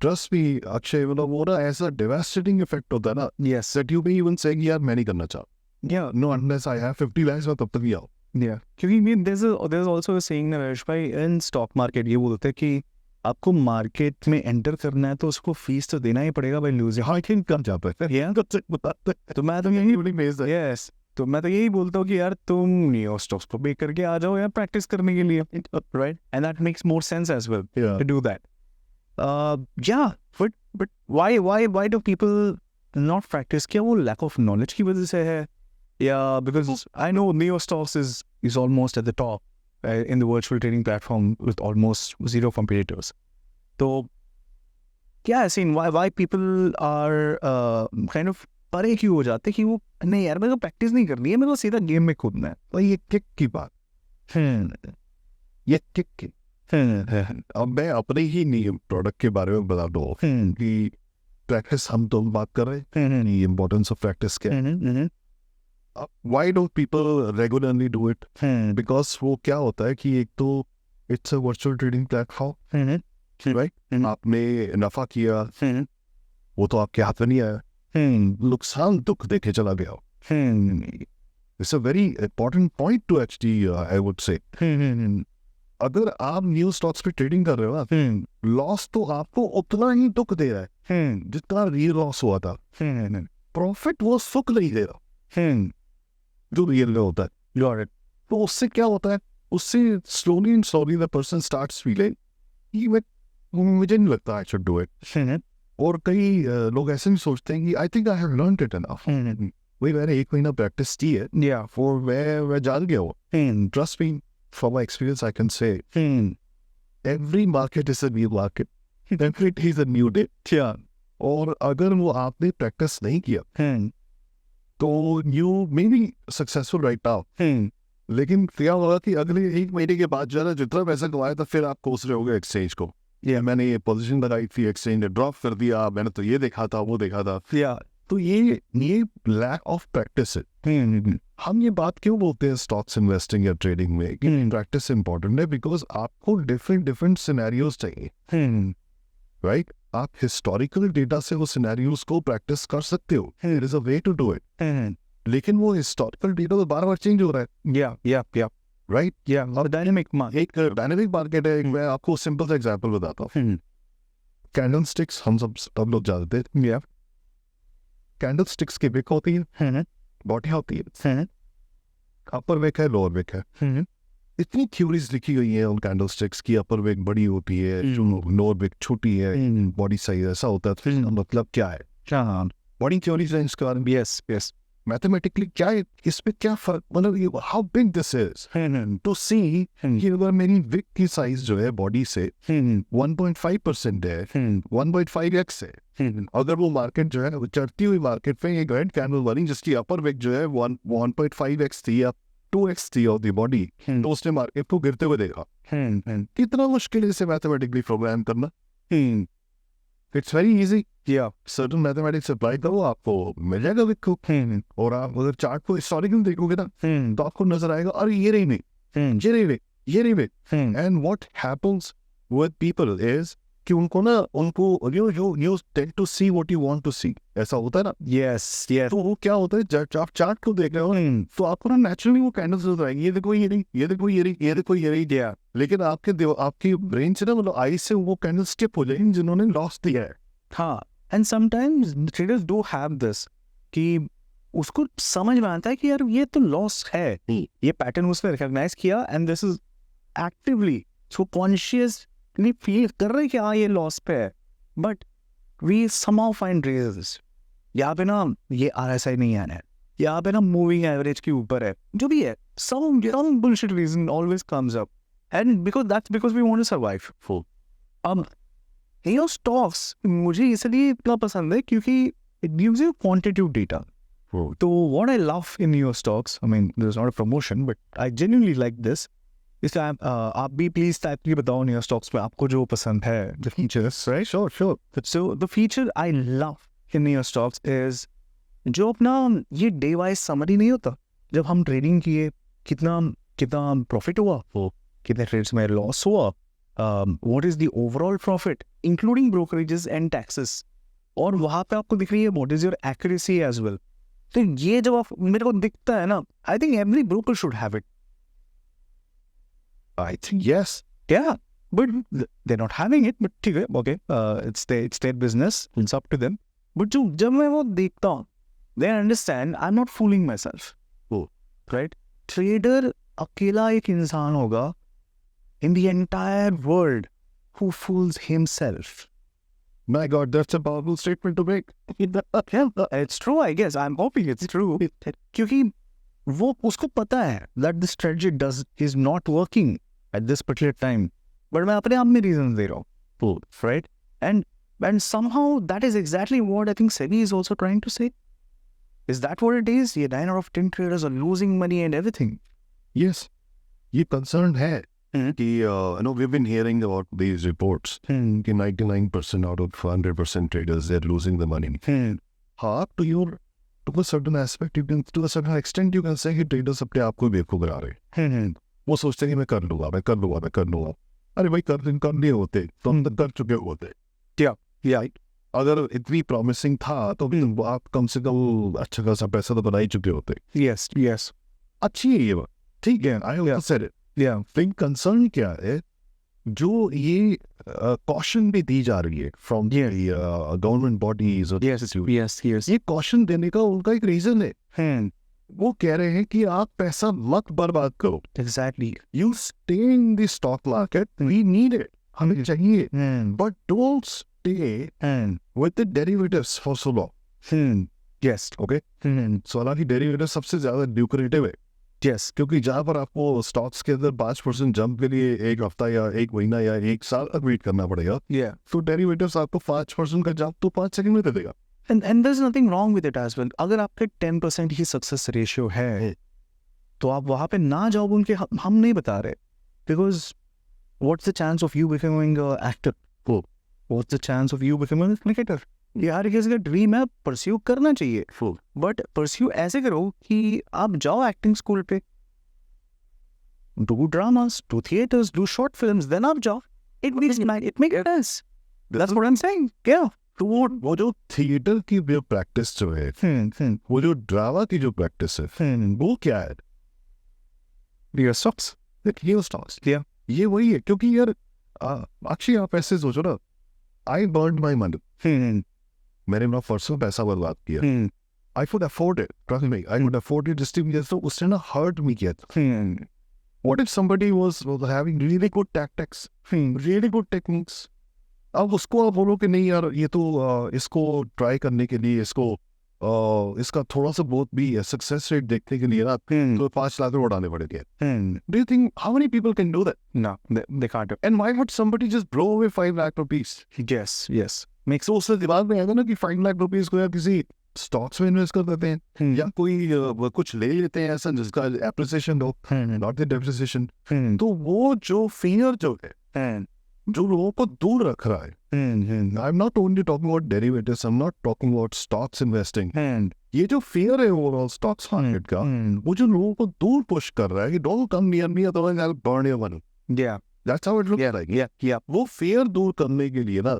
ट्रस्ट मी अक्षय, वो ना ऐसा डेवास्टेटिंग इफेक्ट होता है ना, दैट यू मे इवन से यार मैं नहीं करना चाहता. No, unless I have 50 lakhs मैं तब तक ही आऊं. क्योंकि there's also a saying Naresh भाई, इन स्टॉक मार्केट ये बोलते हैं कि आपको मार्केट में एंटर करना है तो उसको फीस तो देना ही पड़ेगा भाई, लूजिंग. हाँ, ठीक कर जाता है. तो मैं तो यही बोलता हूँ कि यार तुम न्यू स्टॉक्स को बेच करके आ जाओ यार, प्रैक्टिस करने के लिए, right? And that makes more sense as well to do that. But why do people not practice? क्या वो लैक ऑफ नॉलेज की वजह से है, या because I know new stocks is almost at the top in the virtual trading platform with almost zero competitors. So, yeah, I seen why people are kind of परे क्यों हो जाते कि वो नहीं यार मेरे को प्रैक्टिस नहीं करनी है, मेरे को सीधा गेम में कूदना है. तो ये किक की बात, ये किक की. अब मैं अपने ही प्रोडक्ट के बारे में बता दूँ कि प्रैक्टिस हम तो बात कर रहे हैं, इम्पोर्टेंस ऑफ प्रैक्टिस क्या है. Why don't people regularly do it? Because वो क्या होता है कि एक तो it's a virtual trading platform, right? आपने नफा किया, वो तो आपके हाथ में नहीं आया, नुकसान दुख देखे चला गया. It's a very important point to actually I would say. अगर आप न्यू स्टॉक्स पे ट्रेडिंग कर रहे हो ना, लॉस तो आपको उतना ही दुख दे रहा है जितना रियल लॉस हुआ था. प्रॉफिट वो सुख नहीं दे रहा जो रियल में होता है. तो उससे क्या होता है, उससे slowly the person starts feeling कि मुझे नहीं लगता I should do it. और कई लोग ऐसे भी सोचते हैं कि I think I have learned it enough. वही मैंने 1 महीना प्रैक्टिस की है Yeah. और मैं जान गया हूँ. Trust me, from my experience I can say every market is a new market. Every day is a new day. Yeah. और अगर वो आपने प्रैक्टिस नहीं किया तो you may be successful right now, लेकिन क्या होगा कि अगले 1 महीने के बाद जो है ना, जितना पैसा कमाया था फिर आप कोस रहे होगे एक्सचेंज को. Yeah. मैंने ये पोजीशन लगाई थी, एक्सचेंज ने ड्रॉप कर दिया, मैंने तो ये देखा था वो देखा था. Yeah. तो ये लैक ऑफ प्रैक्टिस है. हम ये बात क्यों बोलते हैं स्टॉक्स इन्वेस्टिंग या ट्रेडिंग में कि प्रैक्टिस इंपॉर्टेंट है? बिकॉज आपको डिफरेंट सिनेरियोज चाहिए, राइट? आप हिस्टोरिकल डेटा से वो सिनेरियोज को प्रैक्टिस कर सकते हो. There is a way to do it. लेकिन वो हिस्टोरिकल डेटा तो बार बार चेंज हो रहा है, Yeah. Yeah. Yeah. Right? Yeah. और डायनेमिक मार्केट. एक डायनेमिक मार्केट है. मैं आपको सिंपल सा एग्जांपल बताता हूँ. कैंडल स्टिक्स हम सब लोग जानते हैं. Yeah. कैंडल स्टिक्स की विक होती है, बॉडी होती है, अपर विक है, लोअर विक है. इतनी थ्योरीज लिखी गई हैं उन कैंडल स्टिक्स की. अपर विक बड़ी होती है, लोअर विक छोटी है, बॉडी साइज ऐसा होता है. तो इसका मतलब क्या है? बड़ी थ्योरीज है इसके बारे में. Yes. Yes. मैथमेटिकली क्या है इसमें, क्या फर्क, मतलब how big this is to see कि अगर मेरी विक की साइज जो है बॉडी से 1.5% है, 1.5x है. अगर वो मार्केट जो है वो चढ़ती हुई मार्केट में एक रेड कैंडल बनी जिसकी अपर विक जो है 1.5x थी या 2x थी ऑफ द बॉडी, तो उसने मार्केट को गिरते हुए देखा. कितना मुश्किल है इसे मैथमेटिकली प्रोग्राम करना. It's very easy. Yeah. Certain mathematics apply करो, आपको मिल जाएगा विक को. और आप अगर चार्ट को हिस्टोरिकल देखोगे ना तो आपको नजर आएगा, अरे ये रही नहीं, ये रही नहीं, ये रही नहीं. And what happens with people is कि उनको you tend to see what you want to see. ऐसा होता है ना. Yes. Yes. तो वो क्या होता है, जब आप चार्ट को देख रहे हो तो आपको ना नेचुरली वो कैंडल्स नजर आएंगे. ये देखो ये रही, ये देखो ये रही, ये देखो ये रही. Yeah. लेकिन आपकी ब्रेन से ना, मतलब आई से वो कैंडल स्किप हो जाएंगे जिन्होंने लॉस दिया है. हाँ. And sometimes traders do have this कि उसको समझ में आता है कि यार ये तो लॉस है, ये पैटर्न उसने रिकॉग्नाइज किया and this is actively so consciously feel कर रहे हैं कि हाँ ये लॉस पे है, but we somehow find reasons. यहाँ पे ना ये RSI नहीं आना है, यहाँ पे ना मूविंग एवरेज के ऊपर है, जो भी है, some bullshit reason always comes up, and because we want to survive. ये स्टॉक्स मुझे इसलिए इतना पसंद है क्योंकि it gives you quantitative data. तो what I love in your stocks, I mean, there's not a promotion, but I genuinely like this. इसलिए आप भी प्लीज टाइपली बताओ in your stocks में आपको जो पसंद है, the features, right? Sure. So the feature I love in your stocks is जो अपना ये डे वाइज समरी नहीं होता, जब हम ट्रेडिंग किए कितना प्रॉफिट हुआ, कितने ट्रेड्स में लॉस हुआ, what is the overall profit including brokerages and taxes, और वहाँ पे आपको दिख रही है what is your accuracy as well. तो ये जब मेरे को दिखता है ना, I think every broker should have it. I think yes. Yeah, but they're not having it. But ठीक है, okay, it's their business, it's up to them. But जब मैं वो देखता हूँ, they understand I'm not fooling myself. Right? Trader अकेला एक इंसान होगा in the entire world who fools himself. My God, that's a powerful statement to make. It's true, I guess. I'm hoping it's true. क्योंकि वो उसको पता है that the strategy is not working at this particular time. But मैं अपने आप में reasons दे रहा हूँ, right? And somehow that is exactly what I think SEBI is also trying to say. Is that what it is? 9 out of 10 traders are losing money and everything. Yes, ये concern है. कि we've been hearing about these reports कि 99% out of 100% traders they're losing the money. हाँ, to a certain aspect, to a certain extent you can say कि traders अपने आप को बेवकूफ बना रहे. वो सोचते हैं कि मैं कर लूँगा. अरे भाई कर लिए होते तो हम कर चुके होते. Yeah. अगर इतनी प्रॉमिसिंग था तो आप कम से कम अच्छा खासा पैसा तो बना ही चुके होते. Yes. अच्छी है ये बात, ठीक है. I also said it. Yeah. लेकिन कंसर्न क्या है, जो ये कॉशन भी दी जा रही है फ्रॉम गवर्नमेंट बॉडीज. Yes. ये कॉशन देने का उनका एक रीजन है. वो कह रहे हैं कि आप पैसा मत बर्बाद करो. Exactly. You stay in the stock market, we need it, हमें चाहिए, but don't stay with the derivatives for so long. Yes. Okay. So हालांकि डेरिवेटिव सबसे ज्यादा ल्यूक्रेटिव है, Yes. क्योंकि जहां पर आपको स्टॉक्स के अंदर 5% जंप के लिए एक हफ्ता या एक महीना या एक साल तक वेट करना पड़ेगा, Yeah. तो डेरिवेटिव्स आपको 5% का जंप तो 5 सेकंड में दे देगा। And there's nothing wrong with it as well. अगर आपके 10% ही सक्सेस रेशियो है तो आप वहाँ पे ना जाओ बोल के हम नहीं बता रहे, because what's the chance of you becoming actor, what's the chance of you becoming cricketer. ये हर किसी का ड्रीम है, परस्यू करना चाहिए, बट परस्यू ऐसे करो कि आप जाओ एक्टिंग स्कूल पे, do dramas, do theatres, do short films, then आप जाओ। It makes sense, that's what I am saying. क्या तो वो जो थिएटर की जो प्रैक्टिस जो है, वो जो ड्रामा की जो प्रैक्टिस है, वो क्या है? Real stocks, real stocks. Yeah. ये वही है, क्योंकि यार अक्षय आप ऐसे सोचो ना, आई बर्न माई मनी, मैंने अपना परसों पैसा बर्बाद किया, I could afford it, trust me, I could afford it, तो उसने ना हर्ट मी किया। What if somebody was having really good tactics, really good techniques? अब उसको आप बोलो कि नहीं यार ये तो इसको ट्राई करने के लिए, इसका थोड़ा सा बहुत भी सक्सेस रेट देखने के लिए ना तो 5 लाख रुपए उड़ाने पड़ेंगे। Do you think how many people can do that? No, they can't. And why would somebody just blow away 5 lakh rupees? Yes. तो उससे दिमाग में आएगा ना कि 5 लाख रुपीस को या किसी स्टॉक्स में इन्वेस्ट कर देते हैं, या कोई कुछ ले लेते हैं ऐसा जिसका एप्रिसिएशन हो, नॉट द डेप्रिसिएशन। तो वो जो फियर जो है, जो लोगों को दूर रख रहा है, आई am not only talking about derivatives, I am not talking about stocks investing, ये जो फियर है ओवरऑल स्टॉक्स मार्केट का, वो जो लोगों को दूर पुश कर रहा है कि don't come near me otherwise I will burn your money. Yeah. That's how it looks like. Yeah. वो फियर दूर करने के लिए ना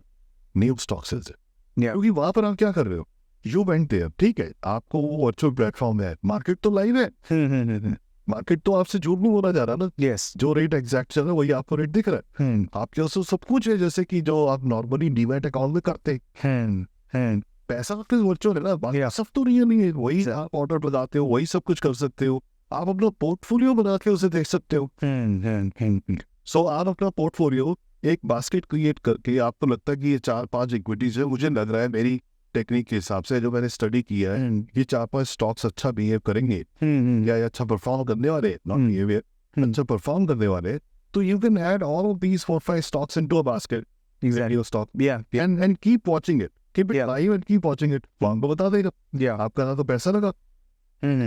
न्यू स्टॉक्स है, Yeah. क्योंकि वहां पर आप क्या कर रहे हो, यू वेंट देयर, ठीक है, आपको वो वर्चुअल प्लेटफॉर्म है, मार्केट तो लाइव है, मार्केट तो आपसे झूठ नहीं बोला जा रहा ना, Yes. जो रेट एग्जैक्ट चल रहा है वही आपको रेट दिख रहा है, आपके पास तो सब कुछ है, जैसे कि जो आप नॉर्मली डीमैट अकाउंट में करते हैं, पैसा तो वर्चुअल है ना, बाकी सब तो रियल नहीं है, वही आप ऑर्डर लगाते हो, वही सब कुछ कर सकते हो, आप अपना पोर्टफोलियो बना के उसे देख सकते हो। सो आप अपना पोर्टफोलियो एक बास्केट क्रिएट करके, आपको लगता है कि ये 4-5 इक्विटीज है, मुझे लग रहा है मेरी टेक्निक के हिसाब से जो मैंने स्टडी किया है, ये 4-5 स्टॉक्स अच्छा बिहेव करेंगे या ये अच्छा परफॉर्म करने वाले, नॉट बिहेवियर, अच्छा परफॉर्म करने वाले, तो you can add all of these 4-5 stocks into a basket, Exactly. stock, Yeah. and keep watching it, keep it live and keep watching it, वहाँ को बता देगा, Yeah. आपका ना तो पैसा लगा,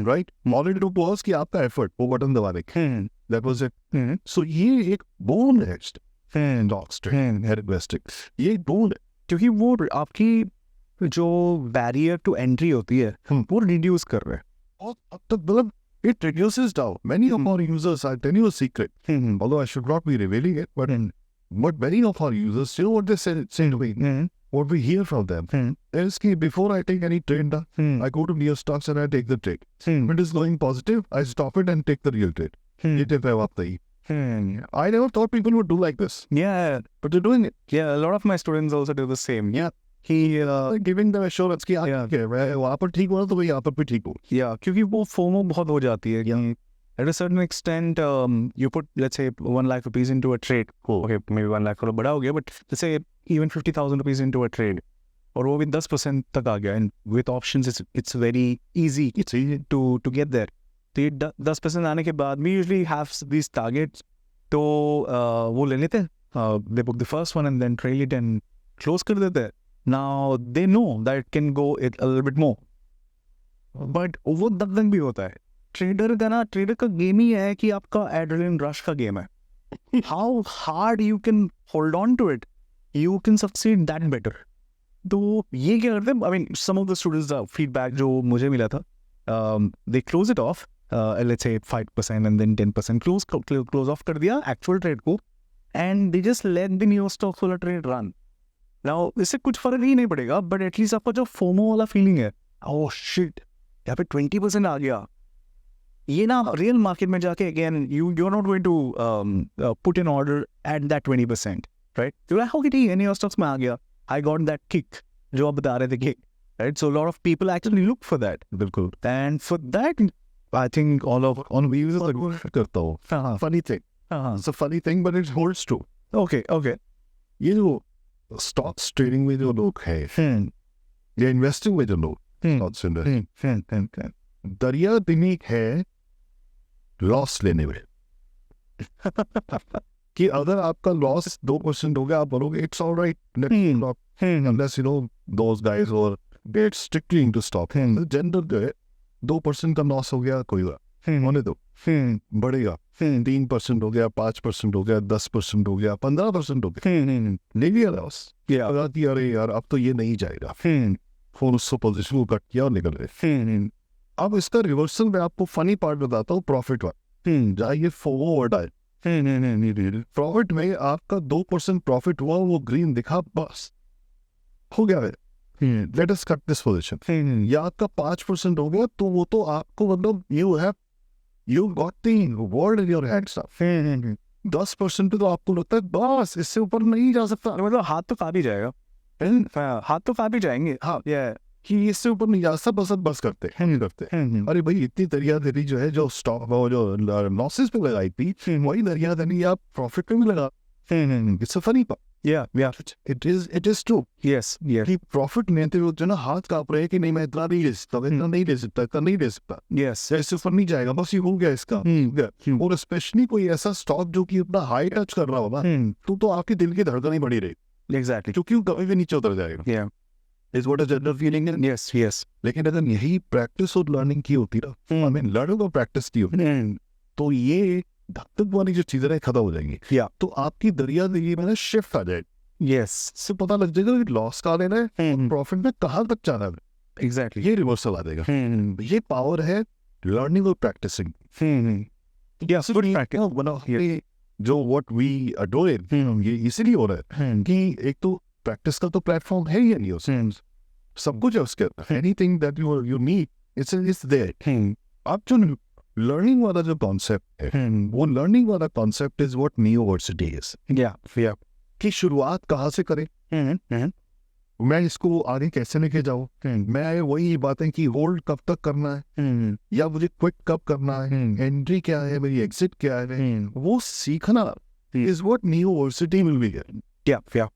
राइट, मॉल टू पॉज कि आपका एफर्ट वो बटन दबा दे, दैट वाज इट। सो ये एक बोन है स्टॉक्स ट्रेडिंग, इन्वेस्टिंग, ये बोन है, क्योंकि वो आपकी जो बैरियर टू एंट्री होती है वो रिड्यूस कर रहे हैं। और अब तक मतलब it reduces down. Many of our users, I'll tell you a secret, although I should not be revealing it, but many of our users, you know what they say to me, what we hear from them, is कि before I take any trade, I go to near stocks and I take the trade. If it is going positive, I stop it and take the real trade. ये tip है वापस ही। I never thought people would do like this, Yeah. but they're doing it. Yeah, a lot of my students also do the same. Yeah. He Giving them assurance कि Yeah. ठीक है, मैं वहाँ पर ठीक हुआ तो मैं यहाँ पर भी ठीक हूँ। Yeah, क्योंकि वो FOMO बहुत हो जाती है कि at a certain extent you put let's say 1 lakh rupees into a trade. Okay, maybe 1 lakh थोड़ा बड़ा हो गया, but let's say even 50,000 rupees into a trade, और वो भी 10% तक आ गया, and with options it's very easy to get there. तो ये 10% आने के बाद we usually have these targets, तो वो ले लेते हैं, they book the first one and then trail it and close कर देते हैं। Now they know that it can go a little bit more, but वो दगदग भी होता है। ट्रेडर का गेम ही है कि आपका एड्रेनलिन रश का गेम है। How hard you can hold on to it, you can succeed that better. तो ये क्या करते हैं, I mean some of the students feedback जो मुझे मिला था, they close it off, let's say 5% and then 10% close off कर दिया actual trade को, and they just let the new stocks वाला trade run. Now इससे कुछ फर्क ही नहीं पड़ेगा, but at least आपका जो FOMO वाला फीलिंग है, oh shit यहाँ पे 20% आ गया, ये ना रियल मार्केट में जाके again you're not going to put an order at that 20%, right? You're like okay ठीक है, neo stocks में आ गया, I got that kick जो आप बता रहे थे kick, right? So a lot of people actually look for that, बिल्कुल। and for that I think all we users are करता हूँ, funny thing, it's a funny thing but it holds true. okay ये जो stocks trading में जो लोग हैं या इन्वेस्टिंग में जो लोग, बात सुन रहे, दरिया दिनी है लॉस लेने में। कि अगर आपका लॉस 2% हो गया, आप बोलोगे it's alright, unless you know those guys who are they're strictly into stock. General जो है 2% का लॉस हो गया, कोई बात होने दो, बढ़ेगा 3% हो गया, 5% हो गया, 10% हो गया, 15% हो गया, ले लिया लॉस। लगा कि अरे यार अब तो ये नहीं जाएगा, फोन उसको पोजिशन को कट किया और निकल गए। अब इसका रिवर्सल में आपको फनी पार्ट बताता हूँ, प्रॉफिट वाला, जहाँ ये फॉरवर्ड आए, प्रॉफिट में आपका 2% प्रॉफिट हुआ, वो ग्रीन दिखा, बस हो गया है, let us cut this position. या आपका 5% हो गया, तो वो तो आपको मतलब you got the world in your hands. 10% पे तो आपको लगता है बस इससे ऊपर नहीं जा सकता, मतलब हाथ तो काट ही जाएगा, हाथ तो काट ही जाएंगे। हाँ, कि इससे ऊपर नहीं जा सकता, बस करते अरे भाई इतनी दरियादरी जो है, जो स्टॉक जो लॉसेस पे लगाई थी, वही दरियादरी आप प्रॉफिट पे भी लगा। It's a funny part. It is true. Yes कि प्रॉफिट लेते हुए जो ना हाथ कांप रहे हैं कि नहीं मैं इतना नहीं ले सकता, इतना नहीं ले सकता, इतना नहीं ले सकता, इससे ऊपर नहीं जाएगा, बस ये हो गया इसका। और स्पेशली कोई ऐसा स्टॉक जो कि अपना हाई टच कर रहा होगा, तो आपके दिल की धड़कन ही बढ़ी रही। एग्जैक्टली, क्योंकि वो कभी भी नीचे उतर जाएगा। Is what a general feeling है। Yes. लेकिन अगर यही प्रैक्टिस और लर्निंग की होती ना, आई मीन लर्निंग और प्रैक्टिस की होती, तो ये धक वाली जो चीजें खत्म हो जाएंगी। तो आपकी दरियादिली में ना शिफ्ट आ जाएगी। से पता लग जाएगा कि लॉस कहाँ लेना है, प्रॉफिट में कहाँ तक जाना है। एग्जैक्टली, ये रिवर्सल आ जाएगा। ये पावर है लर्निंग और प्रैक्टिसिंग। जो व्हाट वी आर डूइंग, ये इसीलिए हो रहा है कि एक तो प्रैक्टिस का तो प्लेटफॉर्म है ही नहीं, सब कुछ है उसके अंदर, anything that you need it's there. अब जो लर्निंग वाला जो कॉन्सेप्ट है, वो लर्निंग वाला कॉन्सेप्ट इज व्हाट न्यूवर्सिटी इज। कि शुरुआत कहाँ से करें, मैं इसको आगे कैसे लेके जाऊँ, मैं वही बातें कि होल्ड कब तक करना है, या मुझे क्विट कब करना है, एंट्री क्या है, मेरी एग्जिट क्या है, वो सीखना is what Newversity will be here.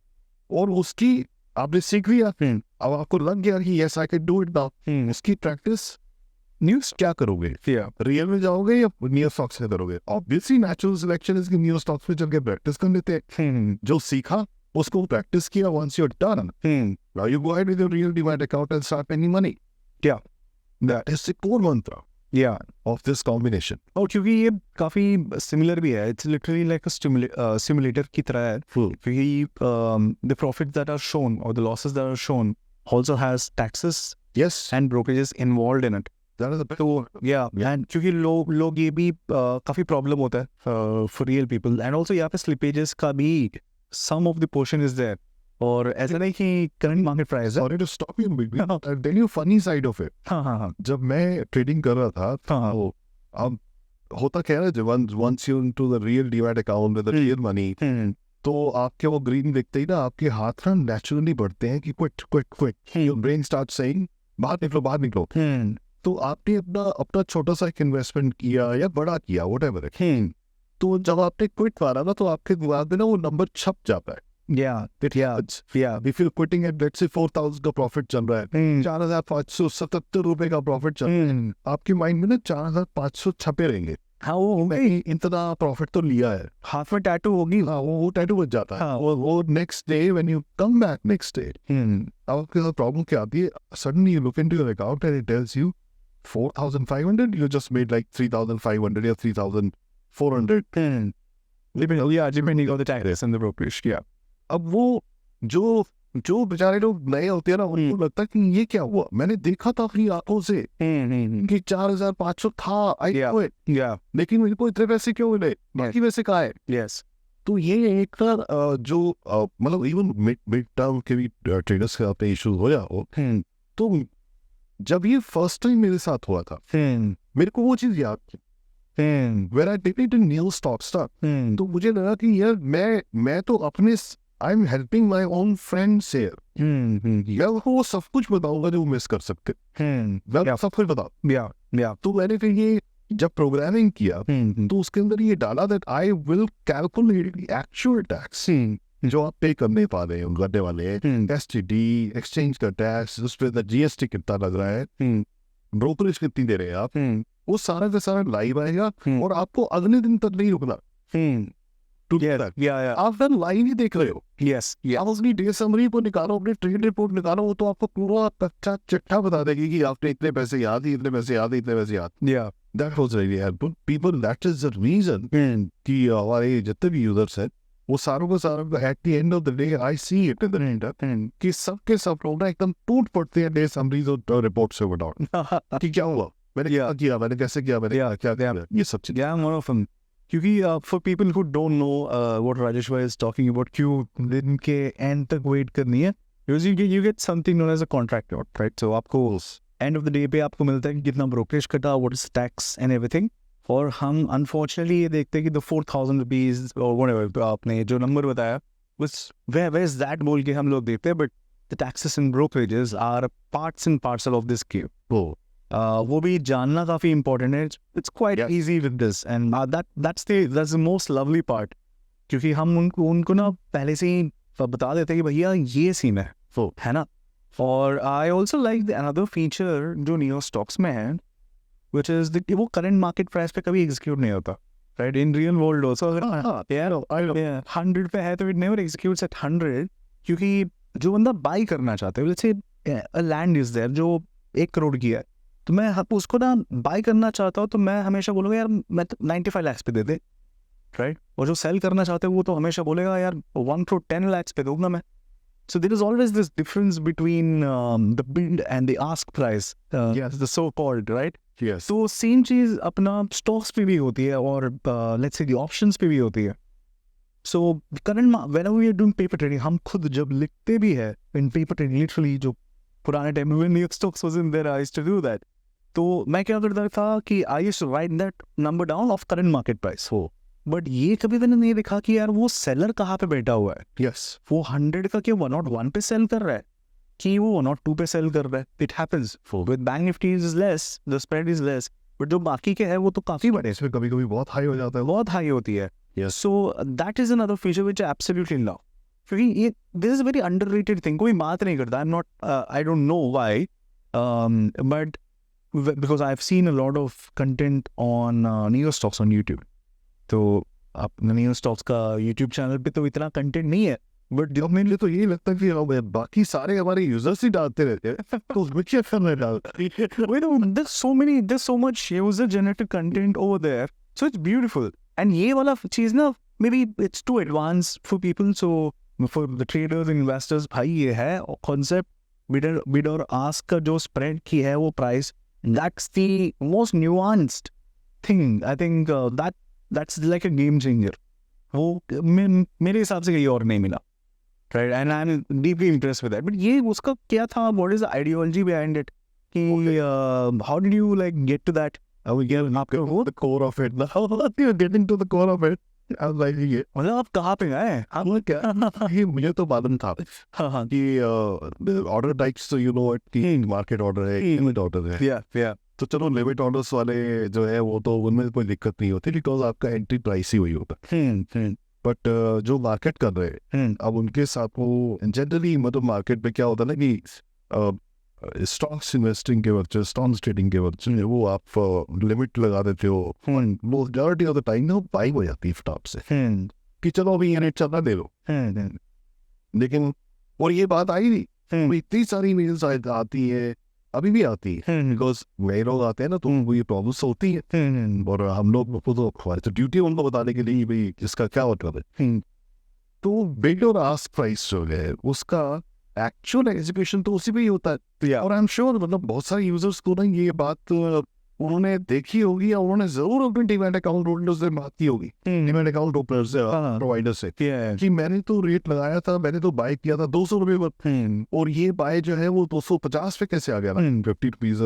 और उसकी आपने सीख लिया, अब आपको लग गया कि yes I can do it now. उसकी प्रैक्टिस न्यूज़ क्या करोगे, रियल में जाओगे या न्यू स्टॉक्स में करोगे? Obviously natural selection is new stocks में चल के प्रैक्टिस कर लेते हैं। जो सीखा उसको प्रैक्टिस किया, once you are done, now you go ahead with your real demat account and start earning money. That is the core mantra of this combination। और क्योंकि ये काफी सिमिलर भी है, it's literally like a simulator की तरह है, क्योंकि the profits that are shown और the losses that are shown also has taxes and brokerages involved in it. तो एंड क्योंकि लोग ये भी काफी प्रॉब्लम होता है for real people, and also यहाँ पे स्लिपेजेस का भी some of the portion is there. और ऐसा नहीं कि करंट मार्केट प्राइस है। Sorry to stop you big, I tell you funny side of it. जब मैं ट्रेडिंग कर रहा था, तो अब होता क्या है, जब once you into the real demat account with the real money, तो आपके वो ग्रीन दिखते ही ना आपके हाथ ना नेचुरली बढ़ते हैं कि quick, your brain start saying बाहर निकलो। तो आपने अपना छोटा सा एक इन्वेस्टमेंट किया या बड़ा किया, व्हाटएवर, तो जब आपने क्विट मारा ना, तो आपके दिमाग में ना वो नंबर छप जाता है। If you're quitting at let's say 4,000 का प्रॉफिट चल रहा है, 4,577 रुपए का प्रॉफिट चल रहा है, आपके माइंड में ना 4,500 छपे रहेंगे। हाँ, वो इतना प्रॉफिट तो लिया है, हाथ में टैटू होगी। हाँ, वो टैटू बच जाता है। वो next day when you come back next day, आपके साथ प्रॉब्लम क्या आती है, suddenly you look into your account and it tells you 4,500, you just made like 3,500 or 3,400. Depending on the tax and the brokerage. अब वो जो बेचारे लोग नए होते हैं ना, उनको लगता है कि ये क्या हुआ, मैंने देखा था अपनी आंखों से कि 4,500 था, लेकिन मेरे को इतने पैसे क्यों मिले, बाकी पैसे कहाँ है? तो ये एक जो मतलब इवन मिड टर्म के भी ट्रेडर्स के साथ इशू हो जाओ, तो जब ये फर्स्ट टाइम मेरे साथ हुआ था, मेरे को वो चीज याद थी, When I did it in new stocks था, तो मुझे लगा कि यार मैं तो अपने I am helping my own friends here, मैं वो सब कुछ बताऊंगा जो मिस कर सकते, मैं सब कुछ बताऊं। तो मैंने फिर ये जब प्रोग्रामिंग किया, तो उसके अंदर ये डाला that I will calculate the actual tax जो आप पे कर नहीं पा रहे हो करने वाले हैं, STD, एक्सचेंज का टैक्स, उस पर GST कितना लग रहा है, ब्रोकरेज कितनी दे रहे हैं आप, वो सारा का सारा लाइव आएगा और आपको अगले दिन तक नहीं रुकना to Yeah, that. yeah, yeah. आप फिर लाइव ही देख रहे हो, Yes, yeah. आप अपनी डे समरी को निकालो, अपनी ट्रेड रिपोर्ट निकालो, वो तो आपको पूरा कच्चा चिट्ठा बता देगी कि आपने इतने पैसे याद दिए, इतने पैसे याद दिए, इतने पैसे याद। Yeah. That was really helpful people. That is the reason कि हमारे जितने भी यूजर्स हैं वो सारों को सारा eight the end of the day I see it in the end कि सबके सब लोग ना एकदम टूट पड़ते हैं डे समरीज और रिपोर्ट से विदाउट कि क्या हुआ, मैंने क्या किया, मैंने कैसे किया, मैंने क्या किया, ये सब चीजें। Yeah, I'm one of them. क्योंकि for people who don't know what Rajesh bhai is talking about, क्यों दिन के end तक wait करनी है, because you get something known as a contract note, right? So आपको end of the day पे आपको मिलता है कि कितना brokerage कटा, what is tax and everything. और हम unfortunately ये देखते हैं कि the 4,000 rupees or whatever तो आपने जो number बताया, where is that बोल के हम लोग देखते हैं, but the taxes and brokerages are parts and parcel of this game. वो भी जानना काफी important है. It's quite easy with this, and that's the most lovely part. क्योंकि हम उनको ना पहले से ही बता देते हैं कि भैया ये सीन है ना. और I also like another feature जो नियो स्टॉक्स में है, which is वो current market price पे कभी execute नहीं होता, right? In real world also अगर 100 पे है तो it never executes at 100, क्योंकि जो बंदा buy करना चाहता है, let's say a land is there जो 1 करोड़ की है, तो मैं उसको ना बाय करना चाहता हूँ, तो मैं हमेशा बोलूँगा यार मैं 95 लाख पे दे दे, राइट? और जो सेल करना चाहते हैं वो तो हमेशा बोलेगा यार 1 करोड़ 10 लाख पे दूंगा मैं. So there is always this difference between the bid and the ask price, the so called, right? Yes. तो सेम चीज अपना स्टॉक्स पे भी होती है और लेट्स से द ऑप्शंस पे भी होती है. So current whenever we are doing paper trading, हम खुद जब लिखते भी है in paper trading, literally जो पुराने टाइम में when stocks was in there, I used to do that. तो मैं क्या करता था कि I used to write that number down of current market price. But ये कभी मैंने नहीं देखा कि यार वो सेलर कहाँ पे बैठा हुआ है. Yes. वो 100 का क्या 101 पे सेल कर रहा है कि वो 102 पे सेल कर रहा है. It happens with bank Nifty is less, the spread is less, but जो बाकी के है वो तो काफी बड़े, इसमें कभी कभी बहुत हाई हो जाता है, बहुत हाई होती है. Yes. So that is another feature which I absolutely love. क्योंकि ये this is very underrated thing. कोई बात नहीं करता. आई am not, I don't know why, but because I've seen a lot of content on Neo Stocks on YouTube. तो आप Neo Stocks का YouTube channel पे तो इतना कंटेंट नहीं है, बट मेरे तो यही लगता है कि बाकी सारे हमारे यूजर्स ही डालते रहते हैं तो उसमें क्या करना डालते हैं. there's so much user generated content over there, so it's beautiful. And ये वाला चीज ना maybe it's too advanced for people, so for the traders and investors भाई ये है concept bid और ask का जो spread की है वो price, that's the most nuanced thing. I think that's like a game changer. वो मेरे हिसाब से कहीं और नहीं मिला, right? And I'm deeply impressed with that. But ये उसका क्या था? What is the ideology behind it? कि how did you like get to that? We get the core of it. How are you getting to the core of it? I was like, ये मतलब आप कहाँ पे गए? हम क्या ये मुझे तो मालूम था कि ऑर्डर टाइप्स तो यू नो कि मार्केट ऑर्डर है, लिमिट ऑर्डर है. Yeah. तो चलो लिमिट ऑर्डर्स वाले जो है वो तो उनमें कोई दिक्कत नहीं होती बिकॉज आपका एंट्री प्राइस ही वही होता है. बट जो मार्केट कर रहे हैं अब उनके साथ वो जनरली मतलब मार्केट में क्या होता है ना कि स्टॉक्स इन्वेस्टिंग के वक्त, स्टॉक्स ट्रेडिंग के वक्त वो आप लिमिट लगा देते हो, मेजॉरिटी ऑफ द टाइम ना बाई हो जाती है फटाफट से कि चलो अभी ये रेट चलना दे लो. लेकिन और ये बात आई नहीं, इतनी सारी मेल्स आती है, अभी भी आती है बिकॉज वही लोग आते हैं ना तो वो ये प्रॉब्लम्स होती है और हम लोग को तो ड्यूटी उनको बताने के लिए भाई इसका क्या मतलब है. तो बिड और आस्क प्राइस जो है उसका एक्चुअल एग्जीक्यूशन तो उसी पे ही होता है. और आई एम श्योर मतलब बहुत सारे यूजर्स को ना ये बात उन्होंने देखी होगी या उन्होंने जरूर अपने डीमैट अकाउंट होल्डर से बात की होगी, डीमैट अकाउंट ओपनर से, प्रोवाइडर से, कि मैंने तो रेट लगाया था, मैंने तो बाय किया था 200 रुपए पर और ये बाय जो है वो 250 पे कैसे आ गया ना, 50 रुपीज,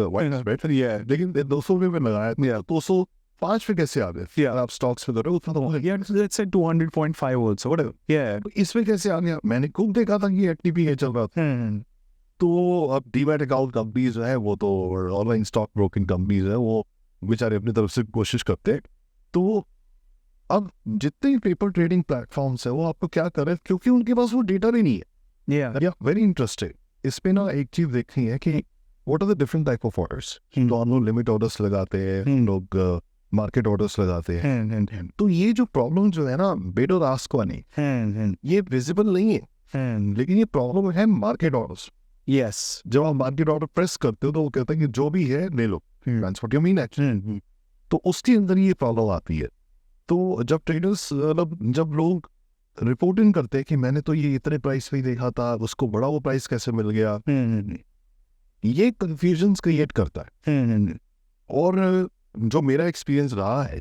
लेकिन 200 रुपए पे लगाया था 205 पे कैसे आ गए. आप स्टॉक्स पे दो उतना तो let's say 200.5 also whatever. इसमें कैसे आ गया? मैंने खूब देखा था कि एक्टिव है चल रहा था. तो अब डीमैट अकाउंट कंपनीज है वो तो ऑनलाइन स्टॉक ब्रोकिंग कंपनीज है वो बेचारे अपनी तरफ से कोशिश करते हैं. तो अब जितने पेपर ट्रेडिंग प्लेटफॉर्म्स है वो आपको क्या कर रहे हैं, क्योंकि उनके पास वो डेटा ही नहीं है। Yeah. Very interesting. इस पे ना एक चीज देखनी है कि what are the different type of orders. तो हम लोग लिमिट ऑर्डर्स लगाते हैं, लोग मार्केट ऑर्डर्स लगाते हैं। तो ये जो प्रॉब्लम जो है ना बिड और आस्क वाली, ये विजिबल नहीं है, लेकिन ये प्रॉब्लम है मार्केट ऑर्डर्स। Yes. जब आप मार्केट ऑर्डर प्रेस करते हो तो वो कहते हैं कि जो भी है ले लो, that's what you mean actually. तो उसके अंदर ये प्रॉब्लम आती है। तो जब ट्रेडर्स जब लोग रिपोर्टिंग करते हैं कि मैंने तो ये इतने प्राइस पे ही देखा था, उसको बड़ा वो प्राइस कैसे मिल गया, ये कंफ्यूजन क्रिएट करता है। और जो मेरा एक्सपीरियंस रहा है,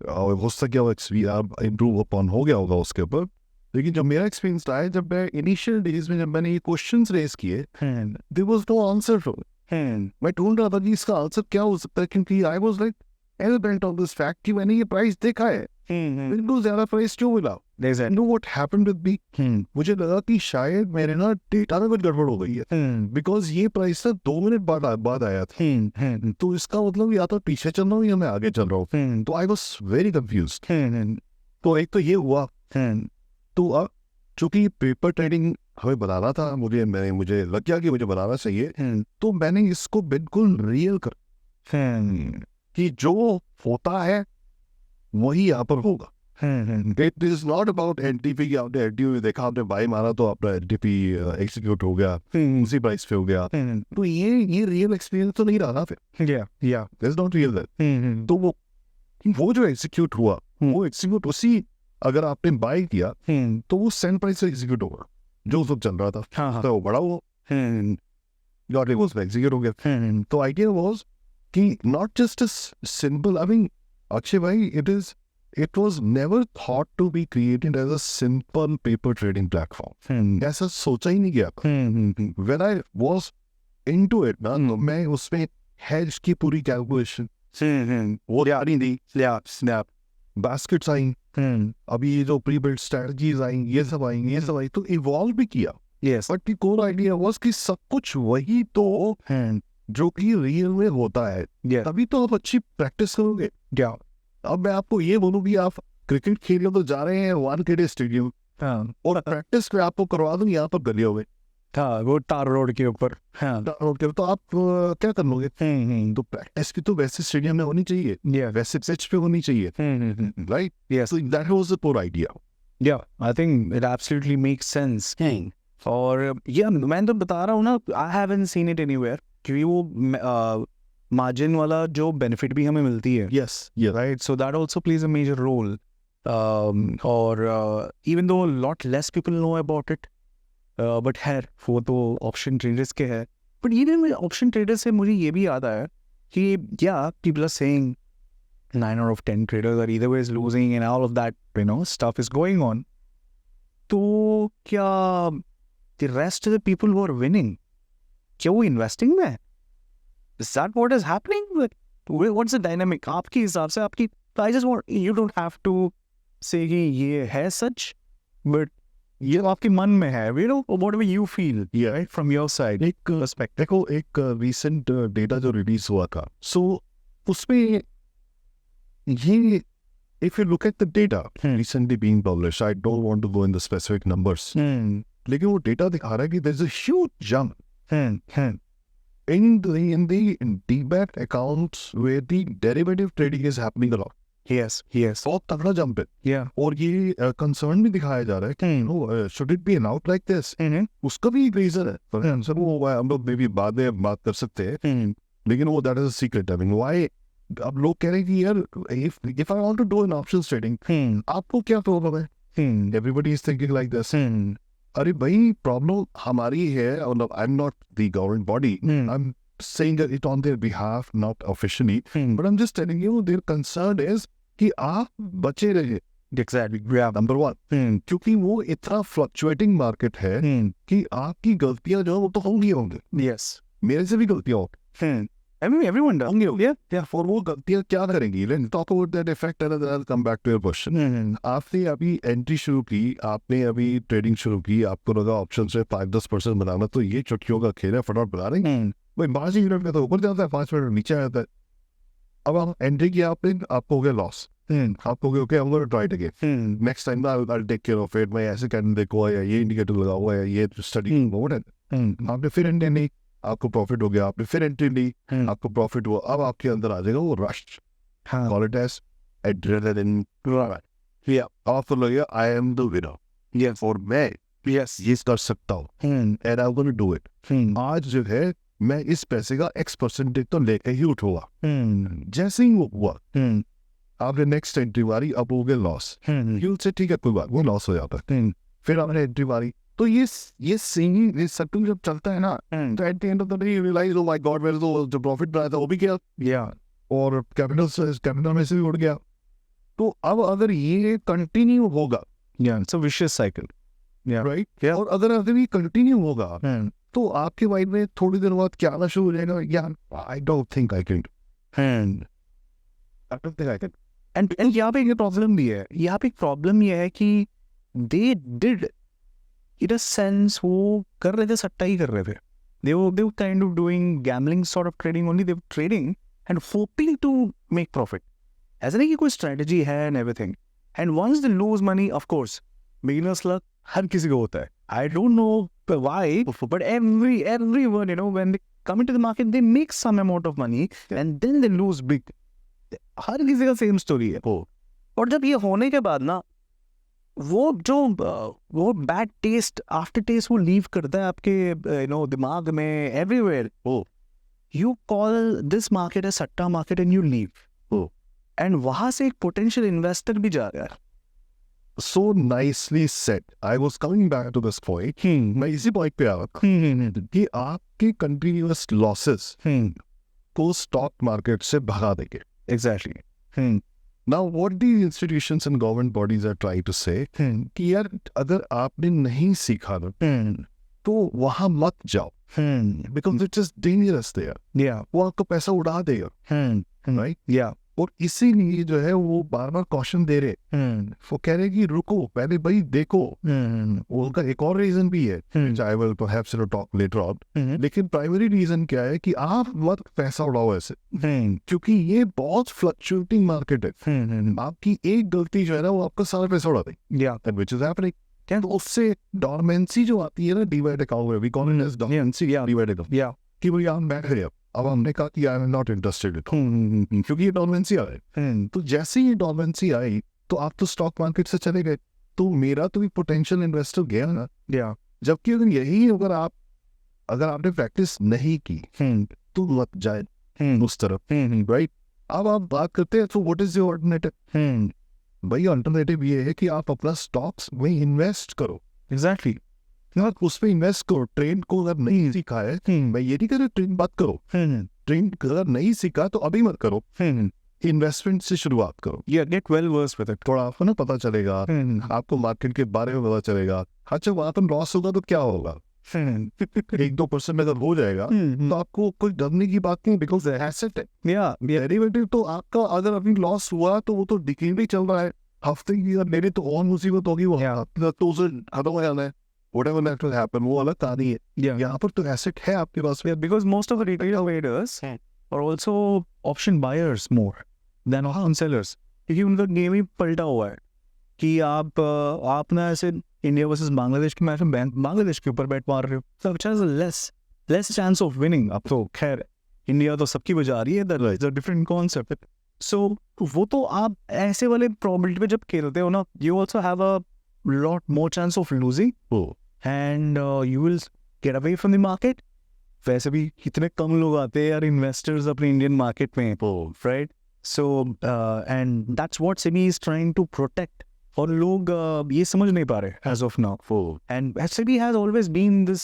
और हो सके वो एक्सपीरियंस इम्प्रूव अपॉन हो गया होगा उसके ऊपर, लेकिन जब मेरा एक्सपीरियंस रहा है, जब मैं इनिशियल डेज में जब मैंने ये क्वेश्चंस रेज किए, there was no answer for it. मैं ढूंढ रहा था कि इसका आंसर क्या हो सकता है, क्योंकि I was like ambivalent of this fact कि मैंने ये प्राइस देखा है, बिल्कुल ज्यादा प्राइस क्यों मिला। Know what happened with me, मुझे लगा कि शायद मेरे ना डेटा में कुछ गड़बड़ हो गई है, बिकॉज ये प्राइस ना 2 मिनट बाद आया था। तो इसका मतलब या तो पीछे चल रहा हूँ या मैं आगे चल रहा हूँ। तो आई वाज वेरी कंफ्यूज्ड। तो एक तो ये हुआ। तो अब चूंकि पेपर ट्रेडिंग हमें बनाना था, मुझे लग गया कि मुझे बनाना चाहिए, तो मैंने इसको बिल्कुल रियल कर कि जो होता है वही यहाँ पर होगा। It is not about NTP की आपने एनटीपी देखा, आपने बाई मारा तो आपका एनटीपी एग्जीक्यूट हो गया, उसी प्राइस पे हो गया। तो ये रियल एक्सपीरियंस तो नहीं रहा ना फिर। It is not real that. तो वो जो एग्जीक्यूट हुआ, वो एग्जीक्यूट उसी, अगर आपने बाय किया तो वो सेंड प्राइस से एग्जीक्यूट होगा जो सब चल रहा था। तो वो बड़ा वो एग्जीक्यूट हो गया। तो आइडिया वाज कि not just a simple, I mean Akshay भाई, it was never thought to be created as a simple paper trading platform. ऐसा सोचा ही नहीं गया। When I was into it ना, तो मैं उसमें hedge की पूरी कैलकुलेशन वो यारी दी, बास्केट्स आई, अभी ये जो प्री बिल्ड स्ट्रेटजीज आई, ये सब आई, तो इवॉल्व भी किया। But the core idea was कि सब कुछ वही तो जो कि रियल में होता है, तभी तो आप अच्छी प्रैक्टिस करोगे। क्या अब मैं आपको ये बोलूं कि आप क्रिकेट खेलने तो जा रहे हैं वानखेड़े स्टेडियम, और प्रैक्टिस में आपको करवा दूं यहाँ पर गलियों में, वो टार रोड के ऊपर, तो आप क्या कर लोगे? तो प्रैक्टिस भी तो वैसे स्टेडियम में होनी चाहिए, वैसे पिच पे होनी चाहिए, right? So that was the core idea. I think it absolutely makes sense. और ये मैं तो बता रहा हूँ ना, I haven't seen it anywhere, क्योंकि वो मार्जिन वाला जो बेनिफिट भी हमें मिलती है, right? So that also plays a major role. और even though lot less people know about it, but है वो तो ऑप्शन ट्रेडर्स के है। बट इवन ऑप्शन ट्रेडर्स से मुझे ये भी याद आया कि people are saying 9 out of 10 traders are either ways losing and all of that, stuff is going on. तो क्या the rest of the people who are winning, क्या वो investing में? Is that what is happening? What's the dynamic? आपके हिसाब से आपकी, I just want, you don't have to say कि ये है सच, but ये आपके मन में है, whatever you feel, right, from your side. एक perspective, देखो एक recent data जो रिलीज हुआ था, so उसमें ये, if you look at the data recently being published, I don't want to go in the specific numbers, लेकिन वो डेटा दिखा रहा है कि there's a huge jump in the demat accounts where the derivative trading is happening a lot. Yes. बहुत तगड़ा jump है। और ये कंसर्न भी दिखाया जा रहा है कि should it be an out like this? उसका भी एक रीजन है, सर वो हम लोग मे भी बाद में बात कर सकते हैं, लेकिन वो that is a secret. I mean, why? अब लोग कह रहे हैं कि यार if I want to do an options trading, आपको क्या प्रॉब्लम है? Everybody is thinking like this. अरे भाई प्रॉब्लम हमारी है, आई am not the government body, I am saying it on their behalf, not officially, but I'm just telling you their concern is कि आप बचे रहे। Exactly. नंबर 1, क्योंकि वो इतना फ्लक्चुएटिंग मार्केट है कि आपकी गलतियां जो वो तो होंगी। Yes. मेरे से भी गलतियां होंगी। I mean, everyone does. और वो गलतियां क्या करेंगी? Let's talk about that effect and then I'll come back to your question. आपने अभी एंट्री शुरू की, आपने अभी ट्रेडिंग शुरू की, आपको लगा ऑप्शन से 5-10% बनाना तो ये चुटकियों का खेल है, फटाफट बना रहे हैं भाई। 5 मिनट में तो ऊपर जाता है, 5 मिनट में नीचे आ जाता है। अब आप एंट्री किया आपने, आपको हो गया लॉस, आपको okay I am gonna try it again, next time I will take care of it, मैं ऐसे कैंडल देखो या ये इंडिकेटर लगा हुआ है, ये स्टडी आपने फिर एंट्री ली, आपको प्रॉफिट हो गया, आपने फिर एंट्री ली, आपको प्रॉफिट हुआ, अब आपके अंदर आ जाएगा वो rush, call it as adrenaline, आप तो लगे आई एम द विनर, और मैं ये कर सकता हूँ, and I am gonna do it. आज जो है मैं इस पैसे का X% तो लेके ही उठूंगा। जैसे ही वो हुआ, आपने नेक्स्ट एंट्री मारी, अब हो गया लॉस, यूल से ठीक है कोई बात, वो लॉस हो जाता है, फिर आपने एंट्री मारी, तो ये सिंगिंग ये सर्कल जब चलता है ना, तो at the end of the day you realise oh my God where जो प्रॉफिट बनाया था वो भी गया, और कैपिटल में से भी उड़ गया। तो अब अगर ये कंटिन्यू होगा, it's a vicious cycle, right, और अगर ये कंटिन्यू होगा तो आपके माइंड में थोड़ी देर बाद क्या आना शुरू हो जाएगा, यार आई don't think I can, and यहाँ पे एक प्रॉब्लम भी है, यहाँ पे एक प्रॉब्लम ये है कि they did in a sense वो कर रहे थे, सट्टा ही कर रहे थे, they were kind of doing gambling sort of trading only, they were trading and hoping to make profit, ऐसा नहीं कि कोई strategy है and everything, and once they lose money, of course beginner's luck हर किसी को होता है, I don't know why, but everyone, you know, when they come into the market they make some amount of money and then they lose big, हर किसी का same story है। और जब ये होने के बाद ना वो बैड टेस्ट, आफ्टर टेस्ट वो लीव करता है आपके यू नो दिमाग में, everywhere, you call this market a satta market and you leave, and वहां से एक पोटेंशियल इन्वेस्टर भी जा रहा है। So nicely said. I was coming back to this point. मैं इसी पॉइंट पे आया कि आपके कंटिन्यूअस लॉसेस को स्टॉक मार्केट से भगा देंगे। Exactly. Now what these institutions and government bodies are trying to say कि यार अगर आपने नहीं सीखा ना तो वहां मत जाओ, because it's just dangerous there. वो आपका पैसा उड़ा देगा, right? और इसीलिए जो है वो बार बार कॉशन दे रहे, वो कह रहे कि रुको पहले भाई देखो। उनका एक और रीजन भी है, I will perhaps talk later on, लेकिन प्राइमरी रीजन क्या है कि आप मत पैसा उड़ाओ ऐसे, क्योंकि ये बहुत फ्लक्चुएटिंग मार्केट है। आपकी एक गलती जो है ना वो आपका सारा पैसा उड़ा देगी, व्हिच इज हैपनिंग। तो उससे डॉर्मेंसी जो आती है ना डीमैट अकाउंट में, we call it as dormancy, demat account, कि भाई हम बैठ गए, अब हमने कहा कि आई एम नॉट इंटरेस्टेड, क्योंकि ये डॉर्मेंसी आ गई। तो जैसे ही डॉर्मेंसी आई तो आप तो स्टॉक मार्केट से चले गए, तो मेरा तो भी पोटेंशियल इन्वेस्टर गया ना। जबकि अगर यही अगर आपने प्रैक्टिस नहीं की तो मत जाए उस तरफ, राइट। अब आप बात करते हैं तो व्हाट इज योर अल्टरनेटिव? भाई अल्टरनेटिव ये है कि आप अपना स्टॉक्स में इन्वेस्ट करो। एग्जैक्टली, उस पर इन्वेस्ट करो। ट्रेंड को अगर नहीं सीखा है, मैं ये नहीं कह रहा ट्रेंड बात करो, ट्रेंड अगर नहीं सीखा तो अभी मत करो, इन्वेस्टमेंट से शुरुआत करो। Get well versed with it, थोड़ा आपको ना पता चलेगा, आपको मार्केट के बारे में पता चलेगा। अच्छा वहां पर लॉस होगा तो क्या होगा, 1-2% अगर हो जाएगा तो आपको कोई डरने की बात नहीं, बिकॉज एसेट है। डेरिवेटिव तो आपका अगर अभी लॉस हुआ तो वो तो डिक्लाइन भी चल रहा है, हफ्ते की मेरी तो और मुसीबत होगी, वो तो उसे खत्म हो जाना है, whatever that will happen, वो अलग कहानी है। यहाँ पर तो एसेट है आपके पास, because most of the retail traders are also option buyers more than option sellers, क्योंकि उनका गेम ही पलटा हुआ है कि आप ना ऐसे इंडिया वर्सेस बांग्लादेश के मैच में बांग्लादेश के ऊपर बैट मार रहे हो, so which has a less chance of winning। अब तो खैर इंडिया तो सबकी बजा रही है, that is a different concept। so वो तो आप ऐसे वाले probability पे जब खेलते हो ना, you also have a lot more chance of losing and you will get away from the market। वैसे भी कितने कम लोग आते हैं यार इन्वेस्टर्स अपने इंडियन मार्केट में, right. So and that's what SEBI is trying to protect, और लोग ये समझ नहीं पा रहे as of now. And SEBI has always been this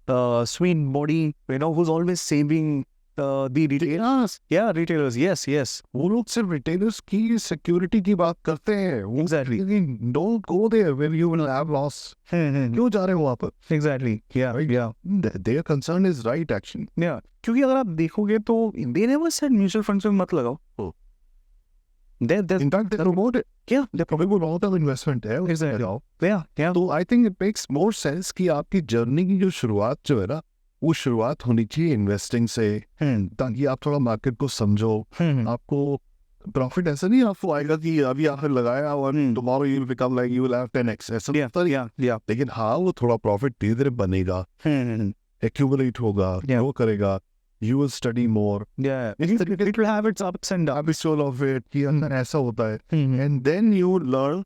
sweet body, you know, who is always saving the retailers, retailers, yes, वो लोग सिर्फ रिटेलर्स की सिक्योरिटी की बात करते हैं। Exactly, don't go there where you will have loss। क्यों जा रहे हो वहाँ पर? Exactly, their concern is right action। क्योंकि अगर आप देखोगे तो they never said mutual funds में मत लगाओ, in fact they promote it। they probably बहुत of investment है उसमें लगाओ। तो I think it makes more sense कि आपकी जर्नी की जो शुरुआत जो है ना, वो शुरुआत होनी चाहिए इन्वेस्टिंग से, ताकि आप थोड़ा मार्केट को समझो, आपको प्रॉफिट ऐसा नहीं आपको आएगा कि अभी आपने लगाया और tomorrow you will become like you will have 10x, ऐसा नहीं होता नहीं। लेकिन हाँ, वो थोड़ा प्रॉफिट धीरे धीरे बनेगा, एक्यूमुलेट होगा, वो करेगा, you will study more. Yeah, it will have its ups and downs. Episode of it कि अंदर ऐसा होता है, and then you learn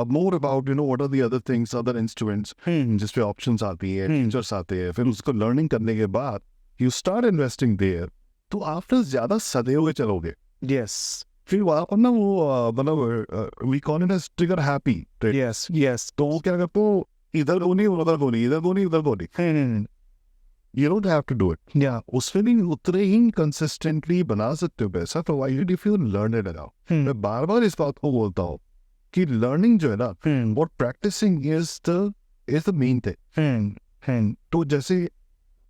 more about what are the other things, other instruments जिसपे options आती है, features आते हैं, फिर उसको learning करने के बाद you start investing there, तो after ज़्यादा सदे हुए चलोगे। Yes. फिर वहाँ पर ना वो मतलब we call it as trigger happy. Yes. तो वो क्या करते हो, इधर को नहीं उधर को नहीं, इधर को नहीं उधर को नहीं। You don't have to do it. Yeah. उसमें भी उतने ही consistently बना सकते हो पैसा, provided if you learn it enough. मैं बार बार इस बात को बोलता हूँ कि learning जो है ना, what practicing is the main thing. तो जैसे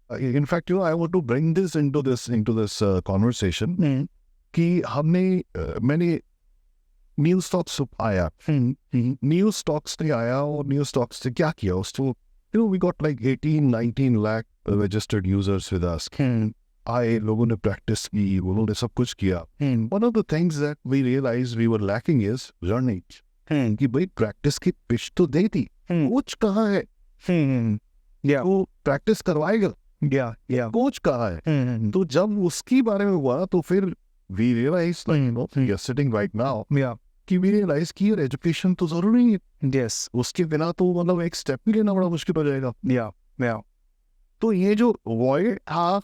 in fact I want to bring this into this conversation कि मैंने new stocks आया, new stocks ने आया और new stocks ने क्या किया उसको, we got like 18-19 lakh registered users with us. आए, लोगों ने practice की, उन्होंने सब कुछ किया. One of the things that we realized we were lacking is learning. कि भाई practice की pitch तो दे दी, coach कहाँ है? वो practice करवाएगा, coach कहाँ है? तो जब उसकी बारे में हुआ तो फिर we realized like we are sitting right now कि we realize कि यार education तो जरूरी है. Yes. उसके बिना तो मतलब एक स्टेप भी लेना बड़ा मुश्किल हो जाएगा. Yeah. तो ये जो void था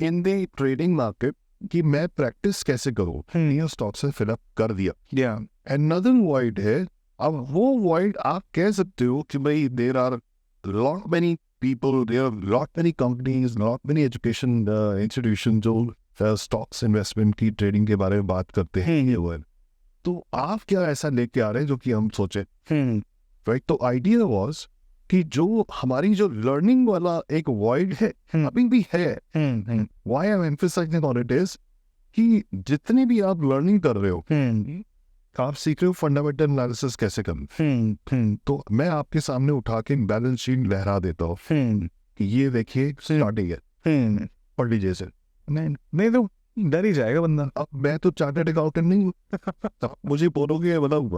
in the trading market कि मैं प्रैक्टिस कैसे करूँ, ये स्टॉक से फिलअप कर दिया. Yeah. Another void है, अब वो void आप कह सकते हो कि भाई there are lot many people, there are lot many companies, lot many education institutions जो stocks investment की trading के बारे में बात करते हैं. तो आप क्या ऐसा लेके आ रहे हैं जो कि हम सोचे, राइट? तो आइडिया वाज कि जो हमारी जो लर्निंग वाला एक वॉइड है अभी भी है, why I am emphasising on it is कि जितने भी आप लर्निंग कर रहे हो, आप सीख रहे हो फंडामेंटल एनालिसिस कैसे करना. तो मैं आपके सामने उठा के बैलेंस शीट लहरा देता हूँ कि ये देखिए स्टार्टिंग है, पढ़ लीजिए इसे. नहीं तो डर ही जाएगा बंदा. अब मैं तो चार्टर्ड अकाउंटेंट नहीं हूँ, मुझे बोलोगे मतलब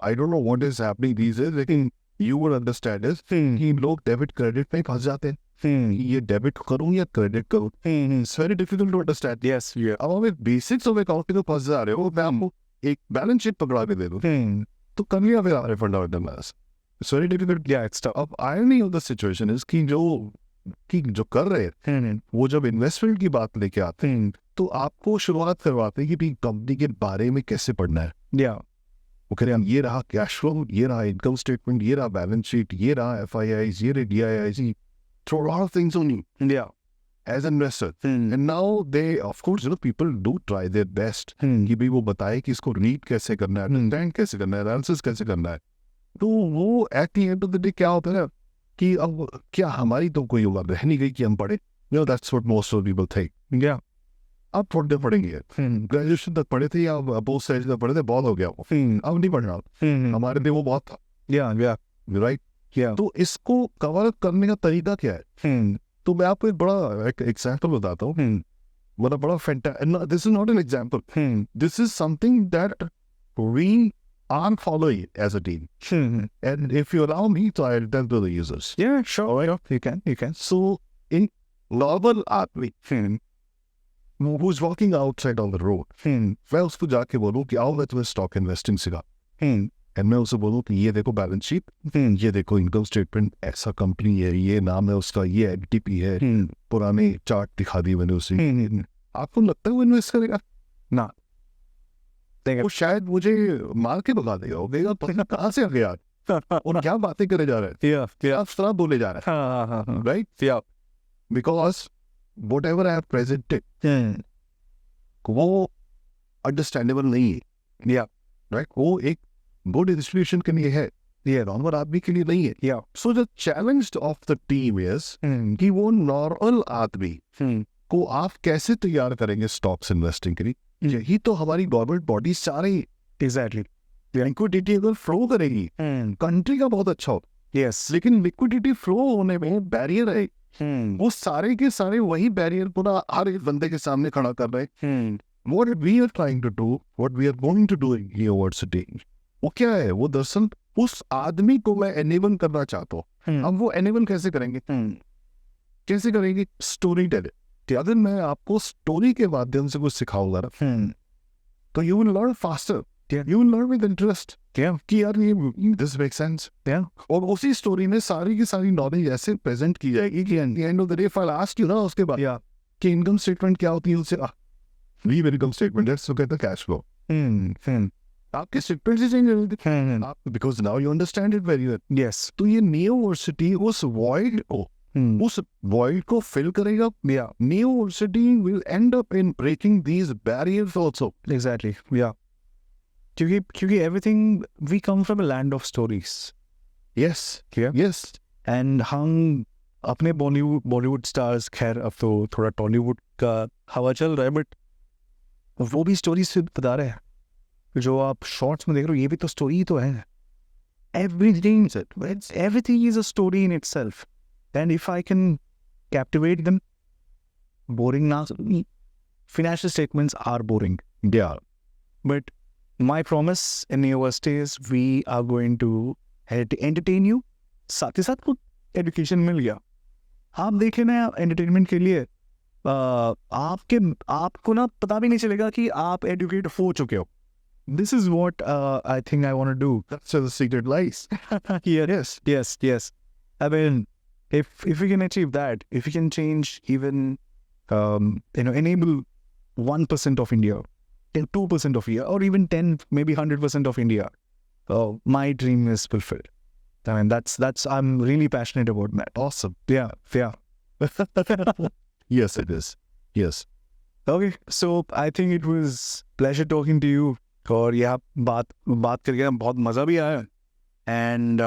I don't know what is happening these days, लेकिन यू विल अंडरस्टैंड इज कि लोग डेबिट क्रेडिट में फंस जाते हैं. ये डेबिट करूँ या क्रेडिट करूँ, it's very difficult to understand. Yes. Yeah. अब हमें बेसिक्स ऑफ अकाउंटिंग में फंस जा रहे हो, मैं आपको एक बैलेंस शीट पकड़ा के दे दूँ तो कमियां फिर आ रहे fundamental analysis. It's very difficult. Yeah. It's tough. अब irony of the situation is कि जो कर रहे हैं वो जब इन्वेस्टमेंट की बात लेके आते हैं तो आपको शुरुआत करवाते हैं कि कंपनी के बारे में कैसे पढ़ना है. Yeah. वो कह रहे हैं ये रहा कैश फ्लो, ये रहा इनकम स्टेटमेंट, ये रहा बैलेंस शीट, ये रहा FIIs, ये रहा DIIs, throw a lot of things on you Yeah. as an investor. And now they, of course, people do try their best कि भाई वो बताए कि इसको रीड कैसे करना है, अंडरस्टैंड कैसे करना है, एनालिसिस कैसे करना है. तो वो eight the end of the day क्या होता है कि अब क्या हमारी तो कोई उम्र रह नहीं गई कि हम पढ़े. That's what most of the people think. Yeah. अब थोड़ी देर पढ़ेंगे, ग्रेजुएशन तक पढ़े थे या पोस्ट स्टडी तक पढ़े थे, बहुत हो गया वो, अब नहीं पढ़ना. हमारे लिए वो बहुत था. Yeah. राइट. Yeah. तो इसको कवर अप करने का तरीका क्या है? तो मैं आपको एक बड़ा एग्जाम्पल बताता हूँ, मतलब बड़ा fantastic. This is not an example, this is something that we are following as a team. And if you allow me तो I will tell to the users. Yeah. Sure. You can. So in normal आदमी who's walking outside on the road, मैं उसको जाके बोलूँ कि आओ मैं तुम्हें स्टॉक इन्वेस्टिंग सिखा. एंड मैं उसे बोलूँ कि ये देखो बैलेंस शीट, ये देखो इनकम स्टेटमेंट, ऐसा कंपनी है, ये नाम है उसका, ये एंटिटी है, पुराने चार्ट दिखा दिए मैंने उसे. आपको लगता है वो इन्वेस्ट करेगा? ना. वो शायद मुझे मार के भगा देगा, वो कहेगा पता कहाँ से आ गया और क्या बातें करे जा रहे हैं, Yeah. क्या तरह बोले जा रहे हैं, right? Yeah. Because what ever I have presented वो अंडरस्टैंडेबल नहीं है. Yeah. राइट. वो एक गुड इंस्टीट्यूशन के लिए है, ये नॉर्मल आदमी के लिए नहीं है. Yeah. So the challenge of the team is कि वो नॉर्मल आदमी को आप कैसे तैयार करेंगे स्टॉक्स इन्वेस्टिंग के लिए. यही तो हमारी गवर्नमेंट बॉडी सारी Exactly. लिक्विडिटी अगर फ्लो करेगी कंट्री का बहुत अच्छा हो, Yes. लेकिन लिक्विडिटी फ्लो होने में बैरियर है. वो सारे के सारे वही बैरियर पूरा हर एक बंदे के सामने खड़ा कर रहे हैं. what we are trying to do, what we are going to do in university, वो क्या है? वो दरअसल उस आदमी को मैं enable करना चाहता हूँ। अब वो enable कैसे करेंगे? कैसे करेंगे? Story telling. अगर मैं आपको स्टोरी के माध्यम से कुछ सिखाऊंगा ना, तो you will learn faster. You will learn with interest. कि यार ये this makes sense. और उसी स्टोरी में सारी की सारी नॉलेज ऐसे प्रेजेंट की जाएगी कि at the end of the day if I'll ask you ना उसके बाद कि इनकम स्टेटमेंट क्या होती है, उससे leave income statement, let's look at the cash flow. आपके स्टेटमेंट से चेंज हो because now you understand it very well. Yes, तो ये न्यूवर्सिटी उस वॉइड को फिल करेगा। Newversity will end up in breaking these barriers also. Exactly, या क्योंकि everything we come from a land of stories. Yes and हम अपने Bollywood stars, खैर अब तो थोड़ा टॉलीवुड का हवा चल रहा है, बट वो भी स्टोरी से बता रहे हैं। जो आप शॉर्ट्स में देख रहे हो ये भी तो स्टोरी ही तो है। everything is a story in itself, and if I can captivate them, boring now, financial statements are boring, but my promise in university is we are going to entertain you, साथ ही साथ कुछ education मिल गया। आप देख लेना entertainment के लिए आपको ना पता भी नहीं चलेगा कि आप एजुकेट हो चुके हो। This is what I think I want to do. That's where the secret lies. Yes. I mean, if we can achieve that, if we can change even, enable 1% of India, 2% of India, or even 10, maybe 100% of India, my dream is fulfilled. I mean, that's I'm really passionate about that. Awesome. Yeah. Yes, it is. Yes. Okay, so I think it was pleasure talking to you. और यह बात करके बहुत मज़ा भी आया, and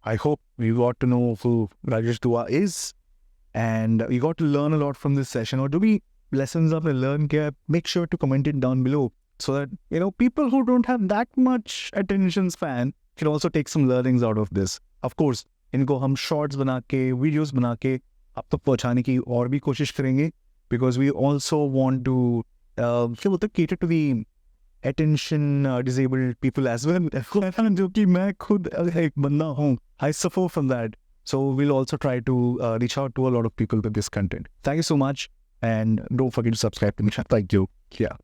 I hope you got to know who Rajesh Dua is, and you got to learn a lot from this session. Or do be lessons आपने learn किया, make sure to comment it down below so that people who don't have that much attention span can also take some learnings out of this. Of course, इनको हम shorts बना के, videos बना के आप तक पहुँचाने की और भी कोशिश करेंगे, because we also want to cater to the attention disabled people as well, जो कि मैं खुद एक बंदा हूँ, I suffer from that. So we'll also try to reach out to a lot of people with this content. Thank you so much, and don't forget to subscribe to me. Thank you. Yeah.